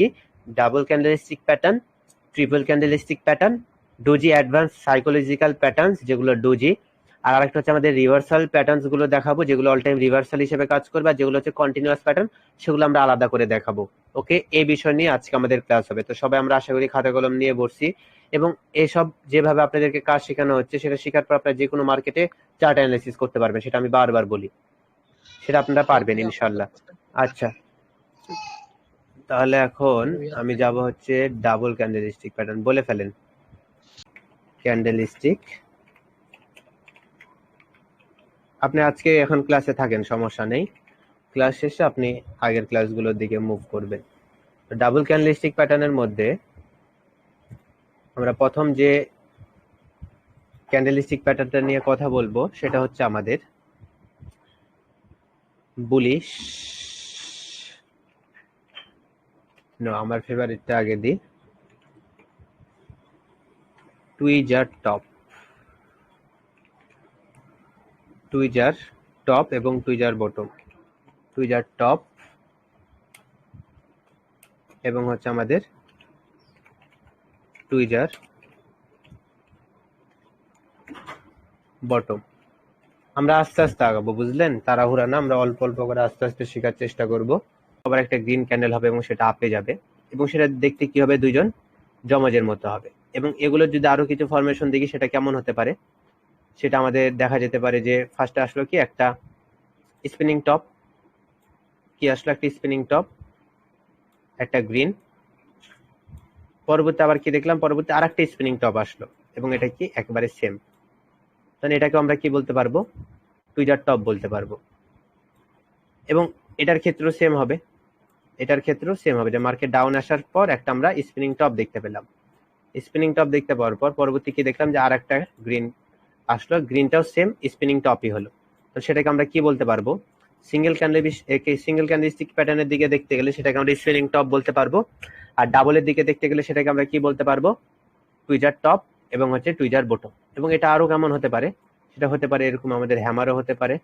কি double candlestick pattern, triple candlestick pattern, doji advance psychological patterns যেগুলো doji, আর আরেকটা হচ্ছে আমাদের রিভার্সাল প্যাটার্নস গুলো দেখাবো যেগুলো অল টাইম রিভার্সাল হিসেবে কাজ করবে, আর যেগুলো হচ্ছে কন্টিনিউয়াস প্যাটার্ন সেগুলো আমরা আলাদা করে দেখাবো। ওকে, এই বিষয় নিয়ে আজকে আমাদের ক্লাস হবে। তো সবাই আমরা আশা করি খাতা কলম নিয়ে বসছি, এবং এসব যেভাবে আপনাদেরকে কাজ শেখানো হচ্ছে সেটা শেখার পর আপনারা যে কোনো মার্কেটে চার্ট অ্যানালাইসিস করতে পারবেন, সেটা আমি বারবার বলি, সেটা আপনারা পারবেন ইনশাল্লাহ। আচ্ছা, তাহলে এখন আমি যাব হচ্ছে ডাবল ক্যান্ডেলস্টিক প্যাটার্ন। বলে ফেলেন ক্যান্ডেলস্টিক। আপনি আজকে এখন ক্লাসে থাকেন, সমস্যা নেই, ক্লাস শেষে আপনি আগের ক্লাসগুলোর দিকে মুভ করবেন। ডাবল ক্যান্ডেলস্টিক প্যাটার্নের মধ্যে আমরা প্রথম যে ক্যান্ডেলস্টিক প্যাটার্নটা নিয়ে কথা বলবো সেটা হচ্ছে আমাদের বুলিশ। আমার ফেভারিটটা আগে দিই, টুইজার টপ। টুইজার টপ এবং টুইজার বটম। টুইজার টপ এবং হচ্ছে আমাদের টুইজার বটম। আমরা আস্তে আস্তে আগাবো, বুঝলেন? তাড়াহুড়া না, আমরা অল্প অল্প করে আস্তে আস্তে শেখার চেষ্টা করব। আবার একটা গ্রিন ক্যান্ডেল হবে এবং সেটা আপে যাবে, এবং সেটা দেখতে কি হবে, দুইজন জমজের মতো হবে। এবং এগুলোর যদি আরো কিছু ফরমেশন দেখি সেটা কেমন হতে পারে, সেটা আমাদের দেখা যেতে পারে যে ফার্স্টে আসলো কি একটা স্পিনিং টপ, কি আসলো একটা স্পিনিং টপ, একটা গ্রিন, পরবর্তী আবার কি দেখলাম, পরবর্তী আর একটা স্পিনিং টপ আসলো, এবং এটা কি একেবারে সেম। তাহলে এটাকে আমরা কি বলতে পারবো, টুইজার টপ বলতে পারবো। এবং এটার ক্ষেত্রেও সেম হবে, এটার ক্ষেত্রেও সেম হবে, যে মার্কেট ডাউন আসার পর একটা আমরা স্পিনিং টপ দেখতে পেলাম। স্পিনিং টপ দেখতে পাওয়ার পর পরবর্তী কি দেখলাম, যে আর একটা গ্রিন আসলো, গ্রিনটাও সেম স্পিনিং টপই হলো। তো সেটাকে আমরা কি বলতে পারবো, সিঙ্গেল ক্যান্ডেলস্টিক প্যাটার্নের দিকে দেখতে গেলে সেটাকে আমরা স্পিনিং টপ বলতে পারবো, আর ডাবলের দিকে দেখতে গেলে সেটাকে আমরা কি বলতে পারবো, টুইজার টপ এবং হচ্ছে টুইজার বটম। এবং এটা আরো কেমন হতে পারে, সেটা হতে পারে এরকম, আমাদের হ্যামারও হতে পারে,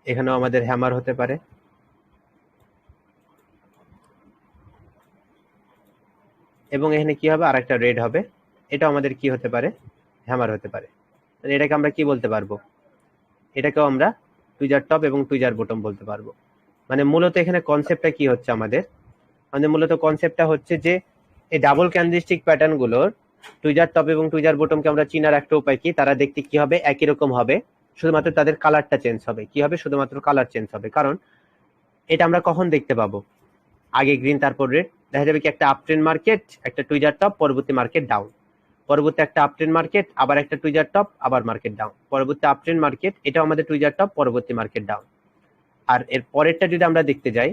এখানেও আমাদের হ্যামার হতে পারে, এবং এখানে কি হবে, আর একটা রেড হবে, এটা আমাদের কি হতে পারে, হ্যামার হতে পারে। এটাকে আমরা কি বলতে পারবো, এটাকেও আমরা টুইজার টপ এবং টুইজার বটম বলতে পারবো। মানে মূলত এখানে কনসেপ্টটা কি হচ্ছে, আমাদের মূলত কনসেপ্টটা হচ্ছে যে এই ডাবল ক্যান্ডেলস্টিক প্যাটার্ন গুলোর টুইজার টপ এবং টুইজার বটমকে আমরা চিনার একটা উপায় কি, তারা দেখতে কি হবে, একই রকম হবে, শুধুমাত্র তাদের কালারটা চেঞ্জ হবে। কি হবে, শুধুমাত্র কালার চেঞ্জ হবে। কারণ এটা আমরা কখন দেখতে পাবো, আগে গ্রিন তারপর রেড, দেখা যাবে কি একটা আপ ট্রেন্ড মার্কেট, একটা টুইজার টপ, পরবর্তী মার্কেট ডাউন, পরবর্তী একটা আপ ট্রেন্ড মার্কেট, আবার একটা টুইজার টপ, আবার মার্কেট ডাউন, পরবর্তী আপ ট্রেন্ড মার্কেট, এটাও আমাদের টুইজার টপ, পরবর্তী মার্কেট ডাউন। আর এর পরেরটা যদি আমরা দেখতে যাই,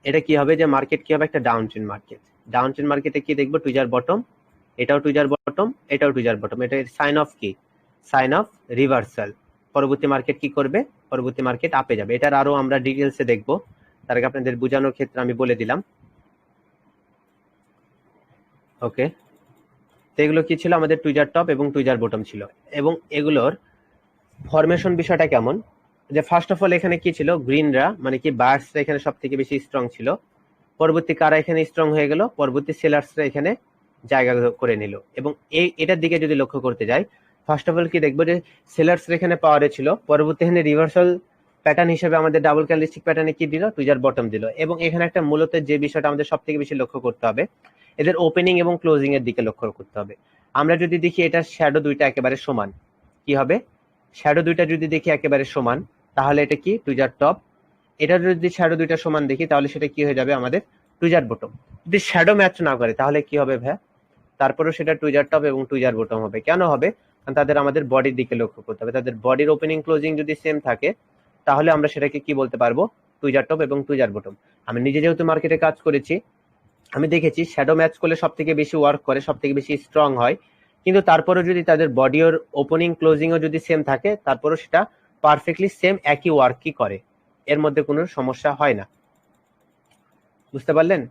এটা কি হবে, যে মার্কেট কি হবে, একটা down trend market. Down trend মার্কেটে কি দেখবো, টুইজার বটম, এটাও টুইজার বটম, এটাও টুইজার বটম। এটা সাইন অফ কি, সাইন অফ রিভার্সাল। পরবর্তী মার্কেট কি করবে, পরবর্তী মার্কেট আপে যাবে। এটার আরো আমরা ডিটেলসে দেখবো, তার আগে আপনাদের বোঝানোর ক্ষেত্রে আমি বলে দিলাম। ওকে, তো এগুলো কি ছিল, আমাদের টুইজার টপ এবং টুইজার বটম ছিল। এবং এগুলোর ফরমেশন বিষয়টা কেমন, যে ফার্স্ট অফ অল এখানে কি ছিল, গ্রিনরা মানে কি বায়ার্সরা এখানে সব থেকে বেশি স্ট্রং ছিল, পরবর্তী কারা এখানে স্ট্রং হয়ে গেল, পরবর্তী সেলার্সরা এখানে জায়গা করে নিল। এবং এটার দিকে যদি লক্ষ্য করতে যাই, ফার্স্ট অফ অল কি দেখবো, যে সেলার্সরা এখানে পাওয়ারে ছিল, পরবর্তী এখানে রিভার্সাল প্যাটার্ন হিসেবে আমাদের ডাবল ক্যান্ডেলস্টিক প্যাটার্নে কি দিল, টুইজার বটম দিল। এবং এখানে একটা মূলত যে বিষয়টা আমাদের সব থেকে বেশি লক্ষ্য করতে হবে, এদের ওপেনিং এবং ক্লোজিং এর দিকে লক্ষ্য করতে হবে। আমরা যদি দেখি এটা শ্যাডো দুইটা একেবারে সমান, কি হবে, শ্যাডো দুইটা যদি দেখি একেবারে সমান, তাহলে এটা কি, টুইজার টপ। এটা যদি শ্যাডো দুইটা সমান দেখি, তাহলে সেটা কি হয়ে যাবে, আমাদের টুইজার বটম। যদি শ্যাডো ম্যাচ না করে তাহলে কি হবে ভাই, তারপরেও সেটা টুইজার টপ এবং টুইজার বটম হবে। কেন হবে, কারণ তাদের আমাদের বডির দিকে লক্ষ্য করতে হবে। তাদের বডির ওপেনিং ক্লোজিং যদি সেম থাকে, তাহলে আমরা সেটাকে কি বলতে পারবো, টুইজার টপ এবং টুইজার বটম। আমি নিজে যেহেতু মার্কেটে কাজ করেছি, আমি দেখেছি শ্যাডো ম্যাচ করলে সব থেকে বেশি ওয়ার্ক করে, সব থেকে বেশি স্ট্রং হয়। কিন্তু তারপরেও যদি তাদের বডির ওপেনিং ক্লোজিংও যদি সেম থাকে, তারপরেও সেটা পারফেক্টলি সেম একই ওয়ার্কই করে, এর মধ্যে কোনো সমস্যা হয় না। বুঝতে পারলেন?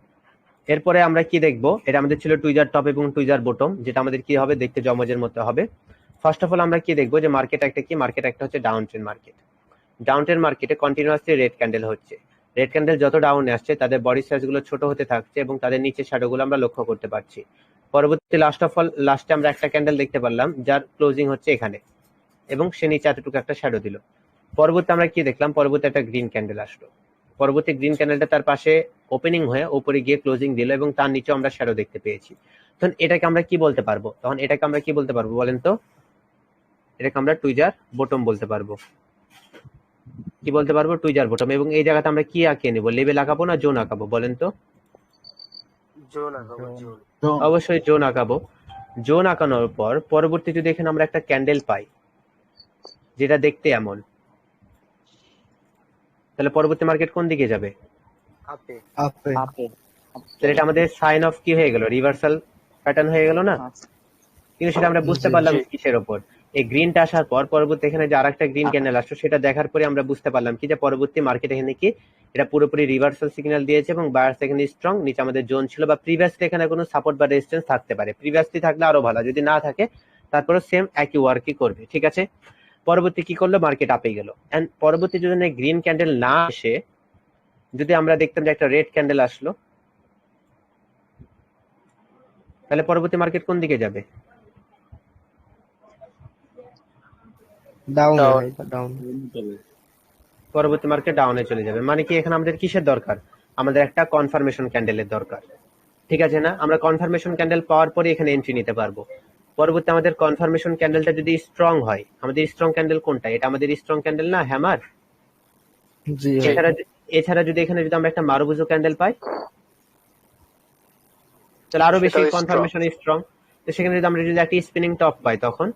এরপরে আমরা কি দেখবো, এটা আমাদের ছিল টুইজার টপ এবং টুইজার বটম, যেটা আমাদের কি হবে, দেখতে জমজের মতো হবে। ফার্স্ট অফ অল আমরা কি দেখবো, যে মার্কেট একটা কি, মার্কেট একটা হচ্ছে down trend market. Down trend মার্কেটে কন্টিনিউয়াসলি রেড ক্যান্ডেল হচ্ছে। রেড ক্যান্ডেল যত ডাউনে আসছে তাদের বডি সাইজ গুলো ছোট হতে থাকছে এবং তাদের নিচে শ্যাডো গুলো আমরা লক্ষ্য করতে পারছি। পরবর্তী লাস্টে আমরা একটা ক্যান্ডেল দেখতে পারলাম যার ক্লোজিং হচ্ছে এখানে এবং সে নিচে এতটুকু একটা শ্যাডো দিল। পরবর্তী আমরা কি দেখলাম, পরবর্তী একটা গ্রিন ক্যান্ডেল আসলো। পরবর্তী গ্রিন ক্যান্ডেলটা তার পাশে ওপেনিং হয়ে উপরে গিয়ে ক্লোজিং দিল এবং তার নিচে আমরা শ্যাডো দেখতে পেয়েছি। তখন এটাকে আমরা কি বলতে পারবো বলেন তো? এটাকে আমরা টুইজার বটম বলতে পারবো। কি বলতে পারবো? Tweezer bottom. এবং এই জায়গাতে আমরা কি আঁকিয়ে নিব? লেবেল আঁকাবো না জোন আঁকাবো বলেন তো? অবশ্যই জোন আঁকাবো। জোন আঁকানোর পর পরবর্তী যদি এখানে আমরা একটা ক্যান্ডেল পাই যেটা দেখতে এমন, তাহলে পরবর্তী মার্কেট কোন দিকে যাবে? তাহলে এটা আমাদের সাইন অফ কি হয়ে গেল? রিভার্সাল প্যাটার্ন হয়ে গেল না? কিন্তু সেটা আমরা বুঝতে পারলাম কিসের ওপর? এই গ্রিনটা আসার পর পরবর্তী এখানে যে আরেকটা গ্রিন ক্যান্ডেল আসলো সেটা দেখার পরে আমরা বুঝতে পারলাম কি যে পরবর্তী মার্কেট এখানে কি এটা পুরোপুরি রিভার্সাল সিগন্যাল দিয়েছে এবং বায়ার্স এখানে স্ট্রং, নিচে আমাদের জোন ছিল বা প্রিভিয়াসলি এখানে কোনো সাপোর্ট বা রেজিস্ট্যান্স থাকতে পারে। প্রিভিয়াসলি থাকলে আরো ভালো, যদি না থাকে তারপরে সেম একই ওয়ার্কই করবে। ঠিক আছে, পরবর্তী কি করলো? মার্কেট আপে গেল। এন্ড পরবর্তী যদি গ্রিন ক্যান্ডেল না আসে, যদি আমরা দেখতাম যে একটা রেড ক্যান্ডেল আসলো, তাহলে পরবর্তী মার্কেট কোন দিকে যাবে? পরবর্তী মার্কেট ডাউনে চলে যাবে। মানে কি এখানে আমাদের কিসের দরকার? আমাদের একটা কনফার্মেশন ক্যান্ডেলের দরকার। ঠিক আছে না? আমরা কনফার্মেশন ক্যান্ডেল পাওয়ার পরে এখানে এন্ট্রি নিতে পারবো। পরবর্তী আমাদের কনফার্মেশন ক্যান্ডেলটা যদি স্ট্রং হয়, আমাদের স্ট্রং ক্যান্ডেল কোনটা? এটা আমাদের স্ট্রং ক্যান্ডেল না, হ্যামার। এছাড়া যদি এখানে যদি আমরা একটা মারুবুজো ক্যান্ডেল পাই, তাহলে আরো বেশি কনফার্মেশন স্ট্রং। তো সেখানে যদি আমরা যদি একটা স্পিনিং টপ পাই, তখন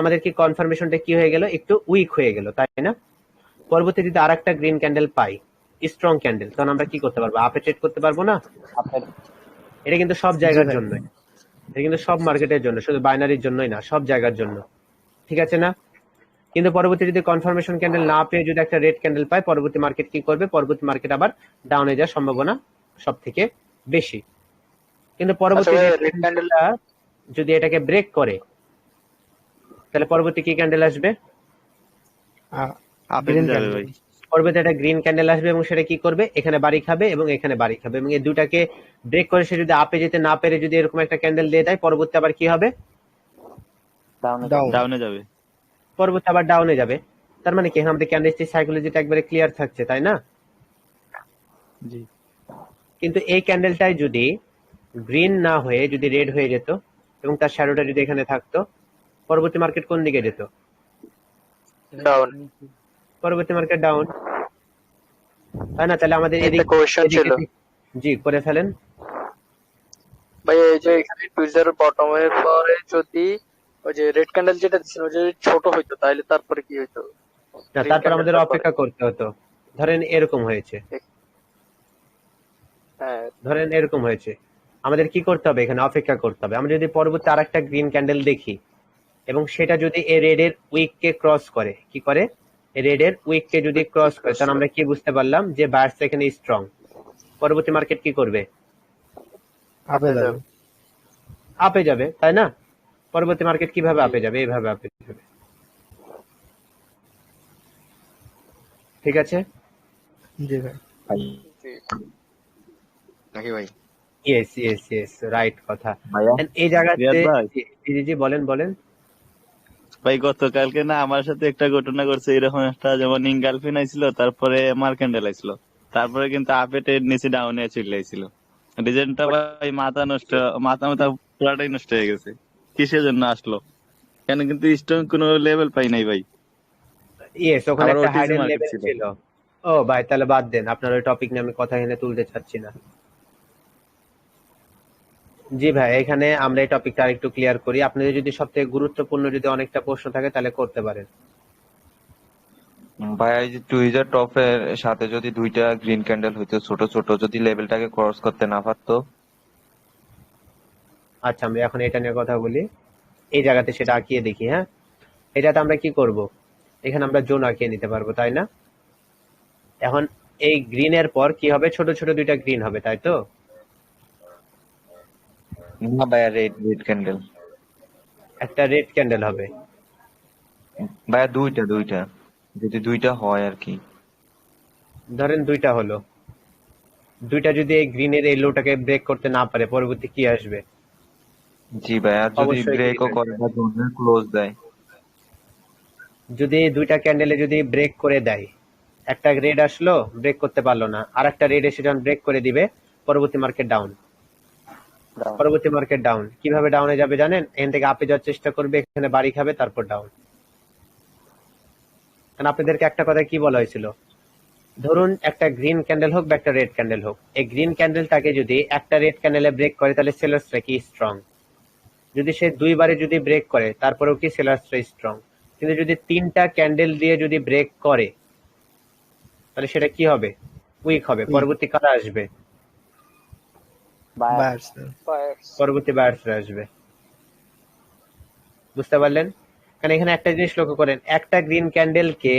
আমাদের কি কনফার্মেশনটা কি হয়ে গেল? একটু উইক হয়ে গেল, তাই না? পরবর্তী যদি আর একটা গ্রিন ক্যান্ডেল পাই, স্ট্রং ক্যান্ডেল, তখন আমরা কি করতে পারবো? আপে ট্রেড করতে পারবো না? এটা কিন্তু সব জায়গার জন্য, এটা কিন্তু সব মার্কেটের জন্য, শুধু বাইনারির জন্যই না, সব জায়গার জন্য। ঠিক আছে না? কিন্তু পরবর্তী যদি কনফার্মেশন ক্যান্ডেল না পেয়ে যদি একটা রেড ক্যান্ডেল পায়, পরবর্তী মার্কেট কি করবে? পরবর্তী মার্কেট আবার ডাউনে যাওয়ার সম্ভাবনা সব থেকে বেশি। কিন্তু পরবর্তী রেড ক্যান্ডেলটা যদি এটাকে ব্রেক করে, তাহলে পরবর্তী কি ক্যান্ডেল আসবে? পরবর্তী একটা গ্রিন ক্যান্ডেল আসবে এবং সেটা কি করবে? এখানে বাড়ি খাবে এবং এখানে বাড়ি খাবে, এবং এই দুটাকে ব্রেক করে সে যদি আপে যেতে না পেরে যদি এরকম একটা ক্যান্ডেল দিয়ে দেয়, পরবর্তী আবার কি হবে? ডাউনে যাবে। পরবর্তী আবার ডাউনে যাবে। তার মানে কি এখানে আমাদের ক্যান্ডেলস্টিক সাইকোলজিটা একবারে ক্লিয়ার থাকছে, তাই না? জি। কিন্তু এই ক্যান্ডেলটাই যদি গ্রিন না হয়ে যদি রেড হয়ে যেত এবং তার শ্যাডোটা যদি এখানে থাকতো, পরবর্তী মার্কেট কোন দিকে যেত? ডাউন। পরবর্তী মার্কেট ডাউন, তাই না? তাহলে আমাদের একটা কোশ্চেন ছিল জি, করে ফেলেন ভাই। এই যে এখানে টুইজারের বটমের পরে যদি ওই যে রেড ক্যান্ডেল যেটা দিচ্ছিল ওই যদি ছোট হইতো তাহলে তারপরে কি হইতো? না, তারপর আমাদের অপেক্ষা করতে হতো। ধরেন এরকম হয়েছে, হ্যাঁ, ধরেন এরকম হয়েছে, আমাদের কি করতে হবে? এখানে অপেক্ষা করতে হবে। আমরা যদি পরবর্তী আরেকটা গ্রিন ক্যান্ডেল দেখি এবং সেটা যদি এই রেড এর উইক কে ক্রস করে, কি করে? রেড এর উইক কে যদি ক্রস করে, তাহলে আমরা কি বুঝতে পারলাম? যে বায়ার্স এখানে স্ট্রং। পরবর্তী মার্কেট কি করবে? আপে যাবে, তাই না? পরবর্তী মার্কেট কিভাবে আপে যাবে? এইভাবে আপে যাবে। ঠিক আছে? জি ভাই। নাকি ভাই? ইয়েস ইয়েস ইয়েস, রাইট কথা। ভাইয়া, এই জায়গাতে রিয়াদ ভাই। জি জি, বলেন বলেন। ভাই গতকালকে না আমার সাথে একটা ঘটনা করছে এরকম একটা, যেমন ইনগালফিন আইছিল, তারপরে মার্কেন্ডেল আইছিল, তারপরে কিন্তু আপেটের নিচে ডাউনে চলে আইছিল। রিজনটা ভাই মাথা নষ্ট, মাথা মাথা পুরাটাই নষ্ট হয়ে গেছে। কিসের জন্য আসলো? কেন কিন্তু স্ট্রং কোনো লেভেল পাই নাই ভাই। ইয়েস, ওখানে আবার একটা ওটিসি হাইডেন মার্কেট লেভেল ছিল। ছিল। ও ভাই, তাহলে বাদ দেন, আপনার ওই টপিক নিয়ে আমি কথা এখানে তুলতে চাচ্ছি না। জি ভাই, এখানে আমরা এই টপিকটা আরেকটু ক্লিয়ার করি। আপনাদের যদি সবথেকে গুরুত্বপূর্ণ যদি অনেকটা প্রশ্ন থাকে তাহলে করতে পারেন। ভাই এই যে টুইজার টপের সাথে যদি দুইটা গ্রিন ক্যান্ডেল হইতো ছোট ছোট, যদি লেভেলটাকে ক্রস করতে না পারতো? আচ্ছা, আমরা এখন এটা নিয়ে কথা বলি। এই জায়গাতে সেটা আঁকিয়ে দেখি। হ্যাঁ, এটাতে আমরা কি করব? এখানে আমরা জোন আঁকিয়ে নিতে পারবো, তাই না? এখন এই গ্রিনের পর কি হবে? ছোট ছোট দুইটা গ্রিন হবে, তাই তো? না ভাইয়া, রেড রেড ক্যান্ডেল। একটা রেড ক্যান্ডেল হবে। ভাইয়া দুইটা দুইটা, যদি দুইটা হয় আর কি। ধরেন দুইটা হলো, দুইটা যদি এই গ্রিনের এই লোটাকে ব্রেক করতে না পারে, পরবর্তী কি আসবে? জি ভাই, আর যদি অবশ্যই গ্রিন ব্রেকও করে আসবে। বা জোনের ক্লোজ দেয়? যদি দুইটা ক্যান্ডেলে যদি ব্রেক করে দেয়, একটা রেড আসলো, ব্রেক করতে পারলো না, আর একটা রেড এসে যখন ব্রেক করে দিবে, পরবর্তী মার্কেট ডাউন। ডাউন। পরবর্তী মার্কেট ডাউন কিভাবে ডাউনে যাবে জানেন? এখান থেকে আপে যাওয়ার চেষ্টা করবে, এখানে বাড়ি খাবে, তারপর ডাউন। কারণ আপনাদেরকে একটা কথা কি বলা হয়েছিল, ধরুন একটা গ্রিন ক্যান্ডেল হোক বা একটা রেড ক্যান্ডেল হোক, এই গ্রিন ক্যান্ডেলটাকে যদি একটা রেড ক্যান্ডেলে ব্রেক করে তাহলে সেলার্সরা কি স্ট্রং। যদি সে দুইবারে যদি ব্রেক করে তারপরেও কি সেলার্সরা স্ট্রং। কিন্তু যদি তিনটা ক্যান্ডেল দিয়ে যদি ব্রেক করে তাহলে সেটা কি হবে? উইক হবে। পরবর্তী কারা আসবে? বায়ার্স। পরবর্তী বায়ার্সরা আসবে। বুঝতে পারলেন? কারণ এখানে একটা জিনিস লক্ষ্য করেন, একটা গ্রিন ক্যান্ডেলকে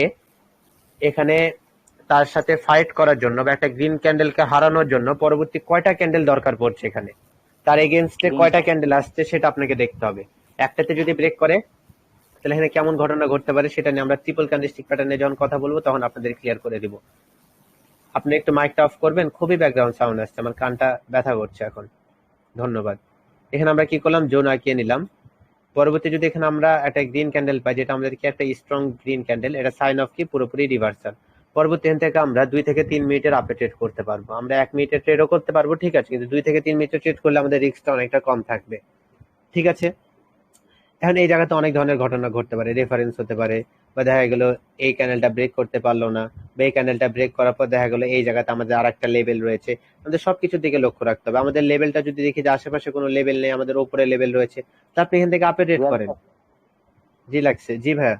এখানে তার সাথে ফাইট করার জন্য বা একটা গ্রিন ক্যান্ডেলকে হারানোর জন্য পরবর্তী কয়টা ক্যান্ডেল দরকার পড়ছে এখানে, তার এগেনস্টে কয়টা ক্যান্ডেল আসছে সেটা আপনাকে দেখতে হবে। একটাতে যদি ব্রেক করে তাহলে এখানে কেমন ঘটনা ঘটতে পারে সেটা নিয়ে আমরা ট্রিপল ক্যান্ডেলস্টিক প্যাটার্নে যখন কথা বলবো তখন আপনাদের ক্লিয়ার করে দিব। আপনি একটু মাইকটা অফ করবেন, খুবই ব্যাকগ্রাউন্ড সাউন্ড আসছে, আমার কানটা ব্যথা করছে এখন। ধন্যবাদ। এখানে আমরা কি করলাম, জোন আঁকিয়ে নিলাম। পরবর্তী যদি এখানে আমরা একটা গ্রিন ক্যান্ডেল পাই, যেটা আমাদেরকে একটা স্ট্রং গ্রিন ক্যান্ডেল, এটা সাইন অফ কি পুরোপুরি রিভার্সাল। পরবর্তী এখান থেকে আমরা 2 থেকে 3 মিনিটের আপে ট্রেড করতে পারবো। আমরা 1 মিনিটের ট্রেডও করতে পারবো, ঠিক আছে, কিন্তু 2 থেকে 3 মিনিটের ট্রেড করলে আমাদের রিস্কটা অনেকটা কম থাকবে, ঠিক আছে। এখন এই জায়গাতে অনেক ধরনের ঘটনা ঘটতে পারে, রেফারেন্স হতে পারে, বা দেখা গেল এই ক্যানেলটা ব্রেক করতে পারলো না, বা এই ক্যানেলটা ব্রেক করার পর দেখা গেল এই জায়গাতে আমাদের আর একটা লেভেল রয়েছে। আমাদের সবকিছুর দিকে লক্ষ্য রাখতে হবে। আমাদের লেভেলটা যদি দেখি যে আশেপাশে কোনো লেভেল নেই, আমাদের উপরে লেভেল রয়েছে, তা আপনি এখান থেকে আপে ট্রেড করেন। জি লাগছে, জি ভাইয়া।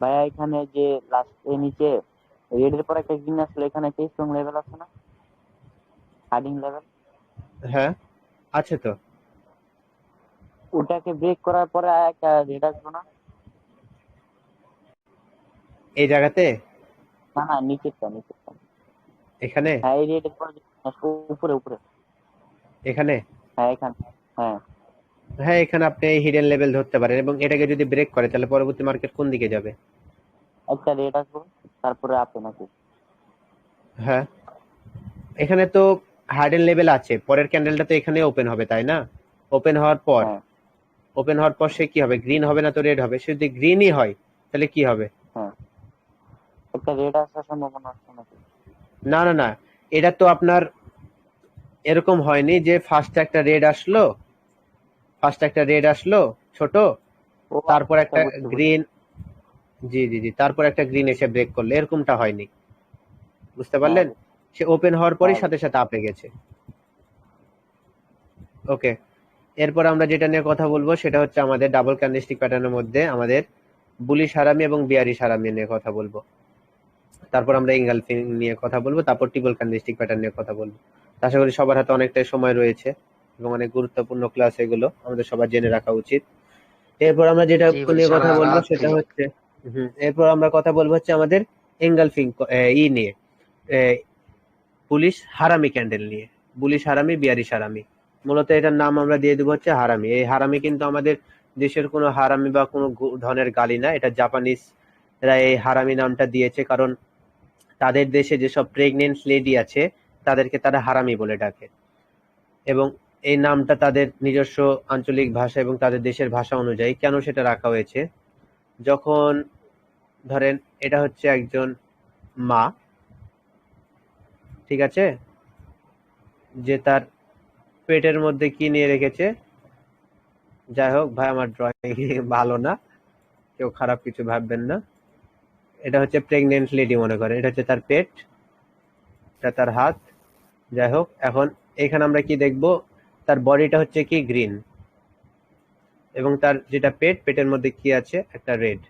ভাইয়া এখানে যে লাস্ট এর নিচে রেড এর পর একটা গ্রিন আসলে এখানে একটা স্ট্রং লেভেল আছে না, হার্ডিং লেভেল? হ্যাঁ আছে তো। ওটাকে ব্রেক করার পরে আর একটা রেড আসবে না? এই জায়গাতে, না না, নিচেরটা নিচেরটা। এখানে, হ্যাঁ এই রেড এর পরে উপরে উপরে। এখানে, হ্যাঁ এখানে। হ্যাঁ হ্যাঁ এখানে আপনি হিডেন লেভেল ধরতে পারেন, এবং এটাকে যদি ব্রেক করে তাহলে পরবর্তী মার্কেট কোন দিকে যাবে? একটা রেড আসবে, তারপরে আপে নাকি? হ্যাঁ এখানে তো হার্ডেন লেভেল আছে, পরের ক্যান্ডেলটা তো এখানে ওপেন হবে, তাই না? ওপেন হওয়ার পর, হ্যাঁ ওপেন হওয়ার পর সে কি হবে? গ্রিন হবে না তো রেড হবে? সে যদি গ্রিনই হয় তাহলে কি হবে? হ্যাঁ, একটা রেড আসার সম্ভাবনা আছে নাকি? না না না, এটা তো আপনার এরকম হয়নি যে ফার্স্ট একটা রেড আসলো ছোট, ও তারপর আচ্ছা, একটা বুঝতে বুঝতে। গ্রিন, জি জি জি, তারপর একটা গ্রিন এসে ব্রেক করলো, এরকমটা হয়নি। বুঝতে হ্যাঁ পারলেন? সে ওপেন হওয়ার পরই হ্যাঁ সাথে সাথে আপে গেছে। ওকে, এরপর আমরা যেটা নিয়ে কথা বলবো সেটা হচ্ছে আমাদের ডাবল ক্যান্ডেলস্টিক প্যাটার্নের মধ্যে আমাদের বুলিশ হারামি এবং বিয়ারিশ হারামি নিয়ে কথা বলবো। তারপর আমরা ইঙ্গালফিং নিয়ে কথা বলবো, তারপর ট্রিপল ক্যান্ডেলস্টিক প্যাটার্ন নিয়ে কথা বলবো। আশা করি সবার হাতে অনেকটাই সময় রয়েছে এবং অনেক গুরুত্বপূর্ণ ক্লাস এগুলো, আমাদের সবার জেনে রাখা উচিত। এরপর আমরা যেটা জি ভাই, নিয়ে কথা সারা বলবো রাত সেটা দিন। হচ্ছে, এরপর আমরা কথা বলবো হচ্ছে আমাদের এঙ্গালফিং নিয়ে, পুলিশ হারামি ক্যান্ডেল নিয়ে। বুলিশ হারামি, বিয়ারিশ হারামি, মূলত এটার নাম আমরা দিয়ে দেবো হচ্ছে হারামি। এই হারামি কিন্তু আমাদের দেশের কোনো হারামি বা কোনো ধরনের গালি না, এটা জাপানিজরা এই হারামি নামটা দিয়েছে কারণ তাদের দেশে যেসব প্রেগনেন্ট লেডি আছে তাদেরকে তারা হারামি বলে ডাকে, এবং এই নামটা তাদের নিজস্ব আঞ্চলিক ভাষা এবং তাদের দেশের ভাষা অনুযায়ী কেন সেটা রাখা হয়েছে। যখন ধরেন এটা হচ্ছে একজন মা, ঠিক আছে, যে তার পেটের মধ্যে কি নিয়ে রেখেছে, যাই হোক ভাই আমার ড্রয়িং ভালো না, কেউ খারাপ কিছু ভাববেন না। এটা হচ্ছে প্রেগনেন্ট লেডি মনে করেন, এটা হচ্ছে তার পেট, এটা তার হাত, যাই হোক। এখন এখানে আমরা কি দেখব, তার বডিটা হচ্ছে কি গ্রিন, এবং তার যেটা পেটের মধ্যে কি আছে, একটা রেড।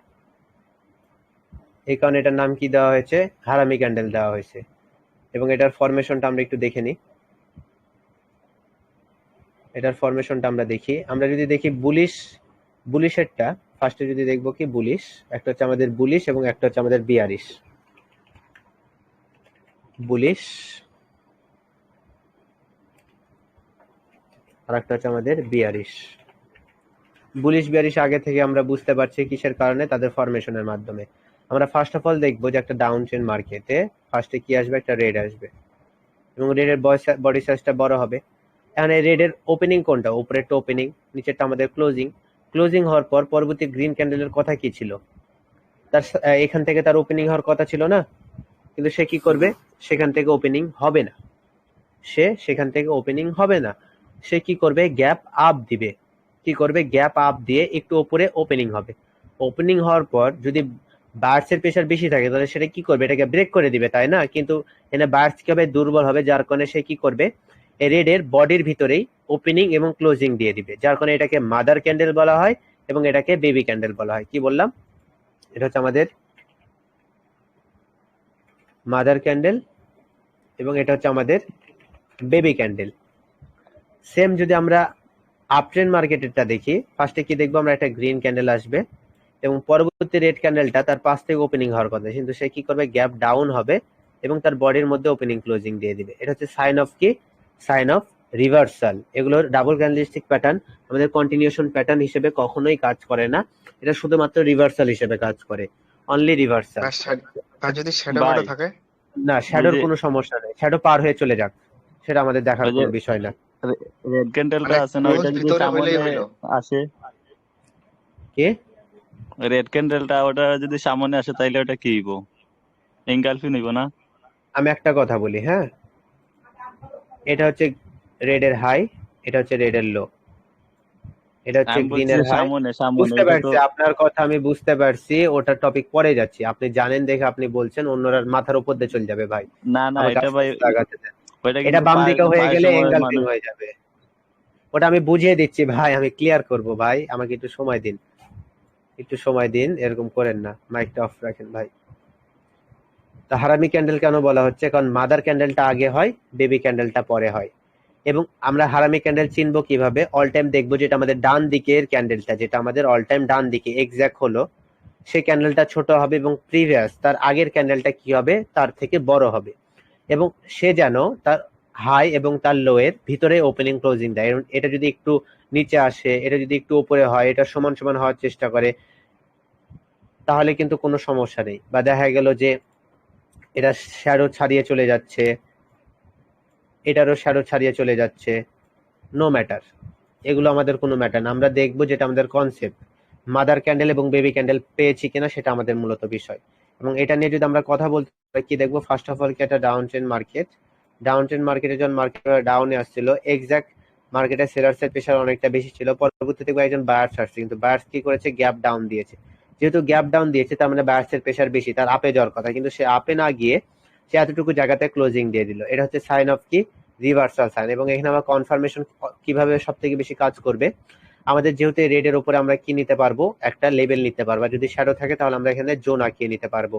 এই কারণে এটার নাম কি দেওয়া হয়েছে, হারামি ক্যান্ডেল দেওয়া হয়েছে। এবং এটার ফরমেশনটা আমরা একটু দেখে নিই। এটার ফরমেশনটা আমরা দেখি, আমরা যদি দেখি বুলিশেরটা ফার্স্টে যদি দেখবো কি বুলিশ, একটা হচ্ছে আমাদের বুলিশ এবং একটা হচ্ছে আমাদের বিয়ারিশ। বুলিশ আর একটা হচ্ছে আমাদের বিয়ারিশ। বুলিশ বিয়ারিশ আগে থেকে আমরা বুঝতে পারছি কিসের কারণে, তাদের ফরমেশনের মাধ্যমে। আমরা ফার্স্ট অফ অল দেখবো যে একটা ডাউন ট্রেন্ড মার্কেটে ফার্স্টে কি আসবে, একটা রেড আসবে এবং রেডের বডি সাইজটা বড় হবে। এখন এই রেডের ওপেনিং কোনটা, উপরেরটা ওপেনিং, নিচেরটা আমাদের ক্লোজিং। ক্লোজিং হওয়ার পর পরবর্তী গ্রিন ক্যান্ডেলের কথা কি ছিল, তার এখান থেকে তার ওপেনিং হওয়ার কথা ছিল না, কিন্তু সে কি করবে, সেখান থেকে ওপেনিং হবে না, সেখান থেকে ওপেনিং হবে না, সে কি করবে, গ্যাপ আপ দিবে। কি করবে, গ্যাপ আপ দিয়ে একটু উপরে ওপেনিং হবে। ওপেনিং হওয়ার পর যদি বায়ার্সের প্রেশার বেশি থাকে তাহলে সেটা কি করবে, এটাকে ব্রেক করে দিবে, তাই না? কিন্তু এখানে বায়ার্স কি হবে, দুর্বল হবে, যার কারণে সে কি করবে, রেডের বডির ভিতরেই ওপেনিং এবং ক্লোজিং দিয়ে দিবে, যার কারণে এটাকে মাদার ক্যান্ডেল বলা হয় এবং এটাকে বেবি ক্যান্ডেল বলা হয়। কি বললাম, এটা হচ্ছে আমাদের মাদার ক্যান্ডেল এবং এটা হচ্ছে আমাদের বেবি ক্যান্ডেল। সেম যদি আমরা আপ ট্রেন্ড মার্কেটেরটা দেখি, ফার্স্টে কি দেখবো আমরা, একটা গ্রিন ক্যান্ডেল আসবে এবং পরবর্তী রেড ক্যান্ডেলটা তার পাশ থেকে ওপেনিং হওয়ার কথা, কিন্তু সে কি করবে, গ্যাপ ডাউন হবে এবং তার বডির মধ্যে ওপেনিং ক্লোজিং দিয়ে দিবে। এটা হচ্ছে সাইন অফ কি, সাইন অফ রিভার্সাল। এগুলোর ডাবল ক্যান্ডেলস্টিক প্যাটার্ন আমাদের কন্টিনিউশন প্যাটার্ন হিসেবে কখনোই কাজ করে না, এটা শুধুমাত্র রিভার্সাল হিসেবে কাজ করে, অনলি রিভার্সাল। আর যদি শ্যাডো ভাই ব্যাডো থাকে? না, ওই শ্যাডোর যে কোনো সমস্যা নেই, শ্যাডো পার হয়ে চলে যাক, সেটা আমাদের দেখার ওই যে কোনো বিষয় না। রেড ক্যান্ডেলটা মানে আছে না, ক্লোজ ওইটা যদি ভিতরে সামনে হইলেই হইলো। আসে, কি, রেড ক্যান্ডেলটা ওটা যদি সামনে আসে তাইলে ওটা কি হইব, এঙ্গালফি নিব না? আমি একটা কথা বলি, হ্যাঁ, এটা হচ্ছে রেডের হাই, এটা হচ্ছে রেডের লো, এটা হচ্ছে আমি বলছি গ্রিনের যে হাই। সামনে সামনে বুঝতে এটা তো। পারছি আপনার কথা, আমি বুঝতে পারছি, ওটার টপিক পরে যাচ্ছি, আপনি জানেন দেখে আপনি বলছেন, অন্যরা মাথার উপর দিয়ে চলে যাবে ভাই, না না, আমাকে এটা আস্তে ভাই আস্তে আগাতে দেন। ওইটা এটা কিন্তু বাম দিকে হয়ে পায়ের গেলে সময় এঙ্গালফিং মানুষ। হয়ে যাবে, ওটা আমি বুঝিয়ে দিচ্ছি ভাই, আমি ক্লিয়ার করব ভাই, আমাকে একটু সময় দিন, একটু সময় দিন, এরকম করেন না, মাইকটা অফ রাখেন ভাই। তা হারামি ক্যান্ডেল কেন বলা হচ্ছে, কারণ মাদার ক্যান্ডেলটা আগে হয়, বেবি ক্যান্ডেলটা পরে হয়। এবং আমরা হারামি ক্যান্ডেল চিনবো কিভাবে, অল টাইম দেখবো যেটা আমাদের ডান দিকের ক্যান্ডেলটা, যেটা আমাদের অল টাইম ডান দিকে এক্স্যাক্ট হলো, সেই ক্যান্ডেলটা ছোট হবে এবং প্রিভিয়াস তার আগের ক্যান্ডেলটা কি হবে, তার থেকে বড় হবে, এবং সে যেন তার হাই এবং তার লো এর ভিতরে ওপেনিং ক্লোজিং দেয়। এবং এটা যদি একটু নিচে আসে, এটা যদি একটু উপরে হয়, এটা সমান সমান হওয়ার চেষ্টা করে, তাহলে কিন্তু কোনো সমস্যা নেই। বা দেখা গেল যে এটা শ্যাডো ছাড়িয়ে চলে যাচ্ছে, এটারও শ্যাডো ছাড়িয়ে চলে যাচ্ছে, নো ম্যাটার, এগুলো আমাদের কোনো ম্যাটার না। আমরা দেখবো যেটা আমাদের কনসেপ্ট, মাদার ক্যান্ডেল এবং বেবি ক্যান্ডেল পেয়েছি কিনা, সেটা আমাদের মূলত বিষয়। এবং এটা নিয়ে যদি আমরা কথা বলতে পারি, কি দেখবো, ফার্স্ট অফ অল কি একটা down trend market, down trend মার্কেটে যখন মার্কেট ডাউনে আসছিল, এক্সাক্ট মার্কেটের সেলার্সের প্রেশার অনেকটা বেশি ছিল, পরবর্তীতে একজন বায়ার্স আসছে, কিন্তু বায়ার্স কি করেছে, গ্যাপ ডাউন দিয়েছে। যেহেতু গ্যাপ ডাউন দিয়েছে তার মানে বায়ার্সের প্রেশার বেশি, তার আপে যাওয়ার কথা, কিন্তু সে আপে না গিয়ে সে এতটুকু জায়গাতে ক্লোজিং দিয়ে দিল। এটা হচ্ছে সাইন অফ কি, রিভার্সাল সাইন। এবং এখানে আমার কনফার্মেশন কিভাবে সব থেকে বেশি কাজ করবে, আমাদের যেহেতু রেড এর উপরে আমরা কি নিতে পারবো, একটা লেভেল নিতে পারবো, যদি শ্যাডো থাকে তাহলে আমরা এখানে জোন আঁকিয়ে নিতে পারবো।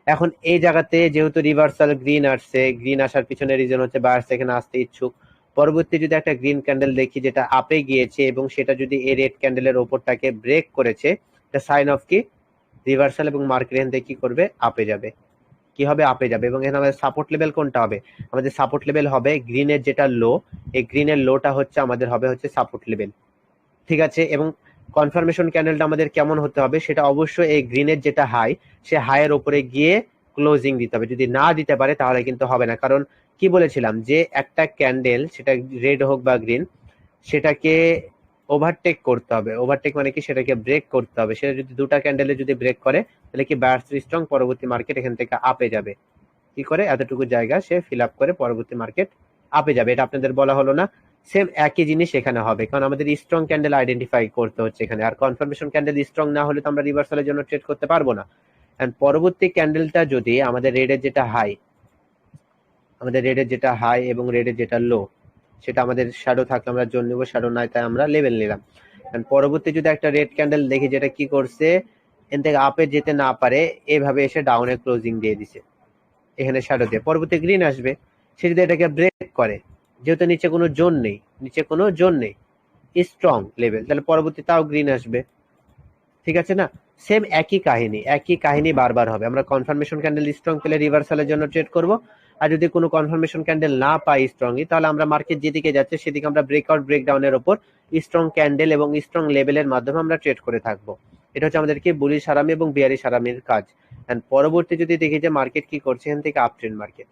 এখন এই জায়গাতে যেহেতু রিভার্সাল গ্রিন আসছে, গ্রিন আসার পিছনে রিজন হচ্ছে বায়ার্স এখানে আসতে ইচ্ছুক। পরবর্তী যদি একটা গ্রিন ক্যান্ডেল দেখি যেটা আপে গিয়েছে এবং সেটা যদি এই রেড ক্যান্ডেলের ওপরটাকে ব্রেক করেছে, এটা সাইন অফ কি, রিভার্সাল, এবং মার্কেট এখান থেকে কি করবে, আপে যাবে। কি হবে, আপে যাবে। এবং এখানে আমাদের সাপোর্ট লেভেল কোনটা হবে, আমাদের সাপোর্ট লেভেল হবে গ্রিনের যেটা লো, এই গ্রিনের লোটা হচ্ছে আমাদের হবে হচ্ছে সাপোর্ট লেভেল, ঠিক আছে। এবং কনফার্মেশন ক্যান্ডেলটা আমাদের কেমন হতে হবে, সেটা অবশ্যই এই গ্রিনের যেটা হাই, সে হাইয়ের উপরে গিয়ে ক্লোজিং দিতে হবে, যদি না দিতে পারে তাহলে কিন্তু হবে না। কারণ কি বলেছিলাম, যে একটা ক্যান্ডেল, সেটা রেড হোক বা গ্রিন, সেটাকে ওভারটেক করতে হবে। ওভারটেক মানে কি, সেটাকে ব্রেক করতে হবে। সেটা যদি দুটা ক্যান্ডেলে যদি ব্রেক করে, তাহলে কি বায়ার্স স্ট্রং, পরবর্তী মার্কেট এখান থেকে আপে যাবে। কি করে, এতটুকু জায়গা সে ফিল আপ করে পরবর্তী মার্কেট আপে যাবে। এটা আপনাদের বলা হলো না, সেম একই জিনিস এখানে হবে, কারণ আমাদের স্ট্রং ক্যান্ডেল আইডেন্টিফাই করতে হচ্ছে এখানে। আর কনফার্মেশন ক্যান্ডেল স্ট্রং না হলে তো আমরা রিভার্সালের জন্য ট্রেড করতে পারবো না। এন্ড পরবর্তী ক্যান্ডেলটা যদি আমাদের রেডের যেটা হাই, আমাদের রেডের যেটা হাই এবং রেডের যেটা লো, সেটা আমাদের শ্যাডো থাকলে আমরা জোন নিব, শ্যাডো নাই তাই আমরা লেভেল নিলাম। এন্ড পরবর্তী যদি একটা রেড ক্যান্ডেল দেখি যেটা কি করছে, এন থেকে আপে যেতে না পারে, এভাবে এসে ডাউনে ক্লোজিং দিয়ে দিছে, এখানে শ্যাডো দিয়ে, পরবর্তী গ্রিন আসবে, সে যদি এটাকে ব্রেক করে, যেহেতু নিচে কোনো জোন নেই, নিচে কোনো জোন নেই, স্ট্রং লেভেল, তাহলে পরবর্তী তাও গ্রিন আসবে, ঠিক আছে না। সেম একই কাহিনী বারবার হবে। আমরা কনফার্মেশন ক্যান্ডেল স্ট্রং পেলে রিভার্সালের জন্য ট্রেড করব, আর যদি কোনো কনফার্মেশন ক্যান্ডেল না পাই স্ট্রংই, তাহলে আমরা মার্কেট যেদিকে যাচ্ছে সেদিকে আমরা ব্রেকআউট ব্রেকডাউনের উপর স্ট্রং ক্যান্ডেল এবং স্ট্রং লেভেলের মাধ্যমে আমরা ট্রেড করে থাকবো। এটা হচ্ছে আমাদেরকে বুলিশ হারামি এবং বিয়ারিশ হারামির কাজ। এন্ড পরবর্তী যদি দেখি যে মার্কেট কি করছে, এখান থেকে আপ ট্রেন্ড মার্কেট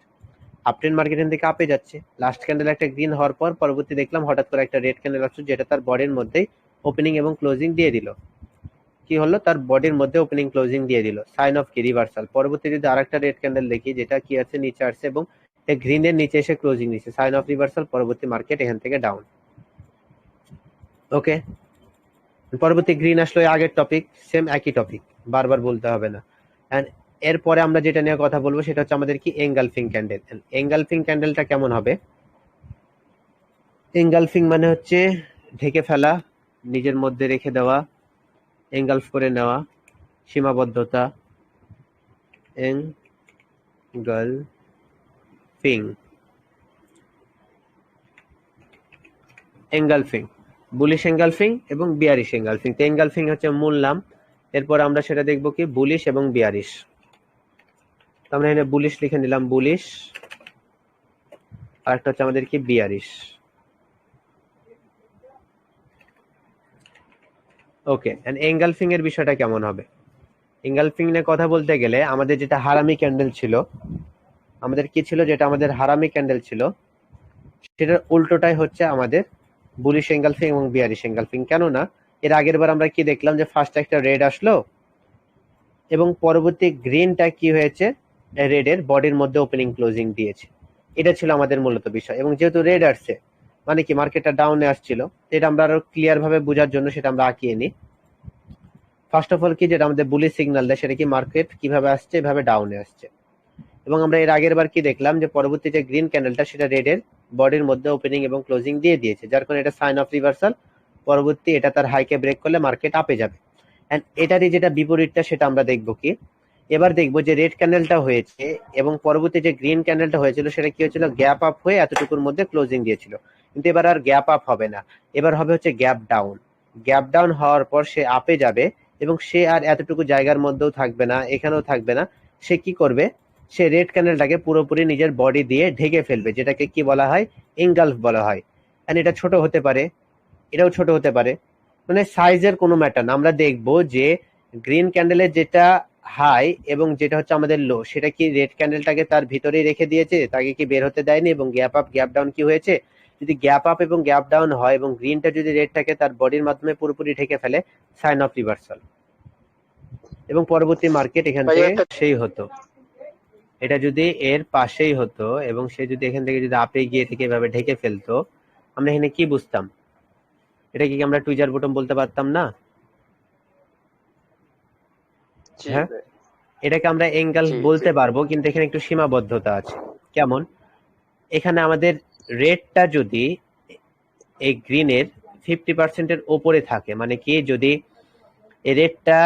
এখান থেকে আপে যাচ্ছে। লাস্ট ক্যান্ডেল একটা গ্রিন হওয়ার পর পরবর্তী দেখলাম হঠাৎ করে একটা রেড ক্যান্ডেল আসছে, যেটা তার বডির মধ্যেই ওপেনিং এবং ক্লোজিং দিয়ে দিল। কি হলো, তার বডির মধ্যে ওপেনিং ক্লোজিং দিয়ে দিল, সাইন অফ কি রিভার্সাল। পরবর্তী যদি আরেকটা রেড ক্যান্ডেল দেখি, যেটা কি আছে নিচে আসছে এবং গ্রিনের নিচে এসে ক্লোজিং দিচ্ছে, সাইন অফ রিভার্সাল। পরবর্তী মার্কেট এখান থেকে ডাউন। ওকে, পরবর্তী গ্রিন আসলো, আগের টপিক, সেম একই টপিক, বারবার বলতে হবে না। এন্ড এরপরে আমরা যেটা নিয়ে কথা বলবো সেটা হচ্ছে আমাদের কি এঙ্গালফিং ক্যান্ডেল। এঙ্গালফিং ক্যান্ডেলটা কেমন হবে? এঙ্গালফিং মানে হচ্ছে ঢেকে ফেলা, নিজের মধ্যে রেখে দেওয়া, এঙ্গালফ করে নেওয়া, সীমাবদ্ধতা, এঙ্গালফিং। এঙ্গালফিং, বুলিশ এঙ্গালফিং এবং বিয়ারিশ এঙ্গালফিং। তো এঙ্গালফিং হচ্ছে মূল নাম, এরপর আমরা সেটা দেখবো কি বুলিশ এবং বিয়ারিশ। তো আমরা এখানে বুলিশ লিখে নিলাম, বুলিশ, আর একটা হচ্ছে আমাদের কি বিয়ারিশ। ওকে, এন্ড এঙ্গালফিং এর বিষয়টা কেমন হবে? এঙ্গালফিং নিয়ে কথা বলতে গেলে আমাদের যেটা হারামি ক্যান্ডেল ছিল, আমাদের কি ছিল, যেটা আমাদের হারামি ক্যান্ডেল ছিল সেটার উল্টোটাই হচ্ছে আমাদের বুলিশ এঙ্গালফিং এবং বিয়ারিশ এঙ্গালফিং। কেননা এর আগের বার আমরা কি দেখলাম যে ফার্স্ট একটা রেড আসলো এবং পরবর্তী গ্রিনটা কি হয়েছে, রেডের বডির মধ্যে ওপেনিং ক্লোজিং দিয়েছে। এটা ছিল আমাদের মূলত বিষয়। এবং যেহেতু রেড আসছে মানে কি মার্কেটটা ডাউনে আসছিল, এটা আমরা আরো ক্লিয়ার ভাবে বোঝার জন্য সেটা আমরা আঁকিয়ে নিই। ফার্স্ট অফ অল কি, যেটা আমাদের বুলিশ সিগন্যাল দেয় সেটা কি মার্কেট কিভাবে আসছে, এভাবে ডাউনে আসছে। এবং আমরা এর আগের বার কি দেখলাম যে পরবর্তী যে গ্রিন ক্যান্ডেলটা সেটা রেডের বডির মধ্যে ওপেনিং এবং ক্লোজিং দিয়ে দিয়েছে, যার কারণে এটা সাইন অফ রিভার্সাল। পরবর্তী এটা তার হাইকে ব্রেক করলে মার্কেট আপে যাবে। এন্ড এটারই যেটা বিপরীতটা সেটা আমরা দেখবো কি, এবার দেখবো যে রেড ক্যান্ডেলটা হয়েছে এবং পরবর্তী যে গ্রিন ক্যান্ডেলটা হয়েছিল সেটা কি হয়েছিল, গ্যাপ আপ হয়ে এতটুকুর মধ্যে ক্লোজিং দিয়েছিল। কিন্তু এবার আর গ্যাপ আপ হবে না, এবার হবে হচ্ছে গ্যাপ ডাউন। গ্যাপ ডাউন হওয়ার পর সে আপে যাবে এবং সে আর এতটুকু জায়গার মধ্যেও থাকবে না, এখানেও থাকবে না। সে কি করবে, সে রেড ক্যান্ডেলটাকে পুরোপুরি নিজের বডি দিয়ে ঢেকে ফেলবে, যেটাকে কি বলা হয়, এঙ্গালফ বলা হয়। এন্ড এটা ছোট হতে পারে, এটাও ছোট হতে পারে, মানে সাইজের কোনো ম্যাটার না। আমরা দেখবো যে গ্রিন ক্যান্ডেলের যেটা হাই এবং যেটা হচ্ছে আমাদের লো, সেটা কি রেড ক্যান্ডেলটাকে তার ভিতরেই রেখে দিয়েছে, তাকে কি বের হতে দেয়নি, এবং গ্যাপ আপ গ্যাপ ডাউন কি হয়েছে। যদি গ্যাপ আপ এবং গ্যাপ ডাউন হয় এবং গ্রিনটা যদি রেডটাকে তার বডির মাধ্যমে পুরোপুরি ঢেকে ফেলে, সাইন অফ রিভার্সাল। এবং পরবর্তী মার্কেট এখান ভাই থেকে একটা সেই হতো, এটা যদি এর পাশেই হতো এবং সে যদি এখান থেকে যদি আপে গিয়ে থেকে এভাবে ঢেকে ফেলতো, আমরা এখানে কি বুঝতাম, এটা কি আমরা টুইজার বটম বলতে পারতাম না? জি হ্যাঁ, ভাই, এটাকে আমরা এঙ্গেল জি বলতে পারবো, কিন্তু এখানে একটু সীমাবদ্ধতা আছে। কেমন, এখানে আমাদের রেডটা যদি এই গ্রিনের 50% ওপরে থাকে, মানে কি যদি এই রেডটা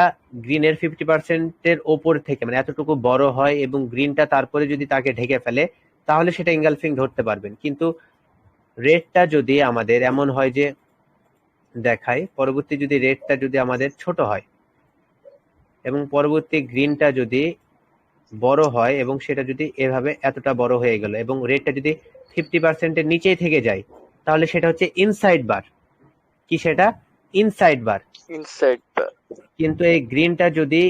গ্রিনের 50% ওপর থেকে মানে এতটুকু বড় হয় এবং গ্রিনটা তারপরে যদি তাকে ঢেকে ফেলে, তাহলে সেটা এঙ্গালফিং ধরতে পারবেন। কিন্তু রেডটা যদি আমাদের এমন হয় যে, দেখাই, পরবর্তী যদি রেডটা যদি আমাদের ছোট হয় এবং পরবর্তী গ্রিনটা যদি বড় হয় এবং সেটা যদি এভাবে এতটা বড় হয়ে গেল এবং রেটটা যদি 50%-এর নিচেই থেকে যায়, তাহলে সেটা হচ্ছে ইনসাইড বার। কি সেটা, ইনসাইড বার। ইনসাইড। কিন্তু এই গ্রিনটা যদি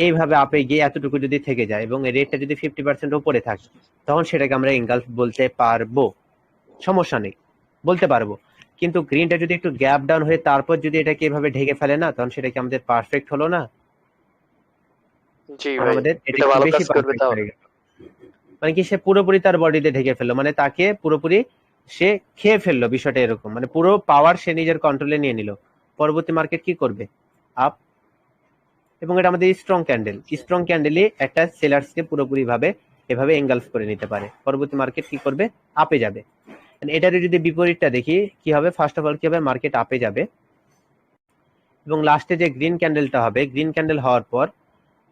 এইভাবে আপে গিয়ে এতটুকু যদি থেকে যায় এবং এই রেটটা যদি 50% উপরে থাকে, তখন সেটাকে আমরা এঙ্গালফ বলতে পারবো, সমস্যা নেই, বলতে পারবো। কিন্তু গ্রিনটা যদি একটু গ্যাপ ডাউন হয়ে তারপর যদি এটাকে এভাবে ঢেকে ফেলে না, তখন সেটা কি আমাদের পারফেক্ট হলো না? জি তখন ভাই, আমাদের এটা এটা একটু ভালো বেশি কাজ করবে পারফেক্ট তাহলে। হয়ে গেল। মানে কি, সে পুরোপুরি তার বডিতে ঢেকে ফেললো, মানে তাকে পুরোপুরি সে খেয়ে ফেললো, বিষয়টা এরকম, মানে পুরো পাওয়ার সে নিজের কন্ট্রোলে নিয়ে নিল। পরবর্তী মার্কেট কি করবে, আপ। এবং এটা আমাদের স্ট্রং ক্যান্ডেল, স্ট্রং ক্যান্ডেলই একটা সেলার্সকে পুরোপুরি ভাবে এভাবে এঙ্গালফ করে নিতে পারে। পরবর্তী মার্কেট কি করবে, আপে যাবে। এটার যদি বিপরীতটা দেখি কি হবে, ফার্স্ট অফ অল কি হবে, মার্কেট আপে যাবে এবং লাস্টে যে গ্রিন ক্যান্ডেলটা হবে, গ্রিন ক্যান্ডেল হওয়ার পর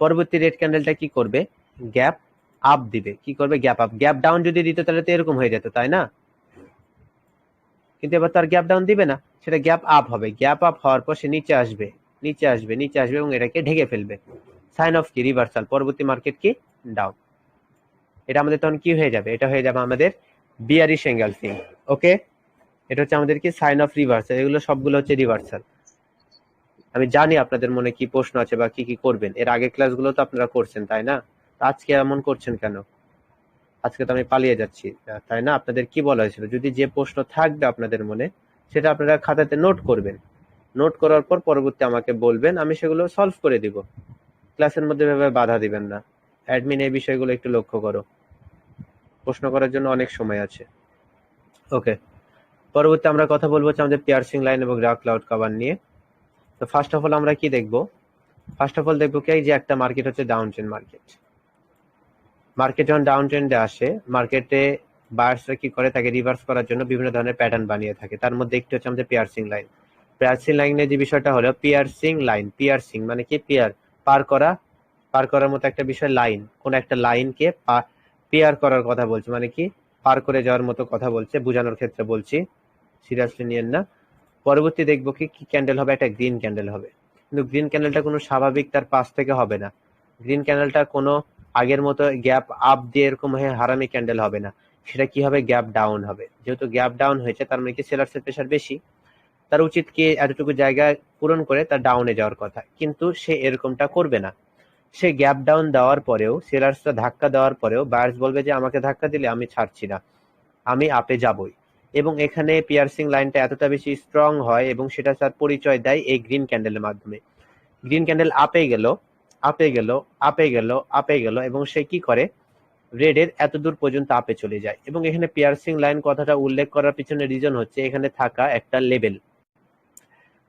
পরবর্তী রেড ক্যান্ডেলটা কি করবে, গ্যাপ আপ দিবে। কি করবে, গ্যাপ আপ। গ্যাপ ডাউন যদি দিত তাহলে তো এরকম হয়ে যেত, তাই না? কিন্তু এবার তার গ্যাপ ডাউন দিবে না, সেটা গ্যাপ আপ হবে। গ্যাপ আপ হওয়ার পর সে নিচে আসবে, নিচে আসবে, নিচে আসবে এবং এটাকে ঢেকে ফেলবে। সাইন অফ কি, রিভার্সাল। পরবর্তী মার্কেট কি, ডাউন। এটা আমাদের তখন কি হয়ে যাবে, এটা হয়ে যাবে আমাদের বিয়ারিশ এঙ্গালফিং। ওকে, এটা হচ্ছে আমাদের কি, সাইন অফ রিভার্সাল। এগুলো সবগুলো হচ্ছে রিভার্সাল। আমি জানি আপনাদের মনে কি প্রশ্ন আছে বা কি কি করবেন, এর আগে ক্লাসগুলো তো আপনারা করছেন তাই না? তো আজকে এমন করছেন কেন? আজকে তো আমি পালিয়ে যাচ্ছি, তাই না? আপনাদের কি বলা হয়েছিল, যদি যে প্রশ্ন থাকবে আপনাদের মনে সেটা আপনারা খাতাতে নোট করবেন, নোট করার পর পরবর্তী আমাকে বলবেন, আমি সেগুলো সলভ করে দিব। ক্লাসের মধ্যে ভাবে বাধা দিবেন না। অ্যাডমিন এই বিষয়গুলো একটু লক্ষ্য করো, প্রশ্ন করার জন্য অনেক সময় আছে। ওকে, পরবর্তী আমরা কথা বলবো হচ্ছে আমাদের পিয়ার্সিং লাইন এবং গ্রাফ ক্লাউড কভার নিয়ে। তো ফার্স্ট অফ অল আমরা কি দেখবো? ফার্স্ট অফ অল দেখবো কি, যে একটা মার্কেট হচ্ছে ডাউন ট্রেন্ড মার্কেট। মার্কেট যখন ডাউন ট্রেন্ডে আসে, মার্কেটে বায়ার্সরা কি করে, তাকে রিভার্স করার জন্য বিভিন্ন ধরনের প্যাটার্ন বানিয়ে থাকে। তার মধ্যে একটি হচ্ছে আমাদের পিয়ার্সিং লাইন। পিয়ার্সিং লাইনের যে বিষয়টা হলো, পিয়ার্সিং লাইন, পিয়ার্সিং মানে কি, পিয়ার, পার করা, পার করার মতো একটা বিষয়। লাইন, কোন একটা লাইনকে পিয়ার করার কথা বলছে, মানে কি পার করে যাওয়ার মতো কথা বলছে, বোঝানোর ক্ষেত্রে বলছি, সিরিয়াসলি নিয়েন না। পরবর্তী দেখবো কি ক্যান্ডেল হবে, একটা গ্রিন ক্যান্ডেল হবে। কিন্তু গ্রিন ক্যান্ডেলটা কোনো স্বাভাবিক তার পাশ থেকে হবে না। গ্রিন ক্যান্ডেলটা কোনো আগের মতো গ্যাপ আপ দিয়ে এরকম হয়ে হারামি ক্যান্ডেল হবে না। সেটা কি হবে, গ্যাপ ডাউন হবে। যেহেতু গ্যাপ ডাউন হয়েছে, তার মানে কি সেলার্সের প্রেশার বেশি, তার উচিত কি এতটুকু জায়গা পূরণ করে তার ডাউনে যাওয়ার কথা, কিন্তু সে এরকমটা করবে না। সে গ্যাপ ডাউন দেওয়ার পরেও, সেলার্সরা ধাক্কা দেওয়ার পরেও বায়ার্স বলবে যে আমাকে ধাক্কা দিলে আমি ছাড়ছি না, আমি আপে যাবই। এবং এখানে পিয়ার্সিং লাইনটা এতটা বেশি স্ট্রং হয় এবং সেটা তার পরিচয় দেয় এই গ্রিন ক্যান্ডেলের মাধ্যমে। গ্রিন ক্যান্ডেল আপে গেল, আপে গেল, আপে গেল, আপে গেল, এবং সে কি করে, রেডের এত দূর পর্যন্ত আপে চলে যায়। এবং এখানে পিয়ার্সিং লাইন কথাটা উল্লেখ করার পিছনে রিজন হচ্ছে এখানে থাকা একটা লেভেল।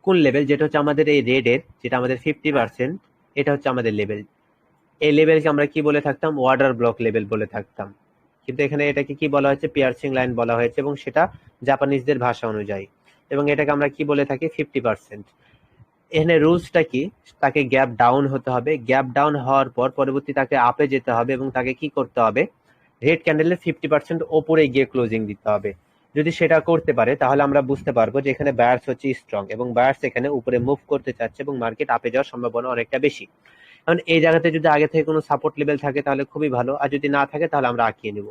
কোন লেভেল? যেটা হচ্ছে আমাদের এই রেডের, যেটা আমাদের 50%, এটা হচ্ছে আমাদের লেভেল। এই লেভেলকে আমরা কি বলে থাকতাম, ওয়াটার ব্লক লেভেল বলে থাকতাম। কিন্তু এখানে এটাকে কি বলা হয়েছে, পিয়ার্সিং লাইন বলা হয়েছে, এবং সেটা জাপানিজদের ভাষা অনুযায়ী। এবং এটাকে আমরা কি বলে থাকি, 50%। এখানে রুলসটা কি, তাকে গ্যাপ ডাউন হতে হবে, গ্যাপ ডাউন হওয়ার পর পরবর্তী তাকে আপে যেতে হবে, এবং তাকে কি করতে হবে, রেড ক্যান্ডেলের 50% ওপরে গিয়ে ক্লোজিং দিতে হবে। যদি সেটা করতে পারে তাহলে আমরা বুঝতে পারবো যে এখানে বায়ার্স হচ্ছে স্ট্রং, এবং বায়ার্স এখানে উপরে মুভ করতে চাচ্ছে এবং মার্কেট আপে যাওয়ার সম্ভাবনা অনেকটা বেশি। কারণ এই জায়গাতে যদি আগে থেকে কোনো সাপোর্ট লেভেল থাকে তাহলে খুবই ভালো, আর যদি না থাকে তাহলে আমরা আঁকিয়ে নিব।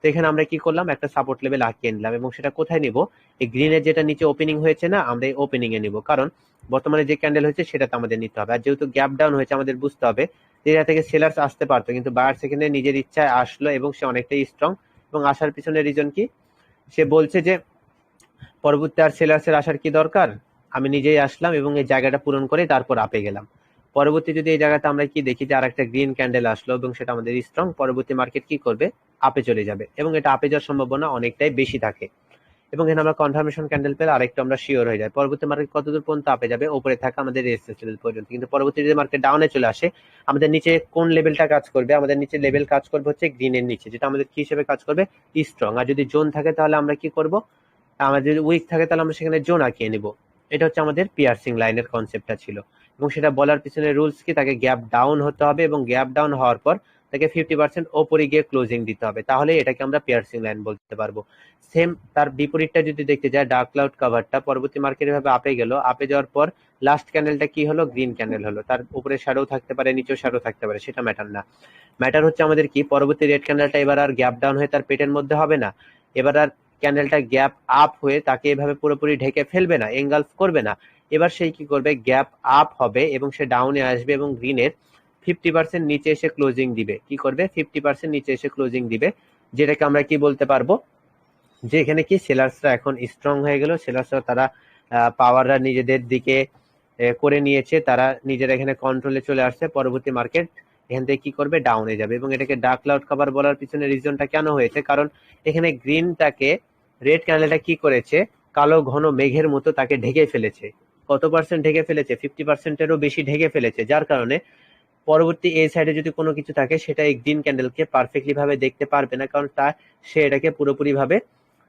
তো এখানে আমরা কি করলাম, একটা সাপোর্ট লেভেল আঁকিয়ে নিলাম, এবং সেটা কোথায় নিব, এই গ্রিনের যেটা নিচে ওপেনিং হয়েছে না, আমরা এই ওপেনিং এ নিব। কারণ বর্তমানে যে ক্যান্ডেল হয়েছে সেটাতে আমাদের নিতে হবে। আর যেহেতু গ্যাপ ডাউন হয়েছে, আমাদের বুঝতে হবে যে এটা থেকে সেলার্স আসতে পারতো, কিন্তু বায়ার্স এখানে নিজের ইচ্ছায় আসলো এবং সে অনেকটাই স্ট্রং। এবং আসার পিছনে রিজন কি, সে বলছে যে পরবর্তী আর সেলার্সের আসার কি দরকার, আমি নিজেই আসলাম এবং এই জায়গাটা পূরণ করে তারপর আপে গেলাম। পরবর্তী যদি এই জায়গাতে আমরা কি দেখি যে আর একটা গ্রিন ক্যান্ডেল আসলো এবং সেটা আমাদের স্ট্রং, পরবর্তী মার্কেট কি করবে, আপে চলে যাবে, এবং এটা আপে যাওয়ার সম্ভাবনা অনেকটাই বেশি থাকে। এবং এখানে আমরা কনফার্মেশন ক্যান্ডেল পেলে আরেকটু আমরা শিওর হয়ে যায় পরবর্তী মার্কেট কতদূর পর্যন্ত আপে যাবে, উপরে থাকা আমাদের রেজিস্ট্যান্স লেভেল পর্যন্ত। কিন্তু পরবর্তী যদি মার্কেট ডাউনে চলে আসে, আমাদের নিচে কোন লেভেলটা কাজ করবে, আমাদের নিচে লেভেল কাজ করবে হচ্ছে গ্রিনের নিচে, যেটা আমাদের কি হিসেবে কাজ করবে, স্ট্রং। আর যদি জোন থাকে তাহলে আমরা কি করব, আমাদের যদি উইক থাকে তাহলে আমরা সেখানে জোন আঁকিয়ে নিব। এটা হচ্ছে আমাদের পিয়ার্সিং লাইনের কনসেপ্টটা ছিল। এবং সেটা বলার পিছনে রুলস কি, তাকে গ্যাপ ডাউন হতে হবে এবং গ্যাপ ডাউন হওয়ার পর তাকে 50% ওপরে গিয়ে ক্লোজিং দিতে হবে, তাহলে এটাকে আমরা পিয়ার্সিং লাইন বলতে পারবো। সেম তার বিপরীতটা যদি দেখতে যায়, ডার্ক ক্লাউড কভারটা পরবর্তী মার্কেটে ভাবে আপে গেল, আপে যাওয়ার পর লাস্ট ক্যান্ডেলটা কি হলো, গ্রিন ক্যান্ডেল হলো। তার উপরে শ্যাডো থাকতে পারে, নিচেও শ্যাডো থাকতে পারে, সেটা ম্যাটার না। ম্যাটার হচ্ছে আমাদের কি, পরবর্তী রেড ক্যান্ডেলটা এবার আর গ্যাপ ডাউন হয়ে তার পেটের মধ্যে হবে না, এবার আর ক্যান্ডেলটা গ্যাপ আপ হয়ে তাকে এভাবে পুরোপুরি ঢেকে ফেলবে না, এঙ্গালফ করবে না। এবার সেই কি করবে, গ্যাপ আপ হবে এবং সে ডাউনে আসবে এবং গ্রিনের 50% নিচে এসে ক্লোজিং দিবে। কি করবে, 50% নিচে এসে ক্লোজিং দিবে, যেটাকে আমরা কি বলতে পারবো, যে এখানে কি সেলার্সরা এখন স্ট্রং হয়ে গেল, সেলার্সরা তারা পাওয়াররা নিজেদের দিকে করে নিয়েছে, তারা নিজেরা এখানে কন্ট্রোলে চলে আসছে। পরবর্তী মার্কেট এখান থেকে কি করবে, ডাউনে যাবে। এবং এটাকে ডার্ক ক্লাউড কভার বলার পিছনে রিজনটা কেন হয়েছে, কারণ এখানে গ্রিনটাকে, রেড ক্যান্ডেলটা কি করেছে, কালো ঘন মেঘের মতো তাকে ঢেকে ফেলেছে। কত পার্সেন্ট ঢেকে ফেলেছে, 50%-এরও বেশি ঢেকে ফেলেছে, যার কারণে পরবর্তী এই সাইডে যদি কোনো কিছু থাকে সেটা এই গ্রিন ক্যান্ডেলকে পারফেক্টলি ভাবে দেখতে পারবে না, কারণ সে এটাকে পুরোপুরি ভাবে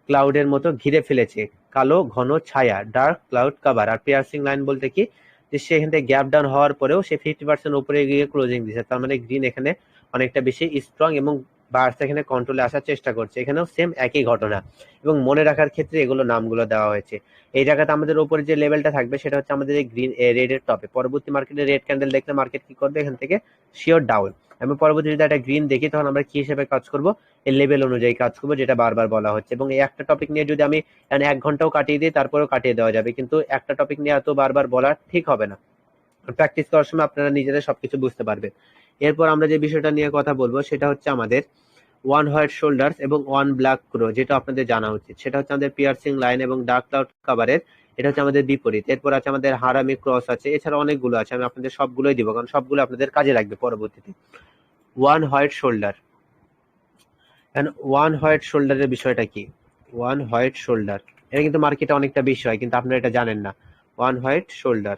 ক্লাউডের মতো ঘিরে ফেলেছে, কালো ঘন ছায়া, ডার্ক ক্লাউড কভার। আর পিয়ার্সিং লাইন বলতে কি, যে সে এখান থেকে গ্যাপ ডাউন হওয়ার পরেও সে 50% উপরে গিয়ে ক্লোজিং দিচ্ছে, তার মানে গ্রিন এখানে অনেকটা বেশি স্ট্রং এবং বায়ার্স এখানে কন্ট্রোলে আসার চেষ্টা করছে। এখানেও সেম একই ঘটনা, এবং মনে রাখার ক্ষেত্রে এগুলো নামগুলো দেওয়া হয়েছে। এই জায়গাতে আমাদের উপরে যে লেভেলটা থাকবে সেটা হচ্ছে আমাদের এই গ্রিন রেড এর টপে। পরবর্তী মার্কেটে রেড ক্যান্ডেল দেখলে মার্কেট কি করবে, এখান থেকে শিওর ডাউন। আমি পরবর্তী যদি একটা গ্রিন দেখি তখন আমরা কি হিসেবে কাজ করব, এই লেভেল অনুযায়ী কাজ করবো, যেটা বারবার বলা হচ্ছে। এবং এই একটা টপিক নিয়ে যদি আমি 1 ঘন্টাও কাটিয়ে দিই তারপরেও কাটিয়ে দেওয়া যাবে, কিন্তু একটা টপিক নিয়ে এত বারবার বলা ঠিক হবে না। প্র্যাকটিস করার সময় আপনারা নিজেরা সবকিছু বুঝতে পারবেন। এরপর আমরা যে বিষয়টা নিয়ে কথা বলবো সেটা হচ্ছে আমাদের ওয়ান হোয়াইট শোল্ডার্স এবং ওয়ান ব্ল্যাক ক্রো, যেটা আপনাদের জানা উচিত। সেটা হচ্ছে আমাদের পিয়ার্সিং লাইন এবং ডার্ক ক্লাউড কাভারের, এটা হচ্ছে আমাদের বিপরীত। এরপর আছে আমাদের হারামি ক্রস আছে, এছাড়া অনেকগুলো আছে, আমি আপনাদের সবগুলোই দিব কারণ সবগুলো আপনাদের কাজে লাগবে পরবর্তীতে। One white shoulder, one white শোল্ডারের বিষয়টা কি? ওয়ান হোয়াইট শোল্ডার এটা কিন্তু মার্কেটে অনেকটা বেশি হয়, কিন্তু আপনারা এটা জানেন না। ওয়ান হোয়াইট শোল্ডার,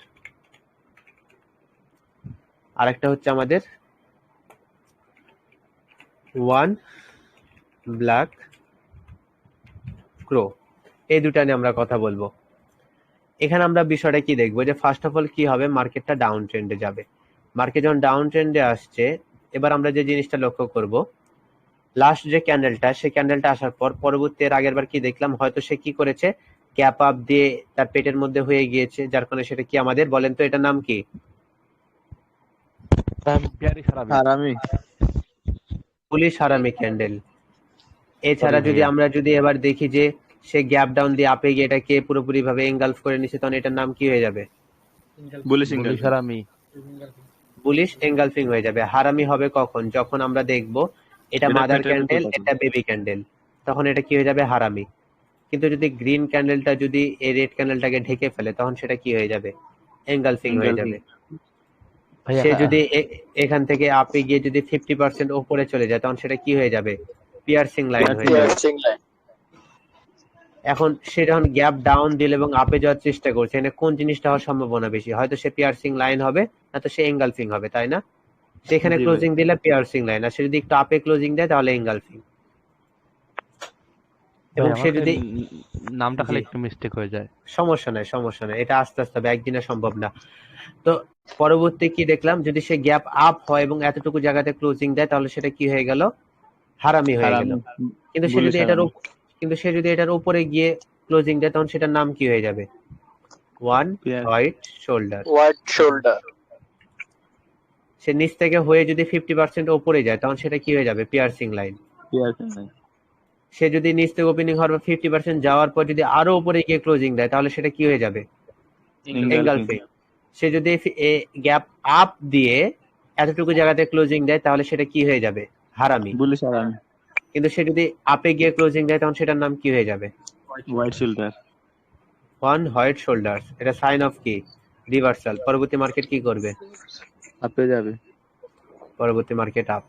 আরেকটা হচ্ছে আমাদের ওয়ান ব্ল্যাক ক্রো, এই দুটা নিয়ে আমরা কথা বলবো। এখানে আমরা বিষয়টা কি দেখবো, যে ফার্স্ট অফ অল কি হবে, মার্কেটটা ডাউন ট্রেন্ডে যাবে। মার্কেট যখন ডাউন ট্রেন্ডে আসছে, এবার আমরা যে জিনিসটা লক্ষ্য করব, লাস্ট যে ক্যান্ডেলটা, সেই ক্যান্ডেলটা আসার পর পরবর্তী এর আগের বার কি দেখলাম, হয়তো সে কি করেছে, ক্যাপ আপ দিয়ে তার পেটের মধ্যে হয়ে গিয়েছে, যার কারণে সেটা কি আমাদের বলেন তো, এটার নাম কি? হারামি। পুলিশ হারামি ক্যান্ডেল। এছাড়া যদি আমরা যদি এবার দেখি যে সে গ্যাপ ডাউন দিয়ে আপে গিয়ে এটাকে পুরোপুরি ভাবে এনগালফ করে নিচ্ছে, তখন এটার নাম কি হয়ে যাবে? বুলিশ হারামি। বুলিশ এনগালফিং হয়ে যাবে। হারামি হবে কখন? যখন আমরা দেখব এটা এটা মাদার পেটের ক্যান্ডেল, মতো এটা বেবি ক্যান্ডেল, তখন এটা কি হয়ে যাবে? হারামি। কিন্তু যদি গ্রিন ক্যান্ডেলটা যদি এই রেড ক্যান্ডেলটাকে ঢেকে ফেলে, তখন সেটা কি হয়ে যাবে? এনগালফিং হয়ে যাবে। সে যদি এখান থেকে আপে গিয়ে যদি 50% উপরে চলে যায়, তখন সেটা কি হয়ে যাবে? পিয়ার্সিং লাইন হয়ে যাবে। Piercing line. এখন সে যখন গ্যাপ ডাউন দিল এবং আপে যাওয়ার চেষ্টা করছে, এখানে কোন জিনিসটা হওয়ার সম্ভাবনা বেশি? হয়তো সে পিয়ার্সিং লাইন হবে, না তো সে এনগালফিং হবে, তাই না? সেখানে জি ভাই। ক্লোজিং দিলে পিয়ার্সিং লাইন, আর সে যদি একটু আপে ক্লোজিং দেয় তাহলে এনগালফিং। এবং সে যদি নামটা খালি জি। একটু মিস্টেক হয়ে যায়। সমস্যা নাই, সমস্যা নাই, এটা আস্তে আস্তে হবে, একদিনে সম্ভব না। তো পরবর্তী কি দেখলাম, যদি সে গ্যাপ আপ হয় এবং এতটুকু জায়গাতে ক্লোজিং দেয়, তাহলে সেটা কি হয়ে গেল? হারামি হয়ে গেল। কিন্তু সে যদি এটার কিন্তু সে যদি এটার উপরে গিয়ে ক্লোজিং দেয়, তখন সেটার নাম কি হয়ে যাবে? One white shoulder. White shoulder. সে নিচ থেকে হয়ে যদি 50% উপরে যায়, তখন সেটা কি হয়ে যাবে? Piercing line. সে যদি নিচ থেকে ওপেনিং হওয়ার পর 50% যাওয়ার পর যদি আরো উপরে গিয়ে ক্লোজিং দেয়, তাহলে সেটা কি হয়ে যাবে? এনগালফিং। সে যদি গ্যাপ আপ দিয়ে এতটুকু জায়গাতে ক্লোজিং দেয়, তাহলে সেটা কি হয়ে যাবে? হারামি। বুলিশ হারামি। কিন্তু সে যদি আপে গিয়ে ক্লোজিং দেয়, তখন সেটার নাম কি হয়ে যাবে? White shoulder. One white shoulder. এটা সাইন অফ কি? রিভার্সাল। পরবর্তী মার্কেট কি করবে? আপে যাবে। পরবর্তী মার্কেট আপ।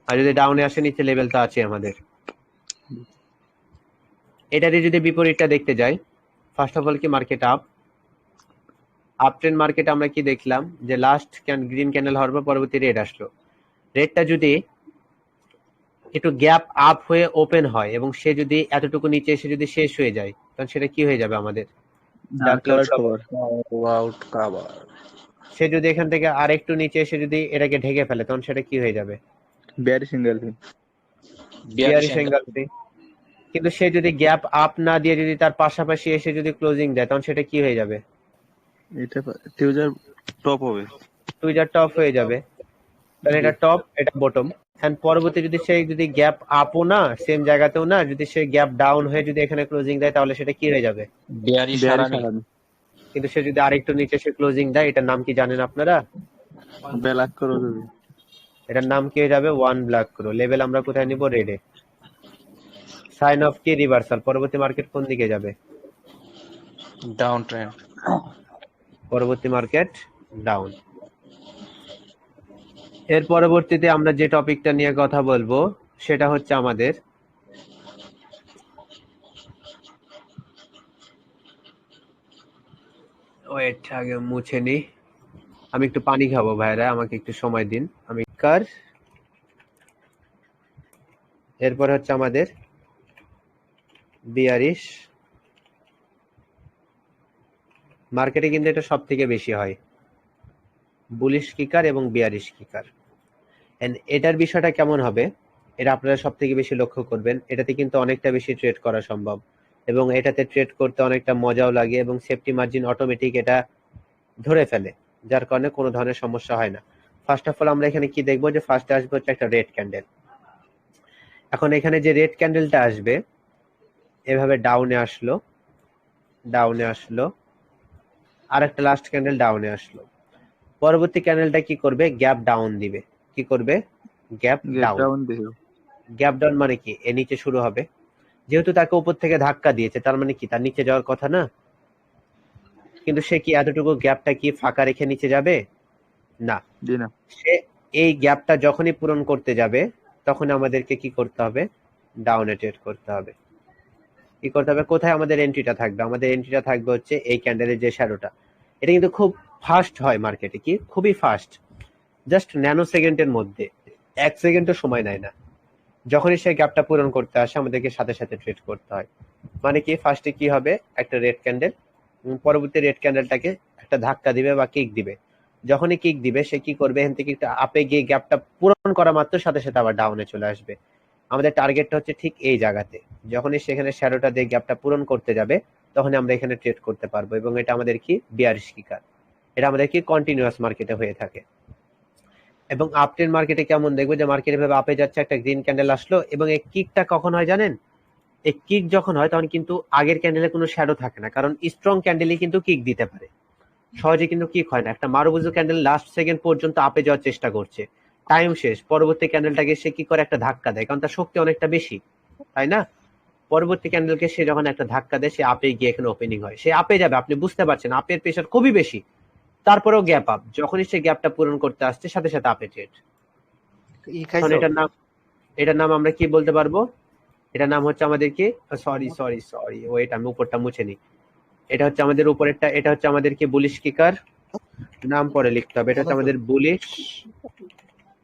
আর যদি ডাউনে আসে, নিচে লেভেল তো আছে আমাদের। এটারই যদি বিপরীতটা দেখতে যাই, ফার্স্ট অফ অল কি market up. Up trend market আমরা কি দেখলাম, যে লাস্ট গ্রিন ক্যান্ডেল হওয়ার পর পরবর্তী রেড আসলো। রেডটা যদি একটু গ্যাপ আপ হয়ে ওপেন হয় এবং সে যদি এতটুকু নিচে এসে যদি শেষ হয়ে যায়, তখন সেটা কি হয়ে যাবে আমাদের? Dark cloud cover. সে যদি এখান থেকে আরেকটু নিচে এসে যদি এটাকে ঢেকে ফেলে, তখন সেটা কি হয়ে যাবে? Bearish engulfing. Bearish engulfing. কিন্তু সে যদি গ্যাপ আপ না দিয়ে যদি তার পাশাপাশি এসে যদি ক্লোজিং দেয়, তখন সেটা কি হয়ে যাবে? এটা টিউজার টপ হবে। টুইজার টপ হয়ে যাবে। তাহলে এটা টপ, এটা বটম। এন্ড পরবর্তী যদি সে যদি গ্যাপ আপও না, সেম জায়গাতেও না, যদি সে গ্যাপ ডাউন হয়ে যদি এখানে ক্লোজিং দেয়, তাহলে সেটা কি হয়ে যাবে? বিয়ারিশ হারামি। কিন্তু সে যদি আরেকটু নিচে সে ক্লোজিং দেয়, এটার নাম কি জানেন আপনারা? ব্ল্যাক করো যদি। এটার নাম কি হয়ে যাবে? ওয়ান ব্ল্যাক ক্রো। লেভেল আমরা কোথায় নিব? রেডে। সাইন অফ কি? রিভার্সাল। পরবর্তী মার্কেট কোন দিকে যাবে? Down trend. পরবর্তী মার্কেট ডাউন। এর পরবর্তীতে আমরা যে টপিকটা নিয়ে কথা বলবো সেটা হচ্ছে আমাদের ওয়েট, আগে মুছে নি। আমি একটু পানি খাবো ভাইরা, আমাকে একটু সময় দিন। আমি কার এরপর হচ্ছে আমাদের বিয়ারিশ মার্কেটে, কিন্তু এটা সব থেকে বেশি হয়, বুলিশ কিকার এবং বিয়ারিশ কিকার। এন্ড এটার বিষয়টা কেমন হবে, এটা আপনারা সব থেকে বেশি লক্ষ্য করবেন। এটাতে কিন্তু অনেকটা বেশি ট্রেড করা সম্ভব এবং এটাতে ট্রেড করতে অনেকটা মজাও লাগে এবং সেফটি মার্জিন অটোমেটিক এটা ধরে ফেলে, যার কারণে কোনো ধরনের সমস্যা হয় না। ফার্স্ট অফ অল আমরা এখানে কি দেখবো, যে ফার্স্টে আসবে হচ্ছে একটা রেড ক্যান্ডেল। এখন এখানে যে রেড ক্যান্ডেলটা আসবে, এভাবে ডাউনে আসলো, ডাউনে আসলো, আর একটা লাস্ট ক্যান্ডেল ডাউনে আসলো। পরবর্তী ক্যান্ডেলটা কি করবে? গ্যাপ ডাউন দিবে। কি করবে? Gap get down. ডাউন দিল। গ্যাপ ডাউন মানে কি? এর নিচে শুরু হবে। যেহেতু তাকে উপর থেকে ধাক্কা দিয়েছে, তার মানে কি তার নিচে যাওয়ার কথা না? কিন্তু সে কি এতটুকু গ্যাপটা কি ফাঁকা রেখে নিচে যাবে? না। জি না। সে এই গ্যাপটা যখনই পূরণ করতে যাবে, তখন আমাদেরকে কি করতে হবে? ডাউনে ট্রেড করতে হবে। কি করতে হবে? কোথায় আমাদের এন্ট্রিটা থাকবে? আমাদের এন্ট্রিটা থাকবে হচ্ছে এই ক্যান্ডেলের যে শ্যাডোটা। এটা কিন্তু খুব ফাস্ট হয় মার্কেটে, কি খুবই ফাস্ট, জাস্ট ন্যানো সেকেন্ডের মধ্যে, 1 সেকেন্ডও সময় নেয় না। যখনই সে গ্যাপটা পূরণ করতে আসে, আমাদেরকে সাথে সাথে ট্রেড করতে হয়। মানে কি, ফার্স্টে কি হবে? একটা রেড ক্যান্ডেল, পরবর্তী রেড ক্যান্ডেলটাকে একটা ধাক্কা দিবে বা কিক দিবে। যখনই কিক দিবে, সে কি করবে? এখান থেকে একটা আপে গিয়ে গ্যাপটা পূরণ করা মাত্র সাথে সাথে আবার ডাউনে চলে আসবে। আমাদের টার্গেটটা হচ্ছে ঠিক এই জায়গাতে। যখনই সেখানে শ্যাডোটা দিয়ে গ্যাপটা পূরণ করতে যাবে, তখনই আমরা এখানে ট্রেড করতে পারবো। এবং এটা আমাদের কি? বিয়ারিশ কিকার। এটা আমাদের কি? কন্টিনিউয়াস মার্কেটে হয়ে থাকে। এবং আপট্রেন্ড মার্কেটে কেমন দেখবো? যে মার্কেট এভাবে আপে যাচ্ছে, একটা গ্রিন ক্যান্ডেল আসলো, এবং এই কিকটা কখন হয় জানেন? এই কিক যখন হয়, তখন কিন্তু আগের ক্যান্ডেলে কোনো শ্যাডো থাকে না, কারণ স্ট্রং ক্যান্ডেলই কিন্তু কিক দিতে পারে। সহজে কিন্তু কিক হয় না। একটা মারুবুজু ক্যান্ডেল লাস্ট সেকেন্ড পর্যন্ত আপে যাওয়ার চেষ্টা করছে, টাইম শেষ, পরবর্তী ক্যান্ডেলটাকে সে কি করে? একটা ধাক্কা দেয়, কারণ তার শক্তি অনেকটা বেশি, তাই না? পরবর্তী ক্যান্ডেলকে সে যখন একটা ধাক্কা দেয়, সে আপে গিয়ে এখানে ওপেনিং হয়, সে আপে যাবে, আপনি বুঝতে পারছেন, আপের প্রেশার খুবই বেশি, তারপরেও গ্যাপ আপ। যখনই সে গ্যাপটা পূরণ করতে আসছে, সাথে সাথে আপে ট্রেড। এখন এটার নাম আমরা কি বলতে পারবো? এটার নাম হচ্ছে আমাদের কি, সরি ওয়েট, আমি উপরটা মুছে নিই। এটা হচ্ছে আমাদের উপরেরটা, এটা হচ্ছে আমাদের কি? বুলিশ কিকার। নাম পরে লিখতে হবে। এটা হচ্ছে আমাদের বুলিশ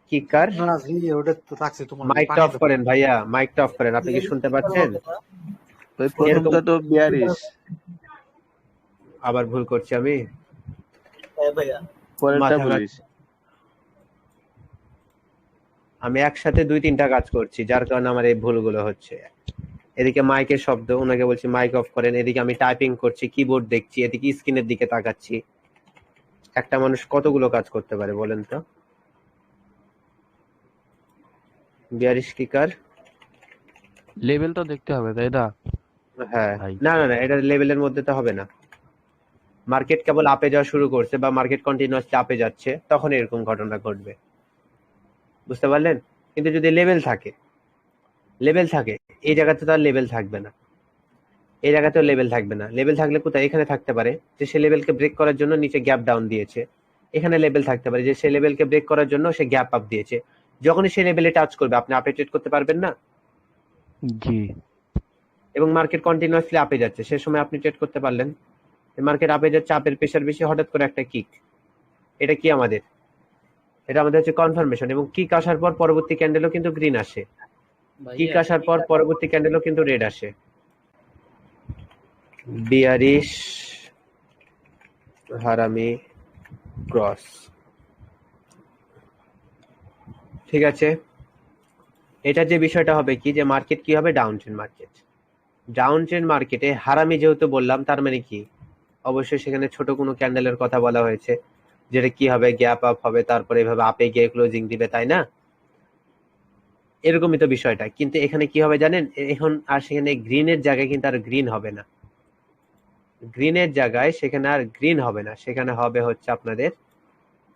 কিকার। মাইকটা অফ করেন ভাইয়া, মাইকটা অফ করেন। আপনি কি শুনতে পাচ্ছেন? ভাই প্রথমটা তো বিয়ারিশ, আবার ভুল করছি আমি। পরেরটা মাথা পুলিশ। আমি একসাথে 2-3টা কাজ করছি, যার কারণে আমার এই ভুলগুলো হচ্ছে। এদিকে মাইকের শব্দ, ওনাকে বলছি মাইক অফ করেন। এদিকে আমি টাইপিং করছি, কিবোর্ড দেখছি, এদিকে স্ক্রিনের দিকে তাকাচ্ছি। একটা মানুষ কতগুলো কাজ করতে পারে বলেন তো? বিয়ারিশ কিকার। লেভেল তো দেখতে হবে, তাই না? হ্যাঁ, ভাই না না না, এটা লেভেলের মধ্যে তো হবে না। মার্কেট কেবল আপে যাওয়া শুরু করছে, বা মার্কেট কন্টিনিউয়াসলি আপে যাচ্ছে, তখন এরকম ঘটনা ঘটবে। বুঝতে পারলেন? কিন্তু যদি লেভেল থাকে, এই জায়গাতে তো আর লেভেল থাকবে না, এই জায়গাতেও লেভেল থাকবে না। লেভেল থাকলে কোথায়? এখানে থাকতে পারে, যে সে লেভেলকে ব্রেক করার জন্য নিচে গ্যাপ ডাউন দিয়েছে। এখানে লেভেল থাকতে পারে, যে সে লেভেলকে ব্রেক করার জন্য সে গ্যাপ আপ দিয়েছে। যখনই সে লেভেলে টাচ করবে, আপনি আপে ট্রেড করতে পারবেন না। জি। এবং মার্কেট কন্টিনিউয়াসলি আপে যাচ্ছে, সে সময় আপনি ট্রেড করতে পারলেন। মার্কেট আপে যাচ্ছে, আপের প্রেশার বেশি, হঠাৎ করে একটা কিক। এটা কি আমাদের? এটা আমাদের হচ্ছে কনফার্মেশন। এবং কিক আসার পর পরবর্তী ক্যান্ডেলও কিন্তু গ্রিন আসে, কিক আসার পর পরবর্তী ক্যান্ডেলও কিন্তু রেড আসে। বিয়ারিশ হারামি ক্রস। ঠিক আছে, এটা যে বিষয়টা হবে কি, যে মার্কেট কি হবে? Down trend market. Down trend মার্কেটে হারামি যেহেতু বললাম, তার মানে কি? অবশ্যই সেখানে ছোট কোনো ক্যান্ডেলের কথা বলা হয়েছে, যেটা কি হবে? গ্যাপ আপ হবে, তারপরে এভাবে আপে গিয়ে ক্লোজিং দিবে, তাই না? এরকমই তো বিষয়টা। কিন্তু এখানে কি হবে জানেন? এখন আর সেখানে গ্রিনের জায়গায় কিন্তু আর গ্রিন হবে না। গ্রিনের জায়গায় সেখানে আর গ্রিন হবে না, সেখানে হবে হচ্ছে আপনাদের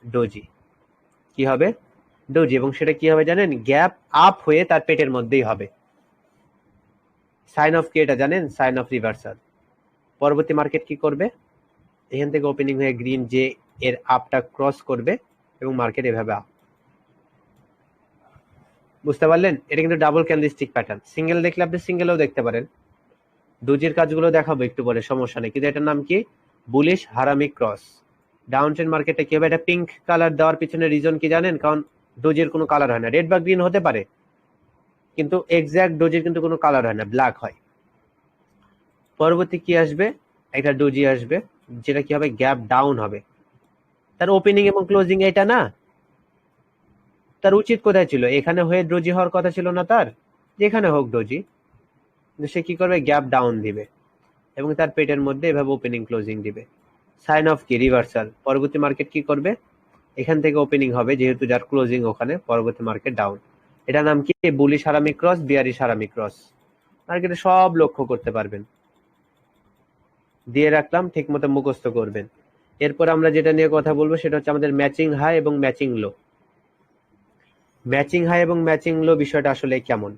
ডোজি। কি হবে? ডোজি। এবং সেটা কি হবে জানেন? গ্যাপ আপ হয়ে তার পেটের মধ্যেই হবে। সাইন অফ কি এটা জানেন? Sign of reversal. পরবর্তী মার্কেট কি করবে? এখান থেকে ওপেনিং হয়ে গ্রিন যে এর আপটা ক্রস করবে, এবং মার্কেট এভাবে আপ। বুঝতে পারলেন? এটা কিন্তু ডাবল ক্যান্ডেলস্টিক প্যাটার্ন। সিঙ্গেল দেখলে আপনি সিঙ্গেলও দেখতে পারেন। ডোজির কাজগুলো দেখাবো একটু পরে, সমস্যা নেই। কিন্তু এটার নাম কি? Bullish harami cross. Down trend মার্কেটে কি হবে? এটা পিঙ্ক কালার দেওয়ার পিছনে রিজন কি জানেন? কারণ ডোজির কোনো কালার হয় না, রেড বা গ্রিন হতে পারে, কিন্তু এক্সাক্ট ডোজির কিন্তু কোনো কালার হয় না, ব্ল্যাক হয়। পরবর্তী কি আসবে? একটা ডোজি আসবে, যেটা কি হবে? গ্যাপ ডাউন হবে। তার ওপেনিং এবং ক্লোজিং এটা না, তার উচিত কোথায় ছিল? এখানে হয়ে ডোজি হওয়ার কথা ছিল না তার? যেখানে হোক ডোজি, কিন্তু সে কি করবে? গ্যাপ ডাউন দিবে, এবং তার পেটের মধ্যে এভাবে ওপেনিং ক্লোজিং দিবে। সাইন অফ কি? রিভার্সাল। পরবর্তী মার্কেট কি করবে? এখান থেকে ওপেনিং হবে, যেহেতু যার ক্লোজিং ওখানে, পরবর্তী মার্কেট ডাউন। এটা নাম কি? বুলিশ হারামি ক্রস, বিয়ারিশ হারামি ক্রস। মার্কেটে সব লক্ষ্য করতে পারবেন। দিয়ে রাখলাম, ঠিক মতো মুখস্থ করবেন। এরপর আমরা যেটা নিয়ে কথা বলবো সেটা হচ্ছে আমাদের ম্যাচিং হাই এবং ম্যাচিং লো। ম্যাচিং হাই এবং ম্যাচিং লো বিষয়টা আসলে কেমন,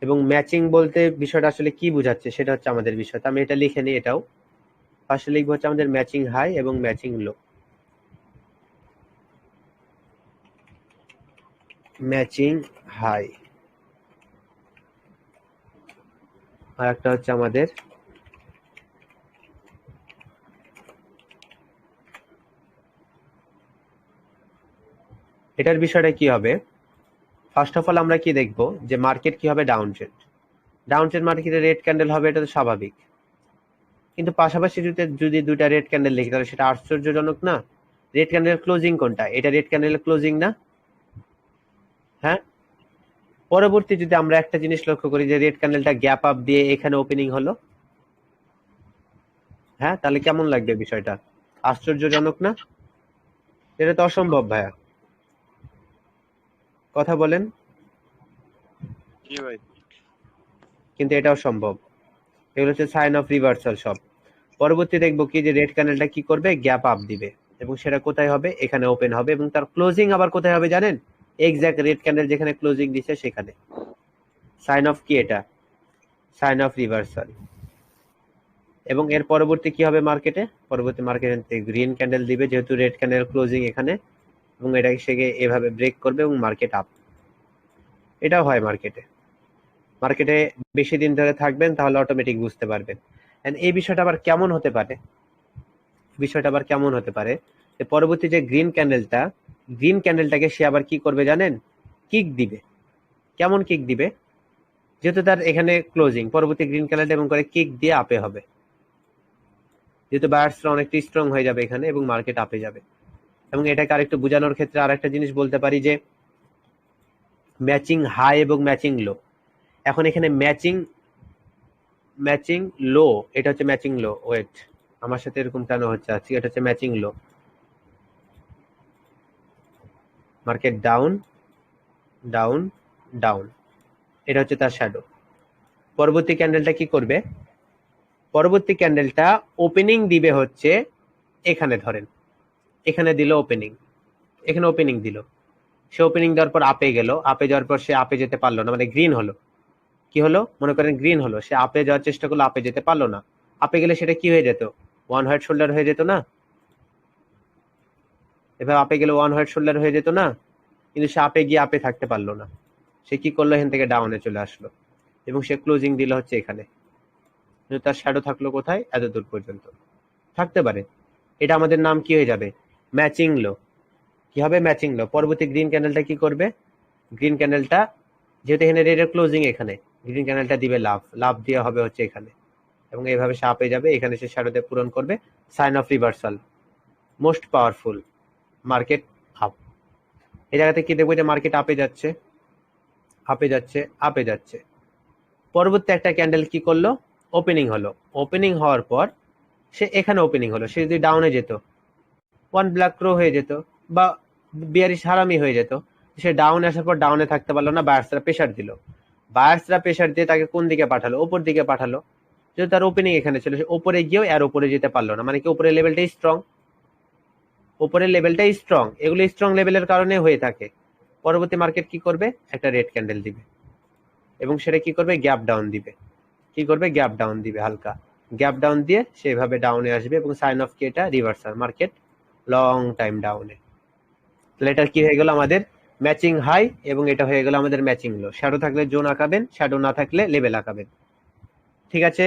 এবং ম্যাচিং বলতে বিষয়টা আসলে কি বোঝাচ্ছে সেটা হচ্ছে আমাদের বিষয়। তো আমি এটা লিখে নিই, এটাও পাশে লিখবো হচ্ছে আমাদের ম্যাচিং হাই এবং ম্যাচিং লো। ম্যাচিং হাই আর একটা হচ্ছে আমাদের এটার বিষয়টা কি হবে। ফার্স্ট অফ অল আমরা কি দেখবো যে মার্কেট কি হবে, ডাউন ট্রেন্ড। ডাউন ট্রেন্ড মার্কেটে রেড ক্যান্ডেল হবে, এটা তো স্বাভাবিক, কিন্তু পাশাপাশি যদি দুইটা রেড ক্যান্ডেল দেখি তাহলে সেটা আশ্চর্যজনক না? রেড ক্যান্ডেলের ক্লোজিং কোনটা? এটা রেড ক্যান্ডেলের ক্লোজিং না? হ্যাঁ। পরবর্তী যদি আমরা একটা জিনিস লক্ষ্য করি যে রেড ক্যান্ডেলটা গ্যাপ আপ দিয়ে এখানে ওপেনিং হলো, হ্যাঁ, তাহলে কেমন লাগবে বিষয়টা? আশ্চর্যজনক না? এটা তো অসম্ভব ভাইয়া, কথা বলেন। জি ভাই। কিন্তু এটাও সম্ভব। এগুলো হচ্ছে সাইন অফ রিভার্সাল সব। পরবর্তী দেখবো কি যে রেড ক্যান্ডেলটা কি করবে, গ্যাপ আপ দিবে, এবং সেটা কোথায় হবে, এখানে ওপেন হবে, এবং তার ক্লোজিং আবার কোথায় হবে জানেন? এক্স্যাক্ট রেড ক্যান্ডেল যেখানে ক্লোজিং দিছে সেখানে। সাইন অফ কি এটা? Sign of reversal. এবং এর পরবর্তী কি হবে মার্কেটে? পরবর্তী মার্কেটে গ্রিন ক্যান্ডেল দিবে, যেহেতু রেড ক্যান্ডেল ক্লোজিং এখানে, এবং এটাকে সে এভাবে ব্রেক করবে এবং মার্কেট আপ। এটাও হয় মার্কেটে। মার্কেটে বেশি দিন ধরে থাকবেন তাহলে অটোমেটিক বুঝতে পারবেন। এন্ড এই বিষয়টা আবার কেমন হতে পারে, বিষয়টা আবার কেমন হতে পারে যে পরবর্তী যে গ্রিন ক্যান্ডেলটাকে সে আবার কি করবে জানেন? কিক দিবে। কেমন কিক দিবে? যেহেতু তার এখানে ক্লোজিং, পরবর্তী গ্রিন ক্যান্ডেলটা এবং করে কিক দিয়ে আপে হবে, যেহেতু বায়ার্সরা অনেকটা স্ট্রং হয়ে যাবে এখানে এবং মার্কেট আপে যাবে। এবং এটাকে আরেকটু বোঝানোর ক্ষেত্রে আরেকটা জিনিস বলতে পারি যে ম্যাচিং হাই এবং ম্যাচিং লো। এখন এখানে ম্যাচিং লো, এটা হচ্ছে ম্যাচিং লো। ওয়েট, আমার সাথে এরকম কেন হচ্ছে আজকে? এটা হচ্ছে ম্যাচিং লো। মার্কেট ডাউন ডাউন ডাউন, এটা হচ্ছে তার শ্যাডো। পরবর্তী ক্যান্ডেলটা কি করবে? পরবর্তী ক্যান্ডেলটা ওপেনিং দিবে হচ্ছে এখানে, ধরেন এখানে দিল ওপেনিং, এখানে ওপেনিং দিল, সে ওপেনিং দেওয়ার পর আপে গেল, আপে যাওয়ার পর সে আপে যেতে পারলো না, মানে গ্রিন হলো। কি হলো? মনে করেন গ্রিন হলো, সে আপে যাওয়ার চেষ্টা করলো, আপে যেতে পারলো না। আপে গেলে সেটা কি হয়ে যেত? ওয়ান হোয়াইট শোল্ডার হয়ে যেত না? এবার আপে গেলে ওয়ান হোয়াইট শোল্ডার হয়ে যেত না? কিন্তু সে আপে গিয়ে আপে থাকতে পারলো না। সে কি করলো? এখান থেকে ডাউনে চলে আসলো এবং সে ক্লোজিং দিল হচ্ছে এখানে, কিন্তু তার শ্যাডো থাকলো কোথায়? এত দূর পর্যন্ত থাকতে পারে। এটা আমাদের নাম কি হয়ে যাবে? ম্যাচিং লো। কি হবে? ম্যাচিং লো। পরবর্তী গ্রিন ক্যান্ডেলটা কি করবে? গ্রিন ক্যান্ডেলটা যেহেতু এখানে রেডের ক্লোজিং, এখানে গ্রিন ক্যান্ডেলটা দিবে লাভ দিয়ে হবে হচ্ছে এখানে, এবং এইভাবে সে আপে যাবে, এখানে সে শ্যাডোতে পূরণ করবে। Sign of reversal, most powerful. Market up. এই জায়গাতে কি দেখবো? যে মার্কেট আপে যাচ্ছে, আপে যাচ্ছে, আপে যাচ্ছে। পরবর্তী একটা ক্যান্ডেল কি করলো? ওপেনিং হলো। ওপেনিং হওয়ার পর সে এখানে ওপেনিং হলো, সে যদি ডাউনে যেত, ওয়ান ব্ল্যাক ক্রো হয়ে যেত বা বিয়ারিশ হারামি হয়ে যেত। সে ডাউনে আসার পর ডাউনে থাকতে পারলো না, বায়ার্সরা প্রেশার দিল। বায়ার্সরা প্রেশার দিয়ে তাকে কোন দিকে পাঠালো? ওপর দিকে পাঠালো। যেহেতু তার ওপেনিং এখানে ছিল, সে ওপরে গিয়েও এর ওপরে যেতে পারলো না, মানে কি উপরের লেভেলটাই স্ট্রং, উপরের লেভেলটাই স্ট্রং। এগুলো স্ট্রং লেভেলের কারণে হয়ে থাকে। পরবর্তী মার্কেট কি করবে? একটা রেড ক্যান্ডেল দিবে এবং সেটা কি করবে? গ্যাপ ডাউন দিবে। কি করবে? গ্যাপ ডাউন দিবে, হালকা গ্যাপ ডাউন দিয়ে সেভাবে ডাউনে আসবে, এবং সাইন অফ কি? এটা রিভার্সাল, মার্কেট লং টাইম ডাউনে। তাহলে এটা কি হয়ে গেল? আমাদের ম্যাচিং হাই, এবং এটা হয়ে গেল আমাদের ম্যাচিং লো। শ্যাডো থাকলে জোন আঁকাবেন, শ্যাডো না থাকলে লেভেল আঁকাবেন, ঠিক আছে?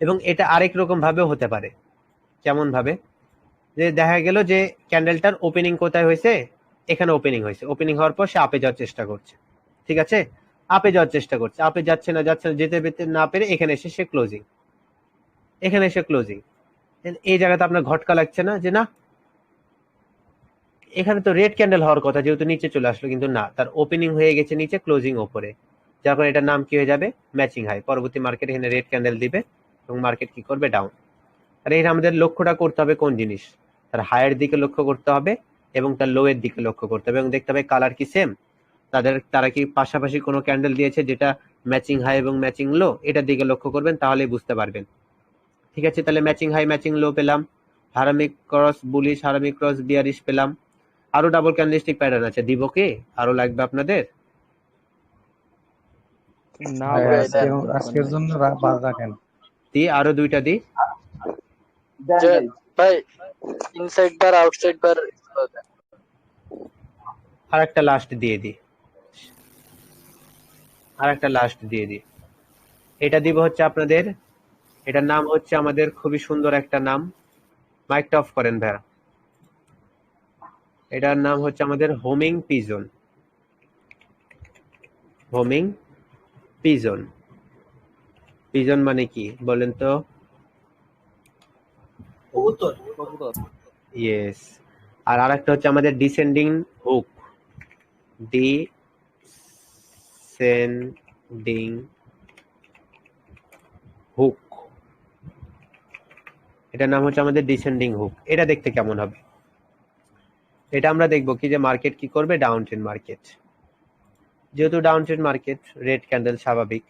এবং এটা আরেক রকম ভাবেও হতে পারে। কেমন ভাবে? যে দেখা গেল যে ক্যান্ডেলটার ওপেনিং কোথায় হয়েছে? এখানে ওপেনিং হয়েছে। ওপেনিং হওয়ার পর সে আপে যাওয়ার চেষ্টা করছে, ঠিক আছে? আপে যাওয়ার চেষ্টা করছে, আপে যাচ্ছে না, যেতে পেতে না পেরে এখানে এসে সে ক্লোজিং, এখানে এসে ক্লোজিং। এই জায়গাতে আপনার ঘটকা লাগছে না যে না, এখানে তো রেড ক্যান্ডেল হওয়ার কথা, যেহেতু নিচে চলে আসলো, কিন্তু না, তার ওপেনিং হয়ে গেছে নিচে, ক্লোজিং ওপরে, যার কারণে এটার নাম কি হয়ে যাবে? Matching high. পরবর্তী মার্কেট এখানে রেড ক্যান্ডেল দিবে এবং মার্কেট কি করবে? ডাউন। আর এখানে আমাদের লক্ষ্যটা করতে হবে কোন জিনিস? তার হাইয়ের দিকে লক্ষ্য করতে হবে এবং তার লো এর দিকে লক্ষ্য করতে হবে, এবং দেখতে হবে কালার কি সেম, তারা কি পাশাপাশি কোনো ক্যান্ডেল দিয়েছে যেটা ম্যাচিং হাই এবং ম্যাচিং লো, এটার দিকে লক্ষ্য করবেন, তাহলেই বুঝতে পারবেন, ঠিক আছে? তাহলে ম্যাচিং হাই ম্যাচিং লো পেলাম। হারামিক ক্রস বুলিশ, হারামিক ক্রস বিয়ারিশ পেলাম। আরো ডাবল ক্যান্ডেলস্টিক প্যাটার্ন আছে, দিব কি? আরো লাগবে আপনাদের? না ভাই ভাই, দেন। আজকের জন্য বাদ রাখেন। দি আরো দুইটা দি। যে ভাই ইনসাইড বার আউটসাইড বার আর একটা লাস্ট দিয়ে দি, আর একটা লাস্ট দিয়ে দি। এটা দিব হচ্ছে আপনাদের, এটার নাম হচ্ছে আমাদের খুবই সুন্দর একটা নাম, মাইকটা অফ করেন ভাইয়া। এটার নাম হচ্ছে আমাদের homing pigeon. Homing pigeon, pigeon মানে কি বলেন তো? ইয়েস। আর আরেকটা হচ্ছে আমাদের ডিসেন্ডিং হুক, ডিসেন্ডিং হুক, এটার নাম হচ্ছে আমাদের ডিসেন্ডিং হুক। এটা দেখতে কেমন হবে? এটা আমরা দেখবো কি যে মার্কেট কি করবে, ডাউন ট্রেন্ড মার্কেট। যেহেতু down trend market, red candle স্বাভাবিক,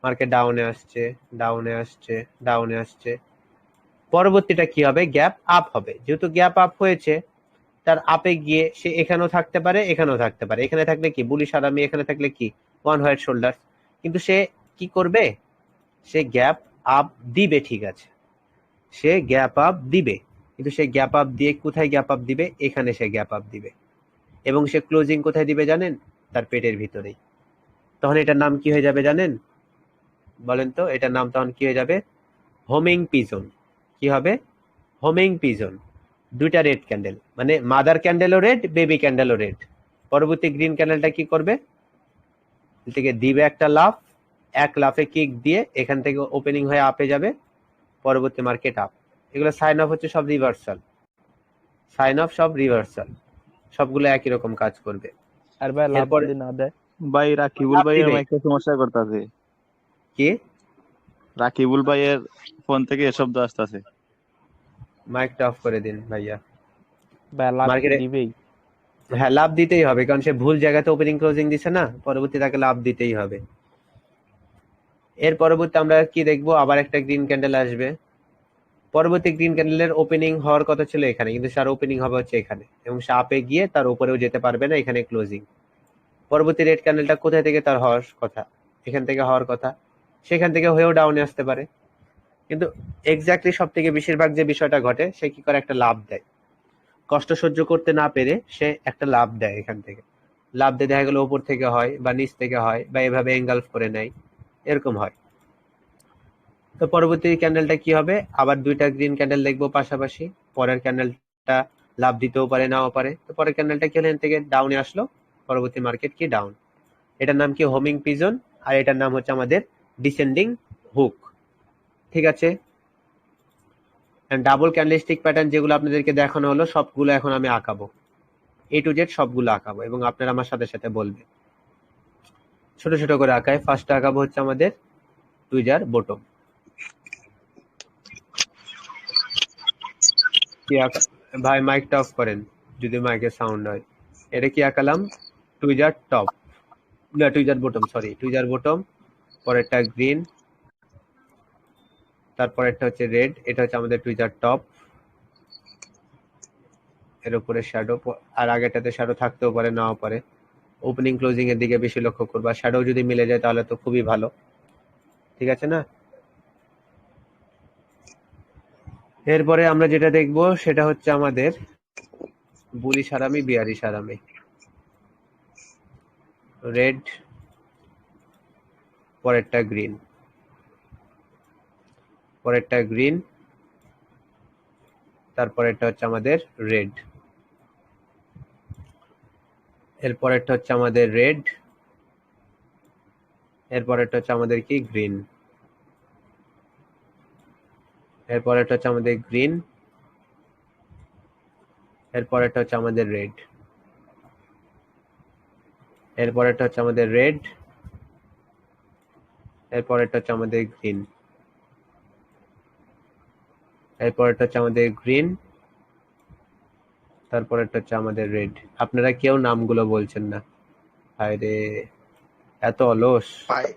মার্কেট ডাউনে আসছে, ডাউনে আসছে, ডাউনে আসছে। পরবর্তীটা কি হবে? গ্যাপ আপ হবে। যেহেতু গ্যাপ আপ হয়েছে, তার আপে গিয়ে সে এখানেও থাকতে পারে, এখানেও থাকতে পারে। এখানে থাকলে কি বুলিশ আরামি, এখানে থাকলে কি ওয়ান হোয়াইট শোল্ডার। কিন্তু সে কি করবে? সে গ্যাপ আপ দিবে, ঠিক আছে, সে গ্যাপ আপ দিবে। কিন্তু সে গ্যাপ আপ দিয়ে কোথায় গ্যাপ আপ দিবে? এখানে সে গ্যাপ আপ দিবে। এবং সে ক্লোজিং কোথায় দিবে জানেন? তার পেটের ভিতরেই। তখন এটার নাম কি হয়ে যাবে জানেন? বলেন তো, এটার নাম তখন কি হয়ে যাবে? Homing pigeon. কি হবে? Homing pigeon. দুইটা রেড ক্যান্ডেল, মানে মাদার ক্যান্ডেলও রেড, বেবি ক্যান্ডেলও রেড। পরবর্তী গ্রিন ক্যান্ডেলটা কি করবে? থেকে দিবে একটা লাফ, এক লাফে কিক দিয়ে এখান থেকে ওপেনিং হয়ে আপে যাবে, পরবর্তী মার্কেট আপ। এগুলো সাইন অফ হচ্ছে সব রিভার্সাল, সাইন অফ সব রিভার্সাল, সবগুলো একই রকম কাজ করবে। আর ভাই লাভ এরপর যদি না দেয়? ভাই রাকিবুল লাভ ভাইয়ের দিবে মাইকটা সমস্যা করতেছে। কি? রাকিবুল ভাইয়ের ফোন থেকে এসব শব্দ আসতেছে। মাইকটা অফ করে দিন ভাইয়া। ভাই লাভ কি মার্কেটে দিবেই? হ্যাঁ, লাভ দিতেই হবে, কারণ সে ভুল জায়গাতে ওপেনিং ক্লোজিং দিছে না, পরবর্তী তাকে লাভ দিতেই হবে। এর পরবর্তী আমরা কি দেখবো? আবার একটা গ্রিন ক্যান্ডেল আসবে। পরবর্তী গ্রিন ক্যান্ডেলের ওপেনিং হওয়ার কথা ছিল এখানে, কিন্তু তার ওপেনিং হবে হচ্ছে এখানে, এবং সে আপে গিয়ে তার উপরেও যেতে পারবে না, এখানে ক্লোজিং। পরবর্তী রেড ক্যান্ডেলটা কোথায় থেকে তার হওয়ার কথা? এখান থেকে হওয়ার কথা, সেখান থেকে হয়েও ডাউনে আসতে পারে। কিন্তু এক্স্যাক্টলি সব থেকে বেশিরভাগ যে বিষয়টা ঘটে, সে কি করে? একটা লাভ দেয়। কষ্ট সহ্য করতে না পেরে সে একটা লাভ দেয়। এখান থেকে লাভ দিয়ে দেখা গেল উপর থেকে হয় বা নিচ থেকে হয় বা এভাবে এঙ্গালফ করে নেয়, এরকম হয়। তো পরবর্তী ক্যান্ডেলটা কি হবে? আবার দুইটা গ্রিন ক্যান্ডেল দেখবো পাশাপাশি। পরের ক্যান্ডেলটা লাভ দিতেও পারে, নাও পারে। তো পরের ক্যান্ডেলটা কি হলো? এখান থেকে ডাউনে আসলো, পরবর্তী মার্কেট কি ডাউন। এটার নাম কি? Homing pigeon. আর এটার নাম হচ্ছে আমাদের ডিসেন্ডিং হুক, ঠিক আছে। ডাবল ক্যান্ডেলস্টিক প্যাটার্ন যেগুলো আপনাদেরকে দেখানো হলো, সবগুলো এখন আমি আঁকাবো, এ টু জেড সবগুলো আঁকাবো, এবং আপনারা আমার সাথে সাথে বলবেন। ছোট ছোট করে আঁকায়। ফার্স্ট আঁকাবো হচ্ছে আমাদের টুইজার বটম। কি ভাই মাইকটা অফ করেন যদি মাইকে সাউন্ড হয়। এটা কি আঁকালাম? টুইজার টপ, না tweezer bottom, sorry tweezer bottom. পরেরটা গ্রিন, তারপরেরটা হচ্ছে রেড। এটা হচ্ছে আমাদের টুইজার টপ, এর উপরে শ্যাডো, আর আগেরটাতে শ্যাডো থাকতেও পারে, নাও পারে। ওপেনিং ক্লোজিং এর দিকে বেশি লক্ষ্য করবা, শ্যাডো যদি মিলে যায় তাহলে তো খুবই ভালো, ঠিক আছে না? এরপরে আমরা যেটা দেখব সেটা হচ্ছে আমাদের বুলিশ আরামি, বিয়ারিশ আরামি। রেড, পরেরটা গ্রিন, পরেরটা গ্রিন, তারপরেরটা হচ্ছে আমাদের রেড, এরপরেরটা হচ্ছে আমাদের রেড, এরপরেরটা হচ্ছে আমাদের কি? গ্রিন, এরপরেরটা হচ্ছে আমাদের গ্রিন, এরপরেরটা হচ্ছে আমাদের রেড, এরপরেরটা হচ্ছে আমাদের রেড, এরপরেরটা হচ্ছে আমাদের গ্রিন, এরপরেরটা হচ্ছে আমাদের গ্রিন, তারপরেরটা হচ্ছে আমাদের রেড। আপনারা কেউ নামগুলো বলছেন না, আরে এত অলস। ভাই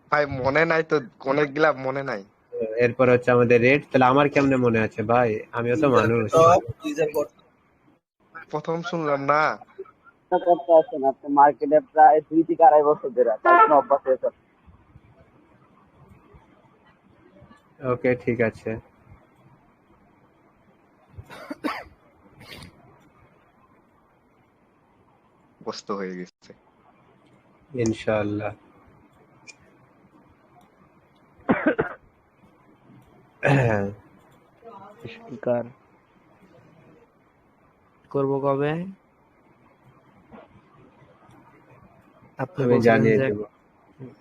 ভাই মনে নাই তো, অনেকগুলা মনে নাই। এরপর হচ্ছে আমাদের রেড। তাহলে আমার কেমনে মনে আছে ভাই, আমিও তো মানুষ। প্রথম শুনলাম না। করতে আসেন আপনি মার্কেটে প্রায় 2 থেকে 2.5 বছর ধরে, তার কোনো অভ্যাস হয়েছে? ওকে ঠিক আছে। বস্ত হয়ে গেছে। ইনশাআল্লাহ। স্পিকার করবো কবে? আপনি আমি বলছিলেন জানিয়ে যে দেব,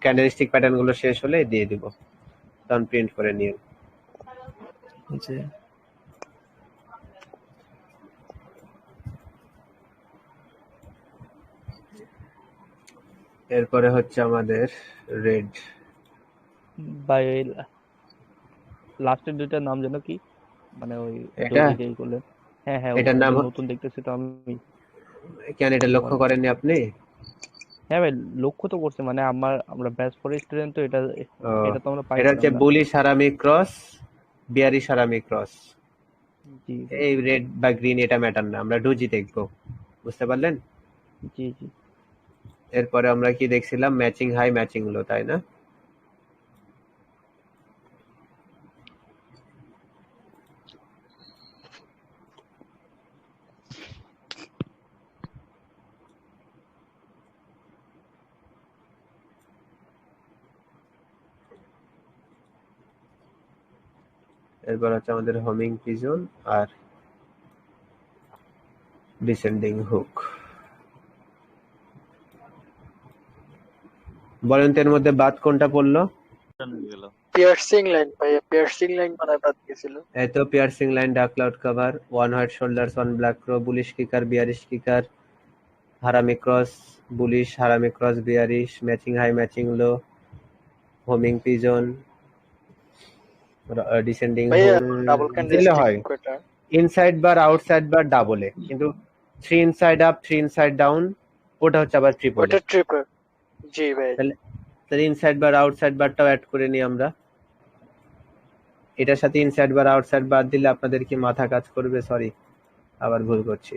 ক্যান্ডেলস্টিক প্যাটার্ন গুলো শেষ হলে দিয়ে দিব, তখন প্রিন্ট করে নিয়ে। যে এরপরে হচ্ছে আমাদের রেড। ভাই ওই লাস্টের দুইটার নাম যেন কি, মানে ওই এটা যেই করলেন। হ্যাঁ হ্যাঁ, এটার নাম ওটা নতুন দেখতেছি তো আমি। কেন এটা লক্ষ্য মানে করেননি আপনি? হ্যাঁ ভাই, লক্ষ্য তো করছি, মানে আমরা ব্যাচ ফোর স্টুডেন্ট তো, এটা ও, এটা তো আমরা এটা পাইছিলাম হচ্ছে না। বুলি সারামি ক্রস, বিয়ারি সারামি ক্রস। জি এই রেড বা গ্রিন এটা ম্যাটার না, আমরা ডুজি দেখবো, বুঝতে পারলেন? জি জি। এরপরে আমরা কি দেখছিলাম, ম্যাচিং হাই ম্যাচিং লো, তাই না? এরপর হচ্ছে আমাদের হোমিং পিজন আর ডিসেন্ডিং হুক। বলেন তো এর মধ্যে বাদ কোনটা পড়লো? গেল পিয়ার্সিং লাইন ভাইয়া, পিয়ার্সিং লাইন মানে বাদ গেছিল। এই তো piercing line, dark cloud cover, one white shoulders, one black crow, bullish kicker, bearish kicker, harami cross, bullish, harami cross, bearish, matching high matching low, homing pigeon, descending ভাইয়া hook. Double দিলে candlestick হয় কয়টা? Inside bar outside bar ডাবলে, কিন্তু three inside up three inside down ওটা হচ্ছে আবার ট্রিপলে। ওটা ট্রিপল। জি ভাই। তাহলে তাহলে ইনসাইড বার আউটসাইড বারটাও অ্যাড করে নিই আমরা। এটার সাথে ইনসাইড বার আউটসাইড বার দিলে আপনাদের কি মাথা কাজ করবে? সরি, আবার ভুল করছি।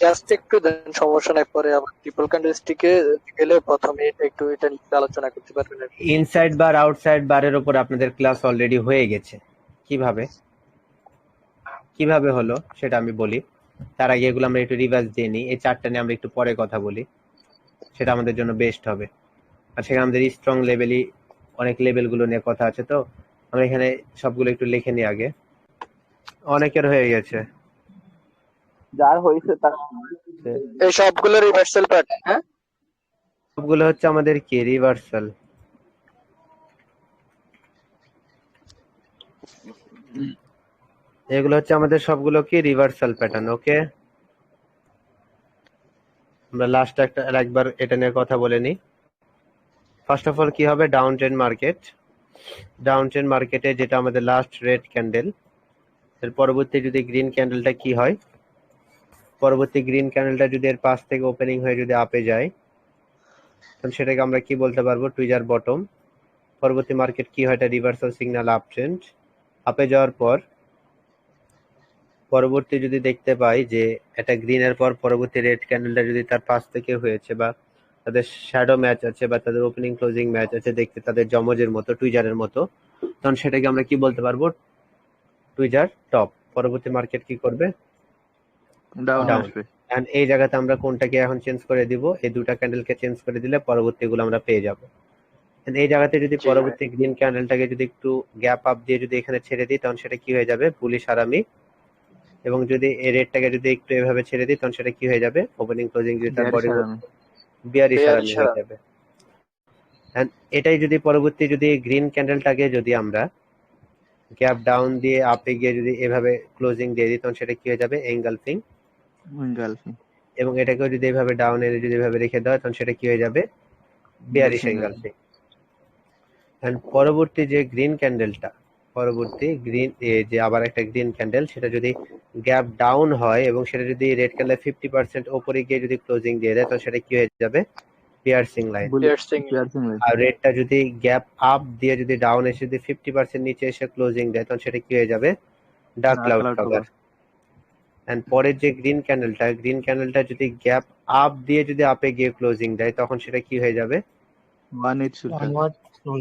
জাস্ট একটু দেন, সমস্যা নাই, পরে আবার ট্রিপল ক্যান্ডেলস্টিকে গেলে প্রথমে এটা একটু এটা নিয়ে আলোচনা করতে পারবেন আর কি। ইনসাইড বার আউটসাইড বারের উপর আপনাদের ক্লাস অলরেডি হয়ে গেছে। কিভাবে কিভাবে হলো সেটা আমি বলি, তার আগে এগুলো আমরা একটু রিভাইজ দিয়ে নিই। এই চারটা নিয়ে আমরা একটু পরে কথা বলি, সেটা আমাদের জন্য বেস্ট হবে। আর সেখানে আমাদের স্ট্রং লেভেলই অনেক লেভেলগুলো নিয়ে কথা আছে, তো আমরা এখানে সবগুলো একটু লিখে নিই আগে। অনেকের হয়ে গেছে। যার হয়েছে তার এই সবগুলো রিভার্সাল প্যাটার্ন, হ্যাঁ? সবগুলো হচ্ছে আমাদের কি রিভার্সাল। এগুলো হচ্ছে আমাদের সবগুলো কি রিভার্সাল প্যাটার্ন। ওকে, আমরা লাস্ট একবার এটা নিয়ে কথা বলে নিই। ফার্স্ট অফ অল কি হবে, down trend market. Down trend মার্কেটে যেটা আমাদের লাস্ট রেড ক্যান্ডেল, এর পরবর্তী যদি গ্রিন ক্যান্ডেলটা কি হয়, পরবর্তী গ্রিন ক্যান্ডেলটা যদি এর পাশ থেকে ওপেনিং হয়ে যদি আপে যায়, তখন সেটাকে আমরা কি বলতে পারবো, টুইজার বটম। পরবর্তী মার্কেট কি হয়, এটা রিভার্সাল সিগন্যাল আপ ট্রেন্ড। আপে যাওয়ার পর পরবর্তী যদি দেখতে পাই যে এটা গ্রিনের পর পরবর্তী রেড ক্যান্ডেলটা যদি তার পাশ থেকে হয়েছে, বা তাদের শ্যাডো ম্যাচ আছে, বা তাদের ওপেনিং ক্লোজিং ম্যাচ আছে, দেখতে তাদের জমজের মতো, টুইজারের মতো, তখন সেটাকে আমরা কি বলতে পারবো, টুইজার টপ। পরবর্তী মার্কেট কি করবে, ডাউন ডাউন। আসবে। এন্ড এই জায়গাতে আমরা কোনটাকে এখন চেঞ্জ করে দিব, এই দুটা ক্যান্ডেলকে চেঞ্জ করে দিলে পরবর্তীগুলো আমরা পেয়ে যাব। এই জায়গাতে যদি জি ভাই। পরবর্তী গ্রিন ক্যান্ডেলটাকে যদি একটু গ্যাপ আপ দিয়ে যদি এখানে ছেড়ে দিই, তখন সেটা কি হয়ে যাবে, বুলিশ হারামি। এবং যদি এই রেটটাকে যদি একটু এভাবে ছেড়ে দিই, তখন সেটা কি হয়ে যাবে, ওপেনিং ক্লোজিং যদি তার বডি বিয়ারিশ হারামি হয়ে যাবে। And এটাই যদি পরবর্তী যদি গ্রিন ক্যান্ডেলটাকে যদি আমরা গ্যাপ ডাউন দিয়ে আপে গিয়ে যদি এভাবে ক্লোজিং দিয়ে দিই, তখন সেটা কি হয়ে যাবে, এঙ্গালফিং। এবং এটাকেও যদি এভাবে ডাউন এনে যদি এভাবে রেখে দেওয়া হয়, তখন সেটা কি হয়ে যাবে, বিয়ারিশ এঙ্গালফিং। এন্ড পরবর্তী যে গ্রিন ক্যান্ডেলটা, পরবর্তী গ্রিন যে আবার একটা গ্রিন ক্যান্ডেল, সেটা যদি গ্যাপ ডাউন হয় এবং সেটা যদি রেড ক্যান্ডেল 50% ওপরে গিয়ে যদি ক্লোজিং দিয়ে দেয়, তখন সেটা কি হয়ে যাবে, পিয়ার্সিং লাইন। পিয়ার্সিং আর রেটটা যদি গ্যাপ আপ দিয়ে যদি ডাউন এসে যদি 50% নিচে এসে ক্লোজিং দেয় তখন সেটা কি হয়ে যাবে? Dark cloud cover. এন্ড পরের যে গ্রিন ক্যান্ডেলটা যদি গ্যাপ আপ দিয়ে যদি আপে গিয়ে ক্লোজিং দেয় তখন সেটা কি হয়ে যাবে? One white shoulder.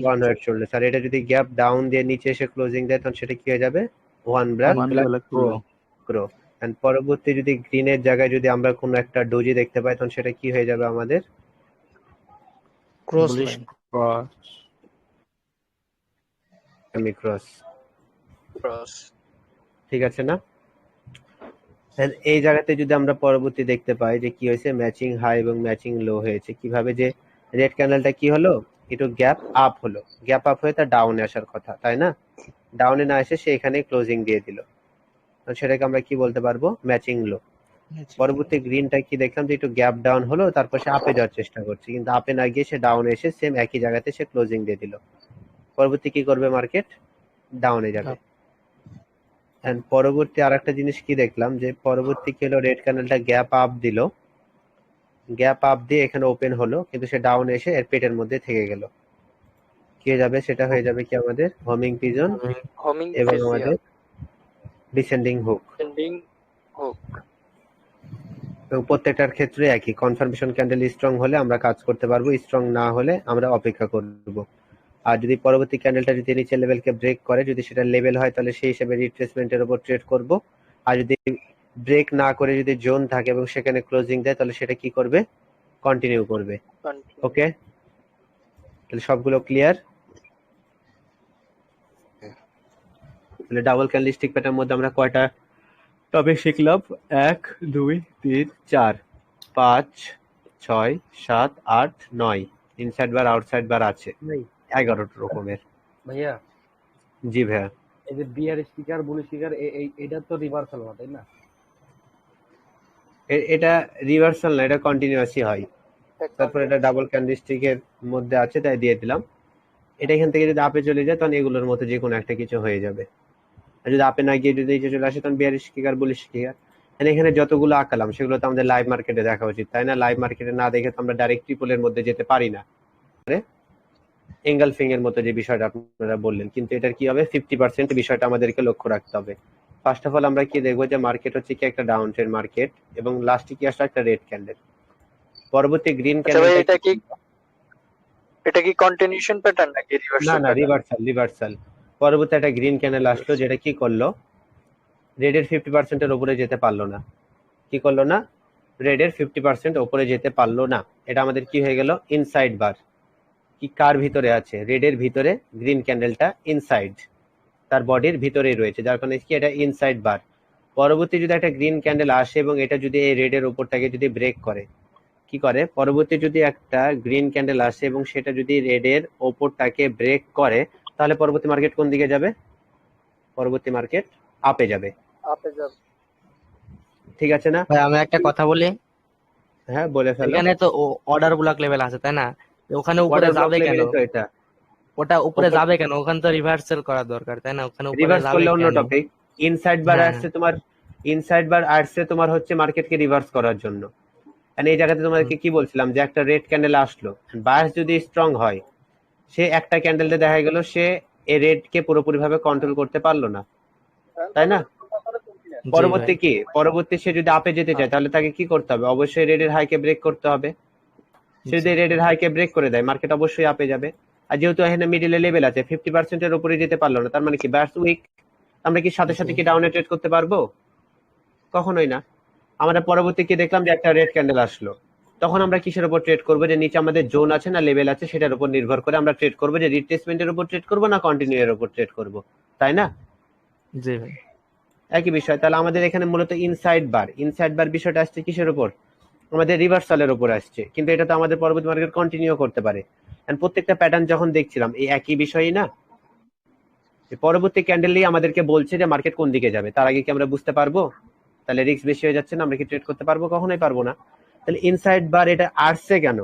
One white shoulder. আর এটা যদি গ্যাপ ডাউন দিয়ে নিচে এসে ক্লোজিং দেয় তখন সেটা কি হয়ে যাবে? One black crow. এন্ড পরবর্তী যদি গ্রিনের জায়গায় যদি আমরা কোনো একটা ডোজি দেখতে পাই তখন সেটা কি হয়ে যাবে আমাদের? Cross bullish line. Cross. Cross. ঠিক আছে না? And এই জায়গাতে যদি আমরা পরবর্তী দেখতে পাই যে কি হয়েছে, ম্যাচিং হাই এবং ম্যাচিং লো হয়েছে। কিভাবে? যে রেড ক্যান্ডেলটা কি হলো, একটু গ্যাপ আপ হলো, গ্যাপ আপ হয়ে তার ডাউনে আসার কথা, তাই না? ডাউনে না এসে সে এখানে ক্লোজিং দিয়ে দিল, তো সেটাকে আমরা কি বলতে পারবো? ম্যাচিং লো। পরবর্তী গ্রিনটা কি দেখলাম যে একটু গ্যাপ ডাউন হলো, তারপর সে আপে যাওয়ার চেষ্টা করছে, কিন্তু আপে না গিয়ে সে ডাউনে এসে সেম একই জায়গাতে সে ক্লোজিং দিয়ে দিল। পরবর্তী কি করবে মার্কেট? ডাউনে যাবে। এন্ড পরবর্তী আরেকটা জিনিস কি দেখলাম যে পরবর্তী কি হলো, রেড ক্যান্ডেলটা গ্যাপ আপ দিল, গ্যাপ আপ দিয়ে এখানে ওপেন হলো, কিন্তু সে ডাউন এসে এর পেটের মধ্যে থেকে গেল। কি হয়ে যাবে? সেটা হয়ে যাবে কি আমাদের হোমিং পিজন হোমিং এবং ফেসিয়াল আমাদের ডিসেন্ডিং হুক। Ending hook. এবং প্রত্যেকটার ক্ষেত্রে একই, কনফার্মেশন ক্যান্ডেল স্ট্রং হলে আমরা কাজ করতে পারবো, স্ট্রং না হলে আমরা অপেক্ষা করব। আর যদি পরবর্তী ক্যান্ডেলটা যদি নিচের লেভেলকে ব্রেক করে, যদি সেটা লেভেল হয় তাহলে সেই হিসেবে রিট্রেসমেন্টের উপর ট্রেড করব। আর যদি ব্রেক না করে যদি জোন থাকে এবং সেখানে ক্লোজিং দেয় তাহলে সেটা কি করবে? কন্টিনিউ করবে। ওকে, তাহলে সবগুলো ক্লিয়ার? তাহলে ডাবল ক্যান্ডেলস্টিক প্যাটার্নের মধ্যে আমরা কয়টা টপিক শিখলাম? 1 2 3 4 5 6 7 8 9 ইনসাইড বার আউটসাইড বার আছে 11 রকমের। ভাইয়া, জি ভাইয়া। এই যে বিয়ার স্পিকার বুল স্পিকার এটা তো রিভার্সাল না, তাই না? এটা রিভার্সাল না, এটা কন্টিনিউয়াসই হয়। তারপর এটা ডাবল ক্যান্ডেলস্টিকের মধ্যে আছে তাই দিয়ে দিলাম। এটা এখান থেকে যদি আপে চলে যায় তখন এগুলোর মধ্যে যে কোনো একটা কিছু হয়ে যাবে। আর যদি আপে না গিয়ে যদি নিচে চলে আসে তখন বিয়ার স্পিকার বুল স্পিকার। এখানে যতগুলো আঁকালাম সেগুলো তো আমাদের লাইভ মার্কেটে দেখা উচিত, তাই না? লাইভ মার্কেটে না দেখে তো আমরা ডাইরেক্ট ট্রিপলের মধ্যে যেতে পারি না, এঙ্গেলফিং এর মতো যে বিষয়টা আপনারা বললেন। কিন্তু এটার কি হবে? 50% বিষয়টা আমাদেরকে লক্ষ্য রাখতে হবে। ফার্স্ট অফ অল আমরা কি দেখবো যে মার্কেট হচ্ছে কি একটা ডাউন ট্রেন্ড মার্কেট এবং লাস্টে কি আসলে একটা রেড ক্যান্ডেল। পরবর্তী গ্রিন ক্যান্ডেল, এটা কি কন্টিনিউশন প্যাটার্ন নাকি রিভার্সাল? না রিভার্সাল। পরবর্তী একটা গ্রিন ক্যান্ডেল আসলো, যেটা কি করলো? রেডের 50% এর উপরে যেতে পারলো না। কি করলো না? রেডের 50% উপরে যেতে পারলো না। এটা আমাদের কি হয়ে গেল? ইনসাইড বার। কি কার ভিতরে আছে? রেডের ভিতরে গ্রিন ক্যান্ডেলটা ইনসাইড, তার বডির ভিতরেই রয়েছে, যার কারণে কি এটা ইনসাইড বার। পরবর্তী যদি একটা গ্রিন ক্যান্ডেল আসে এবং এটা যদি এই রেডের উপরটাকে যদি ব্রেক করে, কি করে? পরবর্তী যদি একটা গ্রিন ক্যান্ডেল আসে এবং সেটা যদি রেডের ওপরটাকে ব্রেক করে তাহলে পরবর্তী মার্কেট কোন দিকে যাবে? পরবর্তী মার্কেট আপে যাবে। ঠিক আছে না? ভাই আমি একটা কথা বলি। হ্যাঁ বলে ফেলো। এখানে তো অর্ডার ব্লক লেভেল আছে, তাই না? ওখানে উপরে যাবে কেন? এটা ওটা উপরে যাবে কেন? ওখানে তো রিভার্সাল করা দরকার, তাই না? ওখানে উপরে রিভার্স যাবে করলে অন্য কেন? টপিক। ইনসাইড বার আসছে তোমার, ইনসাইড বার আসছে তোমার হচ্ছে মার্কেটকে রিভার্স করার জন্য। মানে এই জায়গাতে তোমাদেরকে কি বলছিলাম যে একটা রেড ক্যান্ডেল আসলো, বায়াস যদি স্ট্রং হয়, সে একটা ক্যান্ডেলে দেখা গেল সে এই রেডকে পুরোপুরি ভাবে কন্ট্রোল করতে পারলো না, তাই না? পরবর্তী কি? পরবর্তী সে যদি আপে যেতে চায় তাহলে তাকে কি করতে হবে? অবশ্যই রেডের হাইকে ব্রেক করতে হবে। সে যদি রেডের হাইকে ব্রেক করে দেয় মার্কেট অবশ্যই আপে যাবে। আর যেহেতু এখানে মিডিলে লেভেল আছে, 50% এর উপরে যেতে পারলো না, তার মানে কি বায়াস উইক। আমরা কি সাথে সাথে কি ডাউনে ট্রেড করতে পারবো? কখনোই না। আমরা পরবর্তী কি দেখলাম যে একটা রেড ক্যান্ডেল আসলো, তখন আমরা কিসের উপর ট্রেড করবো? যে নিচে আমাদের জোন আছে না লেভেল আছে, সেটার উপর নির্ভর করে আমরা ট্রেড করবো যে রিট্রেসমেন্টের উপর ট্রেড করবো না কন্টিনিউ এর উপর ট্রেড করবো, তাই না? জি ভাই, একই বিষয়। তাহলে আমাদের এখানে মূলত ইনসাইড বার বিষয়টা আসছে কিসের উপর? আমাদের রিভার্সালের উপর আসছে, কিন্তু এটা তো আমাদের পরবর্তী মার্কেট কন্টিনিউ করতে পারে। এন্ড প্রত্যেকটা প্যাটার্ন যখন দেখছিলাম এই একই বিষয়ই না, পরবর্তী ক্যান্ডেলই আমাদেরকে বলছে যে মার্কেট কোন দিকে যাবে, তার আগে কি আমরা বুঝতে পারবো? তাহলে রিস্ক বেশি হয়ে যাচ্ছে না, আমরা কি ট্রেড করতে পারবো? কখনোই পারবো না। তাহলে ইনসাইড বার এটা আসছে কেন?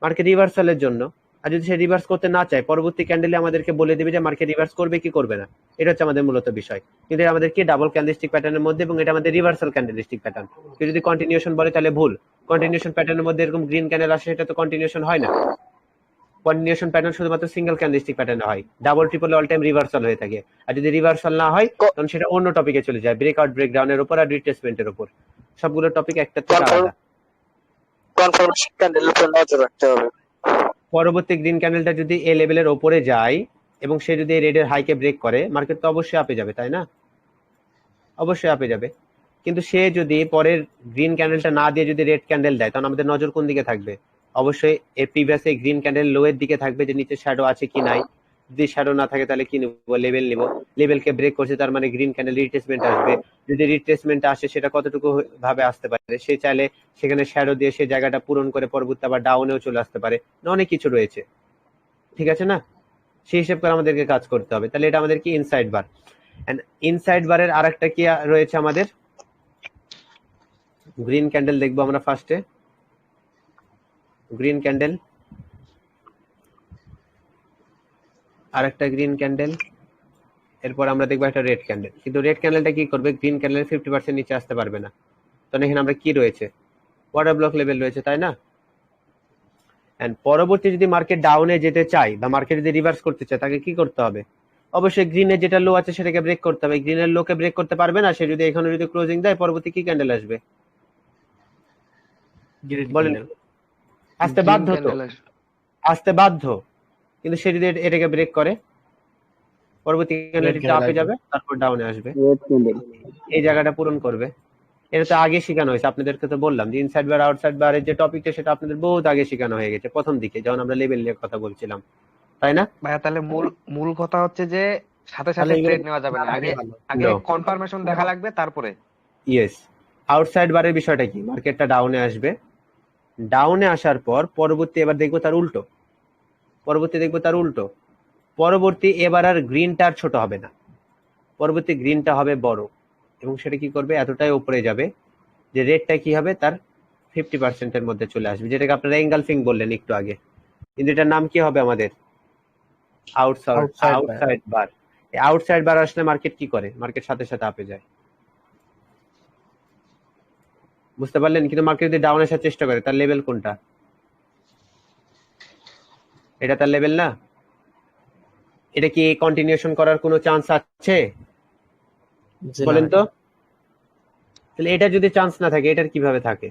মার্কেট রিভার্সালের জন্য। আর যদি সে রিভার্স করতে না চায়, পরবর্তী ক্যান্ডেলে আমাদেরকে বলে দিবে যে মার্কেট রিভার্স করবে কি করবে না। এটা হচ্ছে আমাদের মূলত বিষয়। কিন্তু এটা আমাদের কি ডাবল ক্যান্ডেলস্টিক প্যাটার্নের মধ্যে, এবং এটা আমাদের রিভার্সাল ক্যান্ডেলস্টিক প্যাটার্ন। কেউ যদি কন্টিনিউশন বলে তাহলে ভুল। কন্টিনিউশন প্যাটার্নের মধ্যে এরকম গ্রিন ক্যান্ডেল আসে, সেটা তো কন্টিনিউশন হয় না। কন্টিনিউশন প্যাটার্ন শুধুমাত্র সিঙ্গেল ক্যান্ডেলস্টিক প্যাটার্নে হয়, double triple all time reversal হয়ে থাকে। আর যদি রিভার্সাল না হয় তখন সেটা অন্য টপিকে চলে যায়, ব্রেকআউট ব্রেকডাউনের উপর আর রিট্রেসমেন্টের উপর। সবগুলো টপিক একটা থেকে আলাদা। কনফার্মেশন ক্যান্ডেলের উপর নজর রাখতে হবে। পরবর্তী গ্রিন ক্যান্ডেলটা যদি এ লেভেলের ওপরে যায় এবং সে যদি রেডের হাইকে ব্রেক করে, মার্কেট তো অবশ্যই আপে যাবে, তাই না? অবশ্যই আপে যাবে। কিন্তু সে যদি পরের গ্রিন ক্যান্ডেলটা না দিয়ে যদি রেড ক্যান্ডেল দেয়, তখন আমাদের নজর কোন দিকে থাকবে? অবশ্যই এর প্রিভিয়াস গ্রিন ক্যান্ডেল লো এর দিকে থাকবে, যে নিচে শ্যাডো আছে কি নাই। যদি শ্যাডো না থাকে তাহলে কি নিব? লেভেল নিব। লেভেলকে ব্রেক করছে, তার মানে গ্রিন ক্যান্ডেল রিট্রেসমেন্ট আসবে। যদি রিট্রেসমেন্ট আসে, সেটা কতটুকু ভাবে আসতে পারে, সে চাইলে সেখানে শ্যাডো দিয়ে সেই জায়গাটা পূরণ করে পরবর্তী আবার ডাউনেও চলে আসতে পারে। অনেক কিছু রয়েছে, ঠিক আছে না? সেই হিসেব করে আমাদেরকে কাজ করতে হবে। তাহলে এটা আমাদের কি ইনসাইড বার। এন্ড ইনসাইড বারের আরেকটা কি রয়েছে আমাদের? গ্রিন ক্যান্ডেল দেখবো আমরা ফার্স্টে। গ্রিন ক্যান্ডেল, আরেকটা গ্রিন ক্যান্ডেল, এরপর আমরা দেখবো একটা রেড ক্যান্ডেল। কিন্তু রেড ক্যান্ডেলটা কি করবে? গ্রিন ক্যান্ডেলের 50% নিচে আসতে পারবে না। তখন এখানে আমরা কি রয়েছে? অর্ডার ব্লক লেভেল রয়েছে, তাই না? এন্ড পরবর্তী যদি মার্কেট ডাউনে যেতে চায় বা মার্কেট যদি রিভার্স করতে চায়, তাকে কি করতে হবে? অবশ্যই গ্রিনের যেটা লো আছে সেটাকে ব্রেক করতে হবে। গ্রিনের লোকে ব্রেক করতে পারবে না, সে যদি এখানে যদি ক্লোজিং দেয়, পরবর্তী কি ক্যান্ডেল আসবে? বলেন। আসতে বাধ্য তো, আসতে বাধ্য। কিন্তু সে যদি এটাকে ব্রেক করে, পরবর্তী ক্যান্ডেলটা আপে যাবে, তারপর ডাউনে আসবে, এই জায়গাটা পূরণ করবে। এটা তো আগে শেখানো হয়েছে, আপনাদেরকে তো বললাম যে ইনসাইড বার আউটসাইড বারের যে টপিকটা, সেটা আপনাদের বহুত আগে শেখানো হয়ে গেছে, প্রথম দিকে যখন আমরা লেভেল নিয়ে কথা বলছিলাম, তাই না? ভাইয়া তাহলে মূল কথা হচ্ছে যে সাথে সাথে ট্রেড নেওয়া যাবে না, আগে আগে কনফার্মেশন দেখা লাগবে তারপরে। ইয়েস। আউটসাইড বারের বিষয়টা কি? মার্কেটটা ডাউনে আসবে, ডাউনে আসার পর পরবর্তী এবার দেখবো তার উল্টো, পরবর্তী এবার আর গ্রিনটা আর ছোট হবে না, পরবর্তী গ্রিনটা হবে বড়, এবং সেটা কি করবে? এতটাই উপরে যাবে যে রেটটা কি হবে? তার 50% মধ্যে চলে আসবে, যেটাকে আপনারা এঙ্গালফিং বললেন একটু আগে। কিন্তু এটার নাম কি হবে আমাদের? আউটসাইড বার। আউটসাইড বার আসলে মার্কেট কি করে? মার্কেট সাথে সাথে আপে যায়, বুঝতে পারলেন? কিন্তু মার্কেট যদি ডাউন আসার চেষ্টা করে, তার লেভেল কোনটা? এটা তার লেভেল না। এটা কি কন্টিনিউশন করার কোনো চান্স আছে? বলেন তো। তাহলে এটা যদি চান্স না থাকে, এটার কিভাবে থাকে?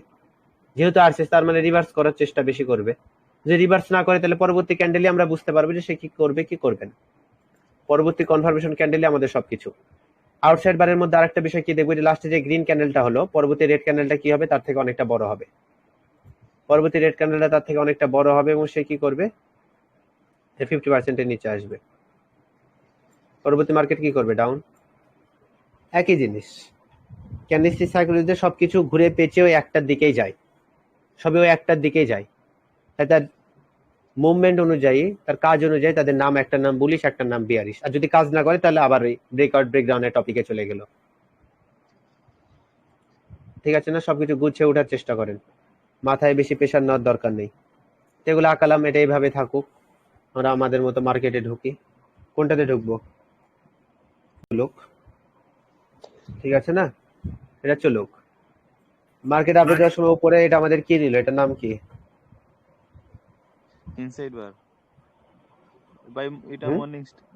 যেহেতু আসছে, তার মানে রিভার্স করার চেষ্টা বেশি করবে। যদি রিভার্স না করে, তাহলে পরবর্তী ক্যান্ডেলে আমরা বুঝতে পারবো যে সে কি করবে কি করবে না। পরবর্তী কনফার্মেশন ক্যান্ডেলে আমাদের সবকিছু। আউটসাইড বারের মধ্যে আরেকটা বিষয় কি দেখবো? যে লাস্টে যে গ্রিন ক্যান্ডেলটা হলো, পরবর্তী রেড ক্যান্ডেলটা কি হবে? তার থেকে অনেকটা বড় হবে। পরবর্তী রেড ক্যান্ডেলটা তার থেকে অনেকটা বড় হবে, এবং সে কি করবে? 50% এর নিচে আসবে। পরবর্তী মার্কেট কি করবে? ডাউন। একই জিনিস, ক্যান্ডেলস্টিক সাইকোলজিতে সবকিছু ঘুরে পেঁচে ওই একটার দিকেই যায়, সবে ওই একটার দিকেই যায়। তাই তার মুভমেন্ট অনুযায়ী, তার কাজ অনুযায়ী তাদের নাম, একটা নাম বুলিশ, একটা নাম বিয়ারিশ। আর যদি কাজ না করে, তাহলে আবার ওই ব্রেকআউট ব্রেকডাউনের টপিকে চলে গেল। ঠিক আছে না? সবকিছু গুছিয়ে ওঠার চেষ্টা করেন, মাথায় বেশি প্রেশার নেওয়ার দরকার নেই। এগুলো আকালাম, এটা এইভাবে থাকুক, আমরা আমাদের মতো মার্কেটে ঢুকি। কোনটাতে ঢুকবো? চলুক, ঠিক আছে না? এটা চলুক। মার্কেট আপডেট দেওয়ার সময় উপরে এটা আমাদের কি নিল? এটার নাম কি? ইনসাইড বার ভাই, এটা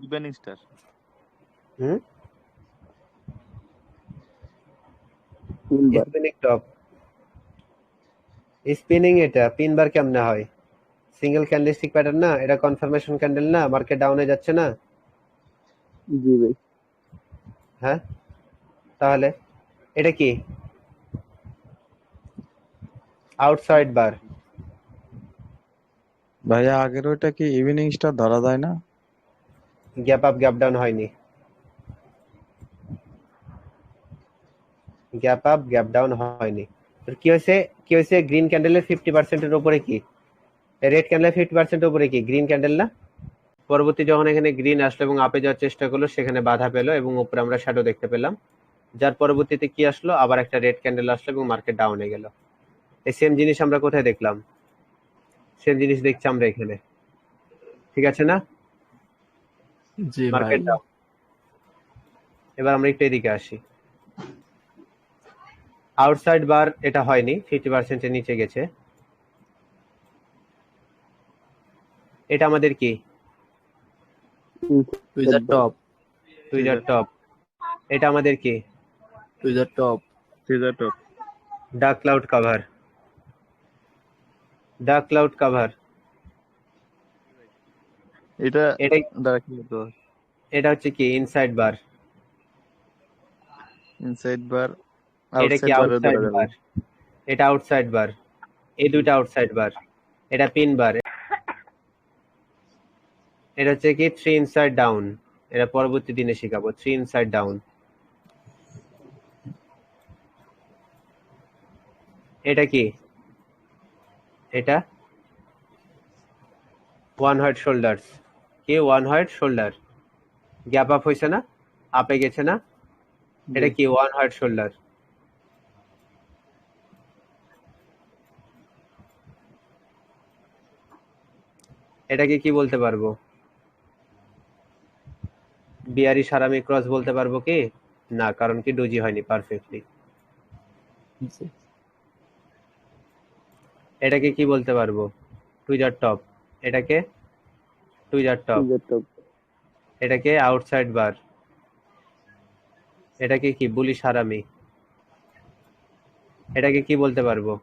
evening star. Spinning top, spinning. এটা পিন বার কেমনে হয়? সিঙ্গেল ক্যান্ডেলস্টিক প্যাটার্ন না, এটা কনফার্মেশন ক্যান্ডেল না, মার্কেট ডাউনে যাচ্ছে না? জি ভাই। হ্যাঁ, তাহলে এটা কি? আউটসাইড বার। ভাইয়া আগের ওইটা কি ইভিনিং স্টার ধরা যায় না? গ্যাপ আপ গ্যাপ ডাউন হয়নি, গ্যাপ আপ গ্যাপ ডাউন হয়নি। কি হয়েছে? গ্রিন ক্যান্ডেলের 50% এর উপরে কি? রেড ক্যান্ডেলের 50% উপরে কি? গ্রিন ক্যান্ডেল না? পরবর্তী যখন এখানে গ্রিন আসলো এবং আপে যাওয়ার চেষ্টা করলো, সেখানে বাধা পেলো এবং উপরে আমরা শ্যাডো দেখতে পেলাম, যার পরবর্তীতে কি আসলো? আবার একটা রেড ক্যান্ডেল আসলো এবং মার্কেট ডাউনে গেল। এই সেম জিনিস আমরা কোথায় দেখলাম? সেম জিনিস দেখছি আমরা এখানে। ঠিক আছে না? জি ভাই। Market down. এবার আমরা একটু এদিকে আসি। আউটসাইড বার এটা হয়নি, 50% এর নিচে গেছে। এটা আমাদের কি? Tweezer top. Tweezer top. এটা আমাদের কি? Tweezer top. Tweezer top. Dark cloud cover. Dark cloud cover. এটা এটা দাঁড়া কি বলতো? এটা হচ্ছে কি? ইনসাইড বার। ইনসাইড বার, এটা কি? আউটসাইড বারও আউটসাইড ধরা যাবে। বার। এটা আউটসাইড বার। এই দুইটা আউটসাইড বার। এটা পিন বার। এটা হচ্ছে কি? 3 ইনসাইড ডাউন। এটা পরবর্তী দিনে শিখাবো। 3 ইনসাইড ডাউন। এটা কি? এটা ওয়ান হোয়াইট শোল্ডার্স। কি? One white shoulder. Gap up হয়েছে না? আপে গেছে না? এটা কি? One white shoulder. এটাকে কি বলতে পারবো? বিয়ারি সারামি ক্রস বলতে পারবো কি? না, কারণ কি? ডোজি হয়নি পারফেক্টলি। জি। এটাকে কি বলতে পারবো? Tweezer top. এটাকে টুইজার টপ। এটাকে আউটসাইড বার। এটাকে কি? বুলি সারামি। এটাকে কি বলতে পারবো?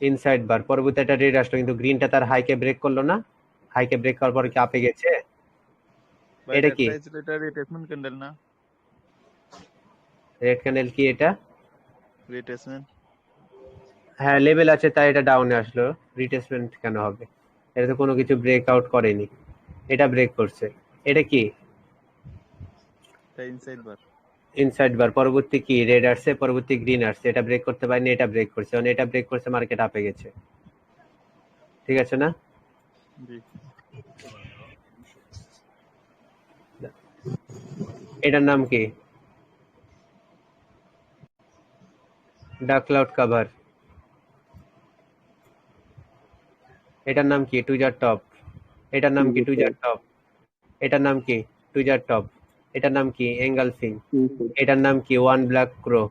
ইনসাইড বার। পরবর্তী একটা রেড আসলো, কিন্তু গ্রিনটা তার হাইকে ব্রেক করলো না। হাইকে ব্রেক করার পর কি আপে গেছে? এটা কি? এটা রিট্রেসমেন্ট ক্যান্ডেল না? রেড ক্যান্ডেল কি এটা? রিট্রেসমেন্ট। হ্যাঁ, লেভেল আছে তাই এটা ডাউনে আসলো। রিটেসমেন্ট কেন হবে? এটা তো কোনো কিছু ব্রেক আউট করেনি। এটা ব্রেক করছে। এটা কি? এটা ইনসাইড বার। ইনসাইড বার। পরবর্তী কি? রেড আসছে, পরবর্তী গ্রিন আসছে। এটা ব্রেক করতে পারেনি, এটা ব্রেক করছে। মানে এটা ব্রেক করছে, মার্কেট আপে গেছে। ঠিক আছে না? জি। এটার নাম কি? Dark cloud cover. এটার নাম কি? Tweezer top. এটার নাম কি? Tweezer top. এটার নাম কি? Tweezer top. এটার নাম কি? এঙ্গালফিং। এটার নাম কি? One black crow.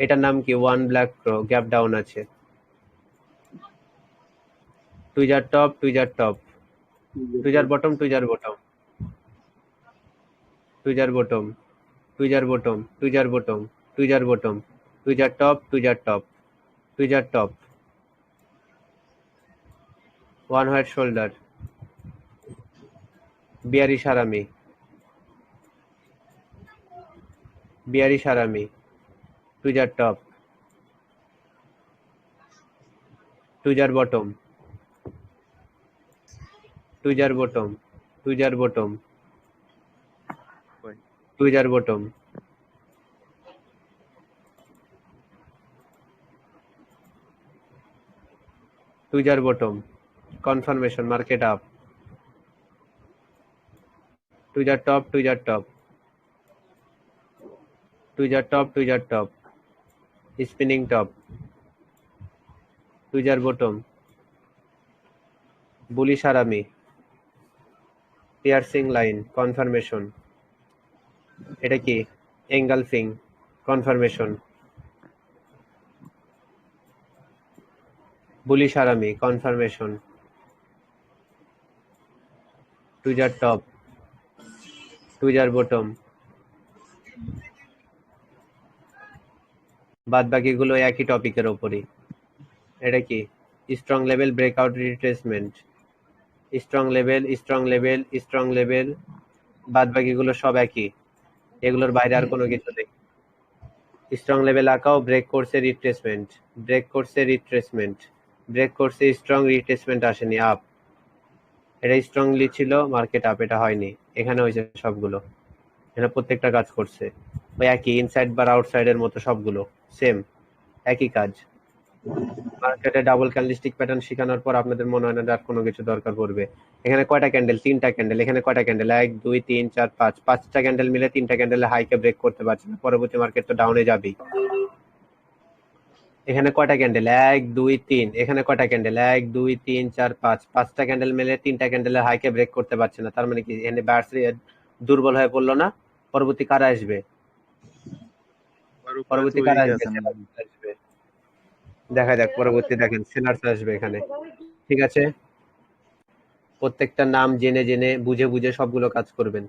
এটার নাম কি? One black crow. Gap down আছে। Tweezer top, tweezer top, tweezer bottom, tweezer bottom, tweezer bottom, tweezer bottom, tweezer bottom, tweezer bottom, tweezer top, tweezer top, tweezer top, one white shoulder, bearish harami, bearish সারামি, tweezer top, tweezer bottom, tweezer bottom, tweezer bottom, tweezer bottom, tweezer bottom, confirmation, market up, tweezer top, tweezer top, tweezer top, tweezer top, spinning top, tweezer bottom, bullish harami, piercing line, confirmation. এটা কি? Engulfing, confirmation, bullish harami, confirmation, tweezer top, tweezer bottom. বাদ বাকিগুলো একই টপিকের ওপরই। এটা কি? Strong level, breakout, retracement, strong level, strong level, strong level. বাদ বাকিগুলো সব একই, এগুলোর বাইরে আর কোনো কিছু নেই। স্ট্রং লেভেল আঁকাও, ব্রেক করছে, রিট্রেসমেন্ট, ব্রেক করছে, রিট্রেসমেন্ট, ব্রেক করছে, স্ট্রং, রিট্রেসমেন্ট আসেনি, আপ। এটা স্ট্রংলি ছিল, মার্কেট আপ। এটা হয়নি, এখানে হয়েছে সবগুলো। এখানে প্রত্যেকটা কাজ করছে ওই একই, ইনসাইড বার আউটসাইডের মতো সবগুলো সেম, একই কাজ। মার্কেটে ডাবল ক্যান্ডেলস্টিক প্যাটার্ন শেখানোর পর আপনাদের মনে হয় না আর কোনো কিছু দরকার পড়বে। এখানে কয়টা ক্যান্ডেল? 3টা ক্যান্ডেল। এখানে কয়টা ক্যান্ডেল? 1 2 3 4 5, 5টা ক্যান্ডেল মিলে 3টা ক্যান্ডেলে হাইকে ব্রেক করতে পারছে না। পরবর্তী মার্কেট তো ডাউনে যাবেই। এখানে কয়টা ক্যান্ডেল, 1 2 3, এখানে কয়টা ক্যান্ডেল, 1 2 3 4 5, পাঁচটা ক্যান্ডেল মিলে তিনটা ক্যান্ডেলের হাইকে ব্রেক করতে পারছে না, তার মানে কি এখানে বায়ার্স দুর্বল হয়ে পড়লো না? পরবর্তী কারা আসবে? পরবর্তী কারা আসবে? Sellers আসবে। দেখা যাক পরবর্তী, দেখেন সেলার্স আসবে এখানে। ঠিক আছে, প্রত্যেকটা নাম জেনে জেনে বুঝে বুঝে সবগুলো কাজ করবেন,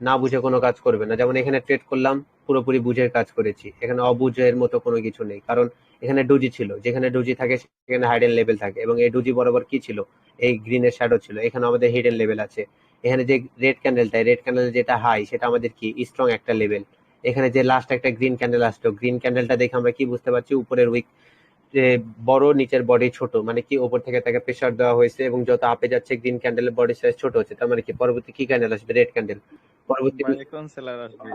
না বুঝে কোনো কাজ করবেন না। যেমন এখানে ট্রেড করলাম, পুরোপুরি বুঝে কাজ করেছি, এখানে অবুঝের মতো কোনো কিছু নেই, কারণ এখানে ডুজি ছিল, যেখানে ডুজি থাকে সেখানে হাইডেন লেভেল থাকে, এবং এই ডুজি বরাবর কি ছিল, এই গ্রিনের শ্যাডো ছিল, এখানে আমাদের হিডেন লেভেল আছে। এখানে যে রেড ক্যান্ডেলটা, রেড ক্যান্ডেল যেটা হাই সেটা আমাদের কি স্ট্রং একটা লেভেল। এখানে যে লাস্ট একটা গ্রিন ক্যান্ডেল আসলো, গ্রিন ক্যান্ডেলটা দেখে আমরা কি বুঝতে পারছি, উপরের উইক যে বড়, নিচের বডি ছোট, মানে কি ওপর থেকে তাকে প্রেসার দেওয়া হয়েছে, এবং যত আপে যাচ্ছে গ্রিন ক্যান্ডেলের বডি সাইজ ছোট হচ্ছে, তার মানে কি পরবর্তী কি ক্যান্ডেল আসবে, রেড ক্যান্ডেল। পরবর্তী কোন সেলার আসবে?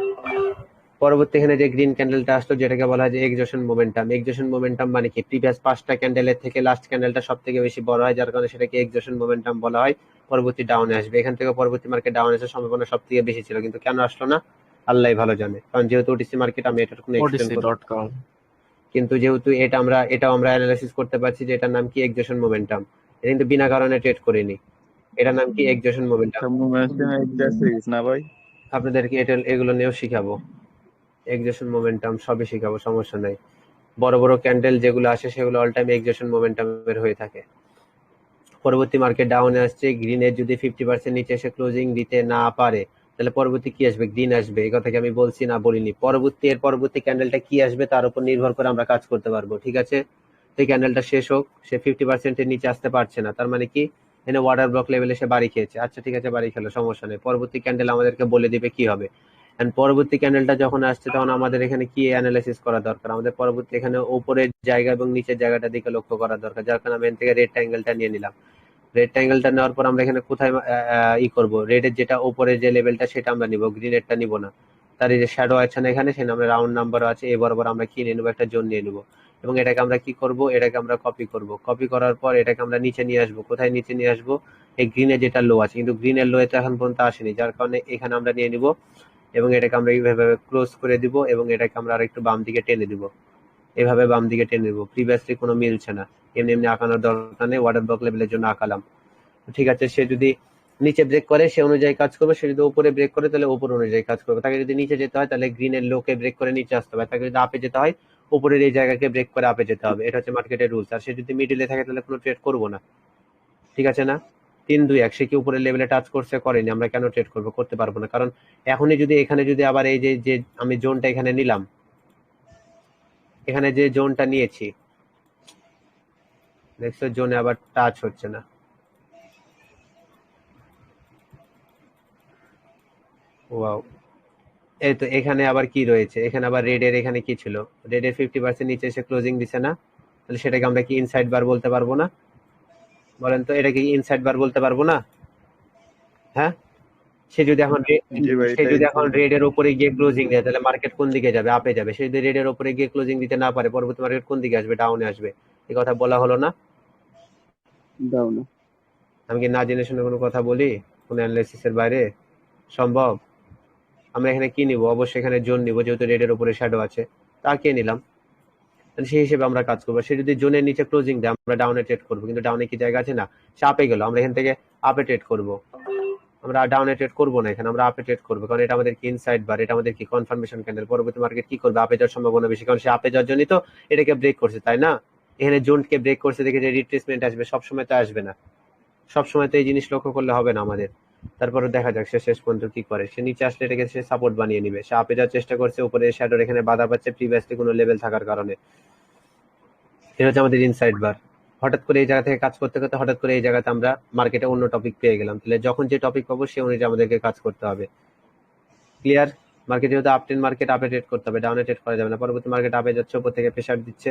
পরবর্তী এখানে যে গ্রিন ক্যান্ডেলটা আসলো, যেটাকে বলা হয় যে এক্সজশন মোমেন্টাম। এক্সজশন মোমেন্টাম মানে কি, প্রিভিয়াস 5টা ক্যান্ডেলের থেকে লাস্ট ক্যান্ডেলটা সব থেকে বেশি বড় হয়, যার কারণে সেটাকে এক্সজশন মোমেন্টাম বলা হয়। পরবর্তী ডাউনে আসবে, এখান থেকে পরবর্তী মার্কেট ডাউন আসার সম্ভাবনা সব থেকে বেশি ছিল, কিন্তু কেন আসলো না আল্লাহ ভালো জানে, কারণ যেহেতু ওটিসি মার্কেট আমি এটার কোনো এক্সপ্লেন করব, OTC.com কিন্তু যেহেতু এটাও আমরা অ্যানালাইসিস করতে পারছি যে এটার নাম কি এক্সজশন মোমেন্টাম। এটা কিন্তু বিনা কারণে ট্রেড করিনি, এটার নাম কি এক্সজশন মোমেন্টাম। না ভাই, আপনাদেরকে এগুলো নিয়েও শিখাবো, এক্সজশন মোমেন্টাম সবই শিখাবো, সমস্যা নাই। বড় বড় ক্যান্ডেল যেগুলো আসে সেগুলো অল টাইম এক্সজশন মোমেন্টামের হয়ে থাকে। পরবর্তী মার্কেট ডাউনে আসছে, গ্রিনের যদি 50% নিচে এসে ক্লোজিং দিতে না পারে, তাহলে পরবর্তী কি আসবে, গ্রিন আসবে। এই কথা কি আমি বলছি না বলিনি? এর পরবর্তী ক্যান্ডেলটা কি আসবে তার উপর নির্ভর করে আমরা কাজ করতে পারবো। ঠিক আছে, এই ক্যান্ডেলটা শেষ হোক, সে 50% এর নিচে আসতে পারছে না, তার মানে কি এখানে ওয়াটার ব্লক লেভেলে সে বাড়ি খেয়েছে। আচ্ছা ঠিক আছে, বাড়ি খেলো, সমস্যা নেই। পরবর্তী ক্যান্ডেল আমাদেরকে বলে দিবে কি হবে। এন্ড পরবর্তী ক্যান্ডেলটা যখন আসছে তখন আমাদের এখানে কি অ্যানালাইসিস করা দরকার, আমাদের পরবর্তী এখানে উপরের জায়গা এবং নিচের জায়গাটা দিকে লক্ষ্য করা দরকার, যার কারণে আমি এখান থেকে রেড ট্রায়াঙ্গেলটা নিয়ে নিলাম। রেড ট্রায়াঙ্গেলটা নেওয়ার পর আমরা এখানে কোথায় করব, রেডের যেটা উপরে যে লেভেলটা সেটা আমরা নিব, গ্রিনেরটা নিব না। তার এই যে শ্যাডো আছে না এখানে, সেখানে আমরা রাউন্ড নাম্বার আছে এই বরাবর আমরা কি নিয়ে নেবো, একটা জোন নিয়ে নেবো, এবং এটাকে আমরা কি করব, এটাকে আমরা কপি করব। কপি করার পর এটাকে আমরা নিচে নিয়ে আসবো। কোথায় নিচে নিয়ে আসবো, এই গ্রিনে যেটা লো আছে, কিন্তু গ্রিনের লো তো এখন পর্যন্ত আসেনি, যার কারণে এখানে আমরা নিয়ে নিব, এবং এটাকে আমরা এইভাবে ক্লোজ করে দিব, এবং এটাকে আমরা আরেকটু বাম দিকে টেনে দিব, এভাবে বাম দিকে টেনে দিব। প্রিভিয়াসলি কোনো মিলছে না, এমনি এমনি আঁকানোর দরকার নেই, ওয়াটার ব্লক লেভেলের জন্য আঁকালাম। ঠিক আছে, সে যদি নিচে ব্রেক করে সে অনুযায়ী কাজ করবে, সে যদি উপরে ব্রেক করে তাহলে উপর অনুযায়ী কাজ করবে। তাকে যদি নিচে যেতে হয় তাহলে গ্রিনের লোকে ব্রেক করে নিচে আসতে হবে, তাকে যদি আপে যেতে হয় উপরের এই জায়গাকে ব্রেক করে আপে যেতে হবে। এটা হচ্ছে মার্কেটের রুলস। আর সে যদি মিডিলে থাকে তাহলে কোনো ট্রেড করবো না। ঠিক আছে না? 3 2 1, সে কি উপরের লেভেলে টাচ করছে, করেনি, আমরা কেন ট্রেড করবো, করতে পারবো না, কারণ এখনই যদি এখানে যদি আবার এই যে আমি জোনটা এখানে নিলাম, এখানে যে জোনটা নিয়েছি, নেক্সট জোনে আবার টাচ হচ্ছে না। ওয়াও, এই তো এখানে আবার কি রয়েছে, এখানে আবার রেডের এখানে কি ছিল, রেডের 50% নিচে এসে ক্লোজিং দিছে না, তাহলে সেটাকে আমরা কি ইনসাইড বার বলতে পারবো না? বলেন তো, এটা কি ইনসাইড বার বলতে পারবো না? হ্যাঁ, সে যদি এখন রেডের উপরে গিয়ে ক্লোজিং দেয় তাহলে মার্কেট কোন দিকে যাবে, আপে যাবে। সে যদি রেডের উপরে গিয়ে ক্লোজিং দিতে না পারে, পরবর্তী মার্কেট কোন দিকে আসবে, ডাউনে আসবে। এই কথা বলা হলো না? ডাউনে। আমি কি না জেনে শুনে কোনো কথা বলি, কোন অ্যানালাইসিস এর বাইরে সম্ভব? আমরা এখানে কি নিব, অবশ্যই এখানে জোন নিব, যেহেতু রেডের উপরে শ্যাডো আছে, তাকে নিলাম, তাহলে সেই হিসেবে আমরা কাজ করবো। সে যদি জোনের নিচে ক্লোজিং দেয় আমরা ডাউনে ট্রেড করবো, কিন্তু ডাউনে কি জায়গা আছে না, সে আপে গেল, আমরা এখান থেকে আপে ট্রেড করবো, আমরা ডাউনে ট্রেড করবো না, এখানে আমরা আপে ট্রেড করবো, কারণ এটা আমাদের কি ইনসাইড বার, এটা আমাদের কি কনফার্মেশন ক্যান্ডেল। পরবর্তী মার্কেট কি করবে, আপে যাওয়ার সম্ভাবনা বেশি, কারণ সে আপে যাওয়ার জন্যই তো এটাকে ব্রেক করছে, তাই না? এখানে জোনকে ব্রেক করছে দেখে যে রিট্রেসমেন্ট আসবে, সবসময় তো আসবে না, সবসময় তো এই জিনিস লক্ষ্য করলে হবে না আমাদের। তারপরে দেখা যাক সে শেষ পর্যন্ত কি করে। সে নিচে আসলে এটাকে সে সাপোর্ট বানিয়ে নিবে, সে আপে যাওয়ার চেষ্টা করছে, উপরে শ্যাডোর এখানে বাধা পাচ্ছে প্রিভিয়াসলি কোনো লেভেল থাকার কারণে। এটা হচ্ছে আমাদের ইনসাইড বার। হঠাৎ করে এই জায়গা থেকে কাজ করতে করতে হঠাৎ করে এই জায়গাতে আমরা মার্কেটে অন্য টপিক পেয়ে গেলাম, তাহলে যখন যে টপিক পাবো সে অনুযায়ী আমাদেরকে কাজ করতে হবে। ক্লিয়ার? মার্কেট যেহেতু আপটেন মার্কেট, আপে ট্রেড করতে হবে, ডাউনে ট্রেড করা যাবে না। পরবর্তী মার্কেট আপে যাচ্ছে, উপর থেকে প্রেসার দিচ্ছে,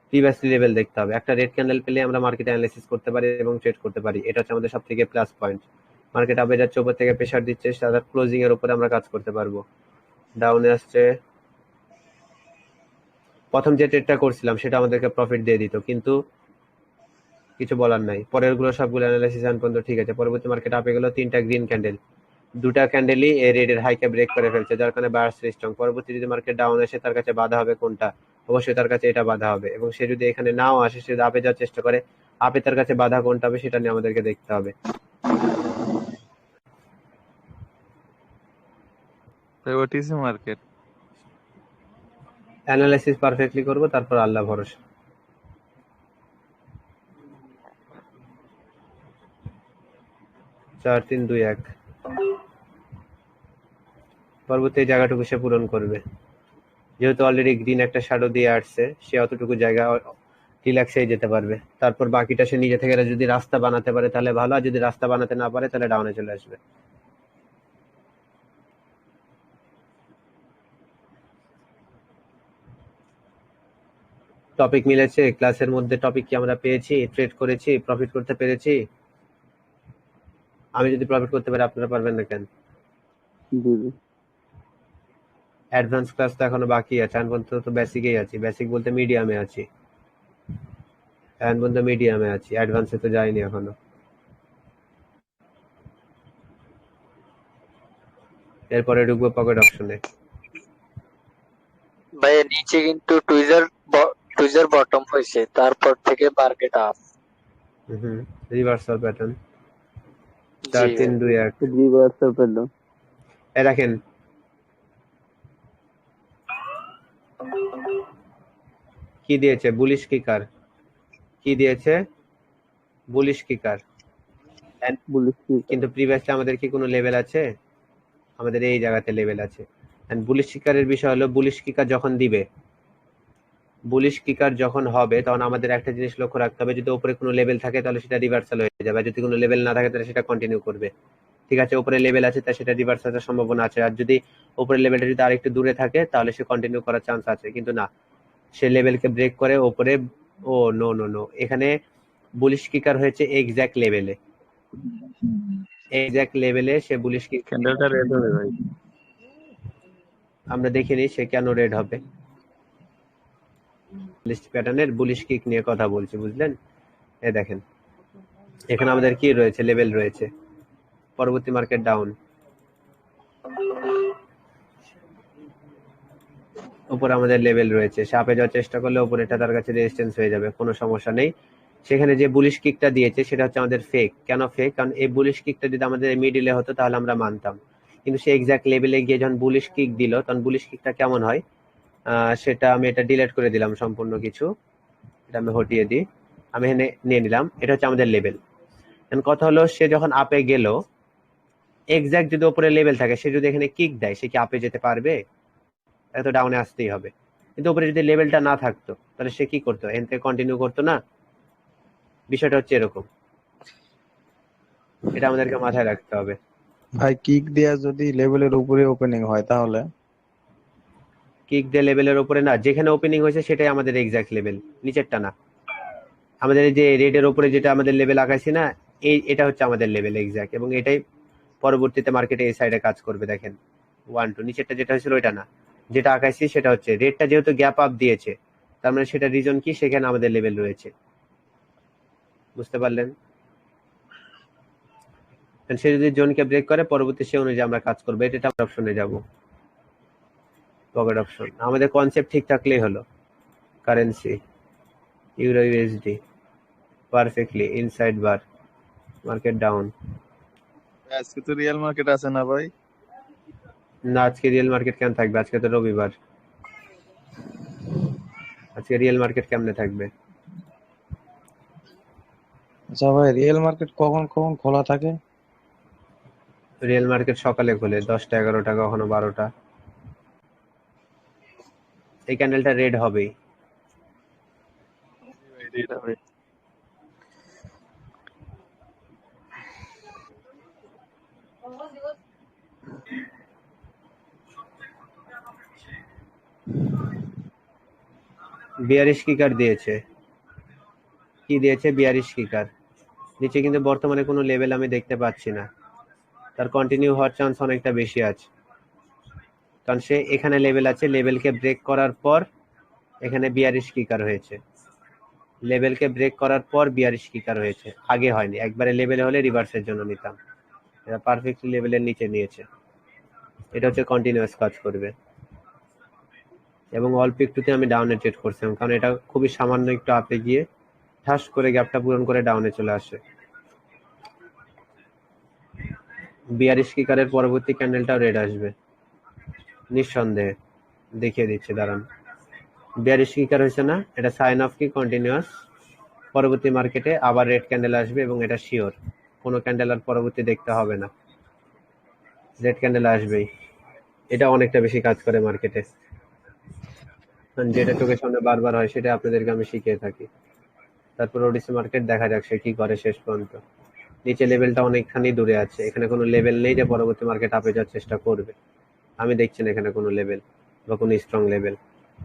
প্রিভিয়াসলি লেভেল দেখতে হবে। একটা রেড ক্যান্ডেল পেলে আমরা মার্কেট অ্যানালাইসিস করতে পারি এবং ট্রেড করতে পারি, এটা হচ্ছে আমাদের সব থেকে প্লাস পয়েন্ট। মার্কেট আপে যাচ্ছে, উপর থেকে প্রেসার দিচ্ছে, সাদা ক্লোজিং এর উপরে আমরা কাজ করতে পারবো। ডাউনে আসছে, প্রথম যে ট্রেডটা করছিলাম সেটা আমাদেরকে প্রফিট দিয়ে দিত, কিন্তু কিছু বলার নাই, পরের গুলো সবগুলো অ্যানালাইসিস আন পর্যন্ত ঠিক আছে। পরবর্তী মার্কেট আপে গেল, 3টা গ্রিন ক্যান্ডেল, 2টা ক্যান্ডেলই রেডের হাইকে ব্রেক করে ফেলছে, যার কারণে বায়ার্স স্ট্রং। পরবর্তী যদি মার্কেট ডাউন আসে তার কাছে বাধা হবে কোনটা, অবশ্যই তার কাছে এটা বাধা হবে, এবং সে যদি এখানে নাও আসে, সে যদি আপে যাওয়ার চেষ্টা করে, আপে তার কাছে বাধা কোনটা হবে সেটা নিয়ে আমাদেরকে দেখতে হবে। ওটিসি মার্কেট অ্যানালাইসিস পারফেক্টলি করব, তারপর আল্লাহ ভরসা। চার তিন দুই এক, পরবর্তী এই জায়গাটুকু সে পূরণ করবে। যেহেতু অলরেডি গ্রিন একটা শ্যাডো দিয়ে আসছে, সে অতটুকু জায়গা রিল্যাক্সেই যেতে পারবে। তারপর বাকিটা সে নিজে থেকে যদি রাস্তা বানাতে পারে তাহলে ভালো, আর যদি রাস্তা বানাতে না পারে তাহলে ডাউনে চলে আসবে। টপিক মিলেছে ক্লাসের মধ্যে? টপিক কি আমরা পেয়েছি, ট্রেড করেছি, প্রফিট করতে পেরেছি? আমি যদি প্রফিট করতে পারি আপনারা পারবেন না কেন? অ্যাডভান্স ক্লাস তো এখনো বাকি আছে, এখন পর্যন্ত তো বেসিকেই আছি। বেসিক বলতে মিডিয়ামে আছি, এখন পর্যন্ত মিডিয়ামে আছি, অ্যাডভান্সে তো যাইনি এখনো। এরপরে ঢুকবো পকেট অপশনে। ভাই নিচে কিন্তু টুইজার বটম হয়েছে, তারপর থেকে মার্কেট আপ। রিভার্সাল প্যাটার্ন, 4 জি 3 2 1। রিভার্সাল পেলো। এই দেখেন কি দিয়েছে, বুলিশ কিকার। কি দিয়েছে? বুলিশ কিকার। কিন্তু প্রিভিয়াসলি আমাদের কি কোনো লেভেল আছে? আমাদের এই জায়গাতে লেভেল আছে। এন্ড বুলিশ কিকারের বিষয় হলো, বুলিশ কিকার যখন দিবে, বুলিশ কিকার যখন হবে, তখন আমাদের একটা জিনিস লক্ষ্য রাখতে হবে, যদি উপরে কোনো লেভেল থাকে তাহলে সেটা রিভার্সাল হয়ে যাবে, যদি কোনো লেভেল না থাকে তাহলে সেটা কন্টিনিউ করবে। ঠিক আছে, উপরে লেভেল আছে তাই সেটা রিভার্স হওয়ার সম্ভাবনা আছে, আর যদি উপরের লেভেলটা যদি আরেকটু দূরে থাকে তাহলে সে কন্টিনিউ করার চান্স আছে। কিন্তু না, সে লেভেলকে ব্রেক করে উপরে। ও নো নো নো, এখানে বুলিশ কিকার হয়েছে এক্স্যাক্ট লেভেলে, এক্স্যাক্ট লেভেলে সে বুলিশ কিক। ক্যান্ডেলটা রেড হবে ভাই। আমরা দেখিনি সে কেন রেড হবে। লিস্ট প্যাটার্নের বুলিশ কিক নিয়ে কথা বলছি, বুঝলেন? এই দেখেন এখানে আমাদের কি রয়েছে, লেভেল রয়েছে। পরবর্তী মার্কেট ডাউন, উপরে আমাদের লেভেল রয়েছে, সাপে যাওয়ার চেষ্টা করলে উপরেটা তার কাছে রেজিস্ট্যান্স হয়ে যাবে, কোনো সমস্যা নেই। সেখানে যে বুলিশ কিকটা দিয়েছে সেটা হচ্ছে আমাদের ফেক। কেন ফেক? কারণ এই বুলিশ কিকটা যদি আমাদের মিডিলে হতো তাহলে আমরা মানতাম, কিন্তু সে এক্স্যাক্ট লেভেলে গিয়ে যখন বুলিশ কিক দিল, তখন বুলিশ কিকটা কেমন হয় সেটা আমি এটা ডিলিট করে দিলাম সম্পূর্ণ কিছু, এটা আমি হটিয়ে দিই, আমি এখানে নিয়ে নিলাম। এটা হচ্ছে আমাদের লেভেল। কথা হলো, সে যখন আপে গেল, এক্স্যাক্ট যদি উপরে লেভেল থাকে, সে যদি এখানে কিক দেয়, সে কি আপে যেতে পারবে? এত ডাউনে আসতেই হবে। কিন্তু উপরে যদি লেভেলটা না থাকতো তাহলে সে কি করতো? এখান থেকে কন্টিনিউ করতো না। বিষয়টা হচ্ছে এরকম, এটা আমাদেরকে মাথায় রাখতে হবে। ভাই কিক দেয়া যদি লেভেলের উপরে ওপেনিং হয় তাহলে? কিক দিয়ে লেভেলের উপরে না, যেখানে ওপেনিং হয়েছে সেটাই আমাদের এক্স্যাক্ট লেভেল, নিচেরটা না। আমাদের এই যে রেডের উপরে যেটা আমাদের লেভেল আঁকাইছি না, এটা হচ্ছে আমাদের লেভেল এক্স্যাক্ট, এবং এটাই পরবর্তীতে মার্কেটে এই সাইডে কাজ করবে। দেখেন 1 2, নিচেরটা যেটা হয়েছিল ওইটা না, যেটা আঁকাইছি সেটা হচ্ছে রেডটা যেহেতু গ্যাপ আপ দিয়েছে, তার মানে সেটা রিজন কি, সেখানে আমাদের লেভেল রয়েছে। বুঝতে পারলেন? সে যদি জোনকে ব্রেক করে, পরবর্তী সে অনুযায়ী আমরা কাজ করবো। এটা আমরা অপশনে যাব, পকেট অপশন। আমাদের কনসেপ্ট ঠিক থাকলেই হলো। Currency euro USD perfectly inside bar, market down. আজকে তো রিয়েল মার্কেট আছে না ভাই? না, আজকে রিয়েল মার্কেট কেন থাকবে? আজকে তো রবিবার, আজকে রিয়েল মার্কেট কেমনে থাকবে? আচ্ছা ভাই, রিয়েল মার্কেট কখন কখন খোলা থাকে? রিয়েল মার্কেট সকালে খোলে 10টা 11টা, কখনো 12টা। এই ক্যান্ডেলটা রেড হবেই। বিয়ারিশ কিকার দিয়েছে। কি দিয়েছে? বিয়ারিশ কিকার। নিচে কিন্তু বর্তমানে কোনো লেভেল আমি দেখতে পাচ্ছি না, তার কন্টিনিউ হওয়ার চান্স অনেকটা বেশি আছে, কারণ সে এখানে লেভেল আছে, লেভেলকে ব্রেক করার পর এখানে বিয়ারিশ কিকার হয়েছে, লেভেলকে ব্রেক করার পর বিয়ারিশ কিকার হয়েছে, আগে হয়নি। একবারে লেভেলে হলে রিভার্সের জন্য নিতাম, এটা পারফেক্টলি লেভেলের নিচে নিয়েছে। এটা হচ্ছে কন্টিনিউয়াস কাজ করবে। এবং অল্প একটুতে আমি ডাউনে ট্রেড করছিলাম, কারণ এটা খুবই সামান্য একটু আপে গিয়ে ঠাস করে গ্যাপটা পূরণ করে ডাউনে চলে আসে। বিয়ারিশ কিকারের পরবর্তী ক্যান্ডেলটাও রেড আসবে নিঃসন্দেহে, দেখিয়ে দিচ্ছে দাঁড়ান। বিয়ারিশ কিকার হয়েছে না, এটা সাইন অফ কি কন্টিনিউয়াস, পরবর্তী মার্কেটে আবার রেড ক্যান্ডেল আসবে এবং এটা শিওর, কোনো ক্যান্ডেল আর পরবর্তী দেখতে হবে না, রেড ক্যান্ডেল আসবেই। এটা অনেকটা বেশি কাজ করে মার্কেটে, যেটা চোখের সামনে বারবার হয় সেটা আপনাদেরকে আমি শিখিয়ে থাকি। তারপর ওডিসি মার্কেট দেখা যাক সে কি করে শেষ পর্যন্ত। নিচে লেভেলটা অনেকখানি দূরে আছে, এখানে কোনো লেভেল নেই যে পরবর্তী মার্কেট আপে যাওয়ার চেষ্টা করবে। আমি দেখছি না এখানে কোনো লেভেল বা কোনো স্ট্রং লেভেল।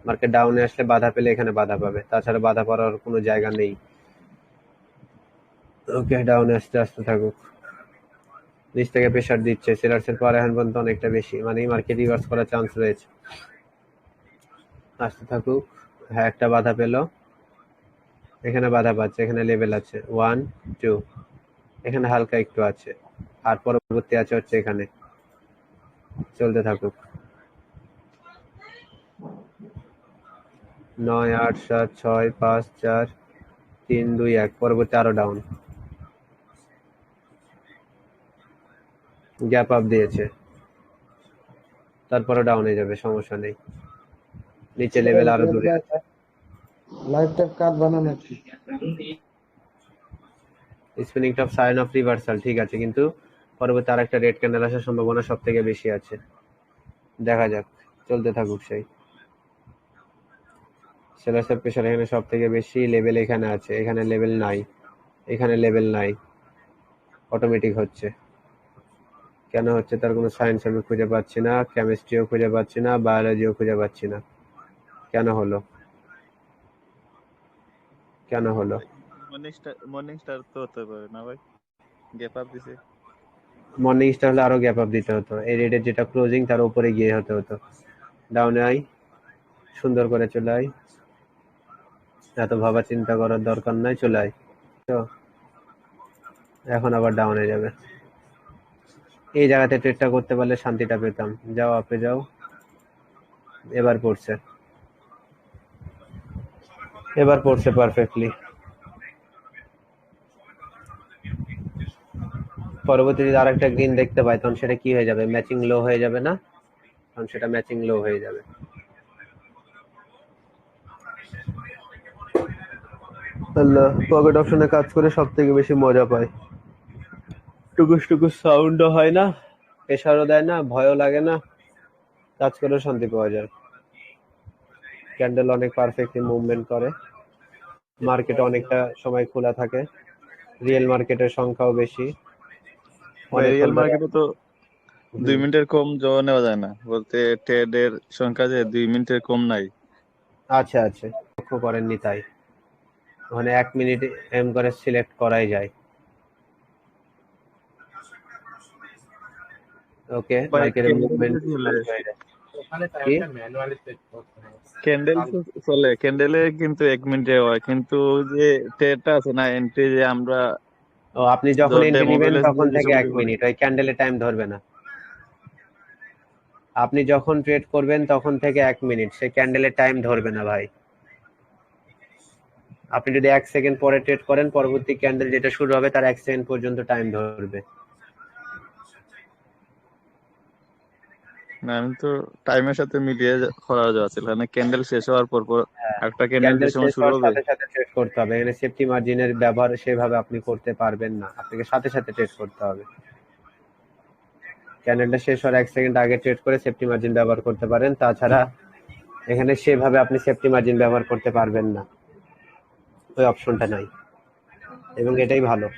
মার্কেট ডাউনে আসলে বাধা পেলে এখানে বাধা পাবে, তাছাড়া বাধা পাওয়ার কোনো জায়গা নেই। ওকে, ডাউনে আসতে আসতে থাকুক। নিচ থেকে প্রেসার দিচ্ছে, সেলার্স এর পাওয়ার এখন পর্যন্ত অনেকটা বেশি, মানে মার্কেট রিভার্স করার চান্স রয়েছে। আসতে থাকুক। হ্যাঁ, একটা বাধা পেল, এখানে বাধা পাচ্ছে, এখানে লেভেল আছে 1 2, এখানে হালকা একটু আছে, আর পরবর্তী আছে হচ্ছে এখানে। চলতে থাকুক। 9 8 7 6 5 4 3 2 1, পরবর্তী আরো ডাউন, গ্যাপ আপ দিয়েছে, তারপরে ডাউনে যাবে, সমস্যা নেই। নিচে লেভেল আরো দূরে আছে। Spinning top sign of reversal, ঠিক আছে, কিন্তু পরবর্তী আরেকটা রেড ক্যান্ডেল আসার সম্ভাবনা সব থেকে বেশি আছে। দেখা যাক, চলতে থাকুক সেই। সেলার্সের প্রেসার এখানে সব থেকে বেশি, লেভেল এখানে আছে, এখানে লেভেল নাই, এখানে লেভেল নাই, অটোমেটিক হচ্ছে। কেন হচ্ছে তার কোনো সায়েন্স আমি খুঁজে পাচ্ছি না, কেমিস্ট্রিও খুঁজে পাচ্ছি না, বায়োলজিও খুঁজে পাচ্ছি না। কেন হলো, কেন হলো? মর্নিং স্টার তো হতে পারে না ভাই, গ্যাপ আপ দিছে। মর্নিং স্টার হলে আরো গ্যাপ আপ দিতে হতো, এই রেডের যেটা ক্লোজিং তার উপরে গিয়ে হতে হতো। ডাউনে আই, সুন্দর করে চলে আই, এত ভাবা চিন্তা করার দরকার নাই, চলে আই। তো এখন আবার ডাউনে যাবে, এই জায়গাতে ট্রেডটা করতে পারলে শান্তিটা পেতাম। যাও আপে যাও, এবার পড়ছে, এবার পড়ছে পারফেক্টলি। পরবর্তী যদি আরেকটা গ্রিন দেখতে পাই তখন সেটা কি হয়ে যাবে, ম্যাচিং লো হয়ে যাবে না, তখন সেটা ম্যাচিং লো হয়ে যাবে। আল্লাহ, পকেট অপশনে কাজ করে সব থেকে বেশি মজা পায়। টুকুস টুকুস সাউন্ডও হয় না, প্রেশারও দেয় না, ভয়ও লাগে না, কাজ করেও শান্তি পাওয়া যায়। ক্যান্ডেল অনেক পারফেক্টলি মুভমেন্ট করে, মার্কেট অনেকটা সময় খোলা থাকে, রিয়েল মার্কেটের সংখ্যাও বেশি। অনেক রিয়েল মার্কেটে তো 2 মিনিটের কম জমা নেওয়া যায় না, বলতে ট্রেডের সংখ্যা যে 2 মিনিটের কম নাই। আচ্ছা আচ্ছা, লক্ষ্য করেননি তাই, ওখানে 1 মিনিট এম করে সিলেক্ট করাই যায়। ওকে, মার্কেটের মুভমেন্ট ক্যান্ডেল চলে, ক্যান্ডেলে কিন্তু 1 মিনিটে হয়, কিন্তু যে ট্রেডটা আছে না এন্ট্রি, যে আমরা ও আপনি যখন এন্ট্রি ডেমো নেবেন বেলে তখন থেকে 1 হিসাব করি। মিনিট, ওই ক্যান্ডেলে টাইম ধরবে না। আপনি যখন ট্রেড করবেন তখন থেকে 1 মিনিট, সেই ক্যান্ডেলে টাইম ধরবে না ভাই। আপনি যদি 1 সেকেন্ড পরে ট্রেড করেন, পরবর্তী ক্যান্ডেল যেটা শুরু হবে তার 1 সেকেন্ড পর্যন্ত টাইম ধরবে। না, আমি তো টাইমের সাথে মিলিয়ে করা যাচ্ছিল, মানে ক্যান্ডেল শেষ হওয়ার পর পর একটা ক্যান্ডেল যে ক্যান্ডেল সময় শেষ শুরু হওয়ার হবে। সাথে সাথে ট্রেড করতে হবে, এখানে সেফটি মার্জিনের ব্যবহার সেভাবে আপনি করতে পারবেন না, আপনাকে সাথে সাথে ট্রেড করতে হবে। ক্যান্ডেলটা শেষ হওয়ার 1 সেকেন্ড আগে ট্রেড করে সেফটি মার্জিন ব্যবহার করতে পারেন, তাছাড়া এখানে সেভাবে আপনি সেফটি মার্জিন ব্যবহার করতে পারবেন না, ওই অপশনটা নাই, এবং এটাই ভালো।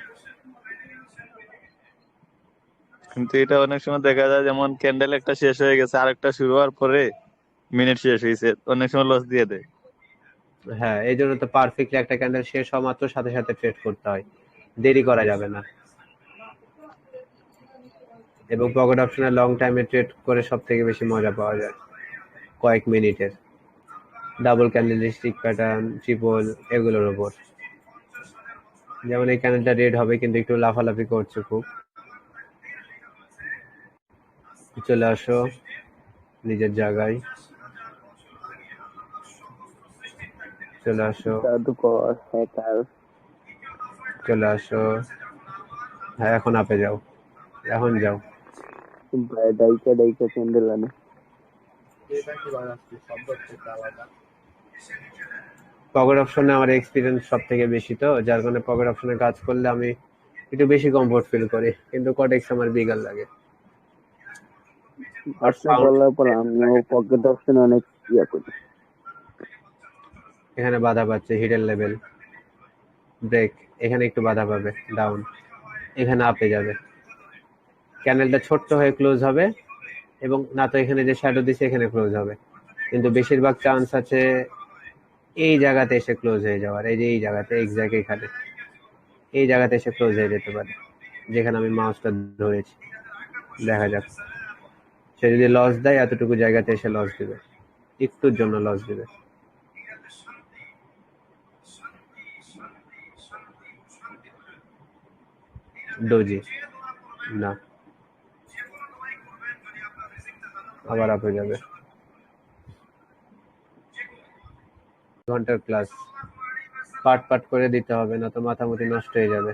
কিন্তু এটা অনেক সময় দেখা যায়, যেমন ক্যান্ডেল একটা শেষ হয়ে গেছে, আরেকটা শুরু হওয়ার পরে মিনিট শেষ হয়েছে, অনেক সময় লস দিয়ে দেয়। হ্যাঁ, এই জন্য তো পারফেক্টলি একটা ক্যান্ডেল শেষ হওয়া মাত্র সাথে সাথে ট্রেড করতে হয়, দেরি করা যাবে না। এবং পকেট অপশনে লং টাইমে ট্রেড করে সব থেকে বেশি মজা পাওয়া যায়, কয়েক মিনিটের ডাবল ক্যান্ডেলস্টিক প্যাটার্ন, ট্রিপল, এগুলোর উপর। যেমন এই ক্যান্ডেলটা রেড হবে কিন্তু একটু লাফালাফি করছে খুব। চলে আসো নিজের জায়গায়, চলে আসো, জাদুকর হ্যাকার চলে আসো। হ্যাঁ, এখন আপে যাও, এখন যাও। ভাই ডাইকা ডাইকা ক্যান্ডেল আনে। পকেট অপশনে আমার এক্সপিরিয়েন্স সব থেকে বেশি, তো যার কারণে পকেট অপশনে কাজ করলে আমি একটু বেশি কমফোর্ট ফিল করি, কিন্তু কটেক্স আমার বিগাল লাগে। আর আপনি বলার পর আমিও পকেট অপশনে অনেক ইয়া করি। এখানে বাধা পাচ্ছে, হিডেন লেভেল, ব্রেক, এখানে একটু বাধা পাবে, ডাউন, এখানে আপে যাবে, ক্যানেলটা ছোট্ট হয়ে ক্লোজ হবে, এবং না তো এখানে যে শ্যাডো দিছে এখানে ক্লোজ হবে, কিন্তু বেশিরভাগ চান্স আছে এই জায়গাতে এসে ক্লোজ হয়ে যাওয়ার। এই যে এই জায়গাতে, এক্স্যাক্ট এখানে এই জায়গাতে এসে ক্লোজ হয়ে যেতে পারে, যেখানে আমি মাউসটা ধরেছি। দেখা যাক, সে যদি লস দেয় এতটুকু জায়গাতে এসে লস দিবে, একটুর জন্য লস দিবে। ডোজি না, আবার আপে যাবে। ঘন্টার ক্লাস পাট পাট করে দিতে হবে, না তো মাথামুটি নষ্ট হয়ে যাবে।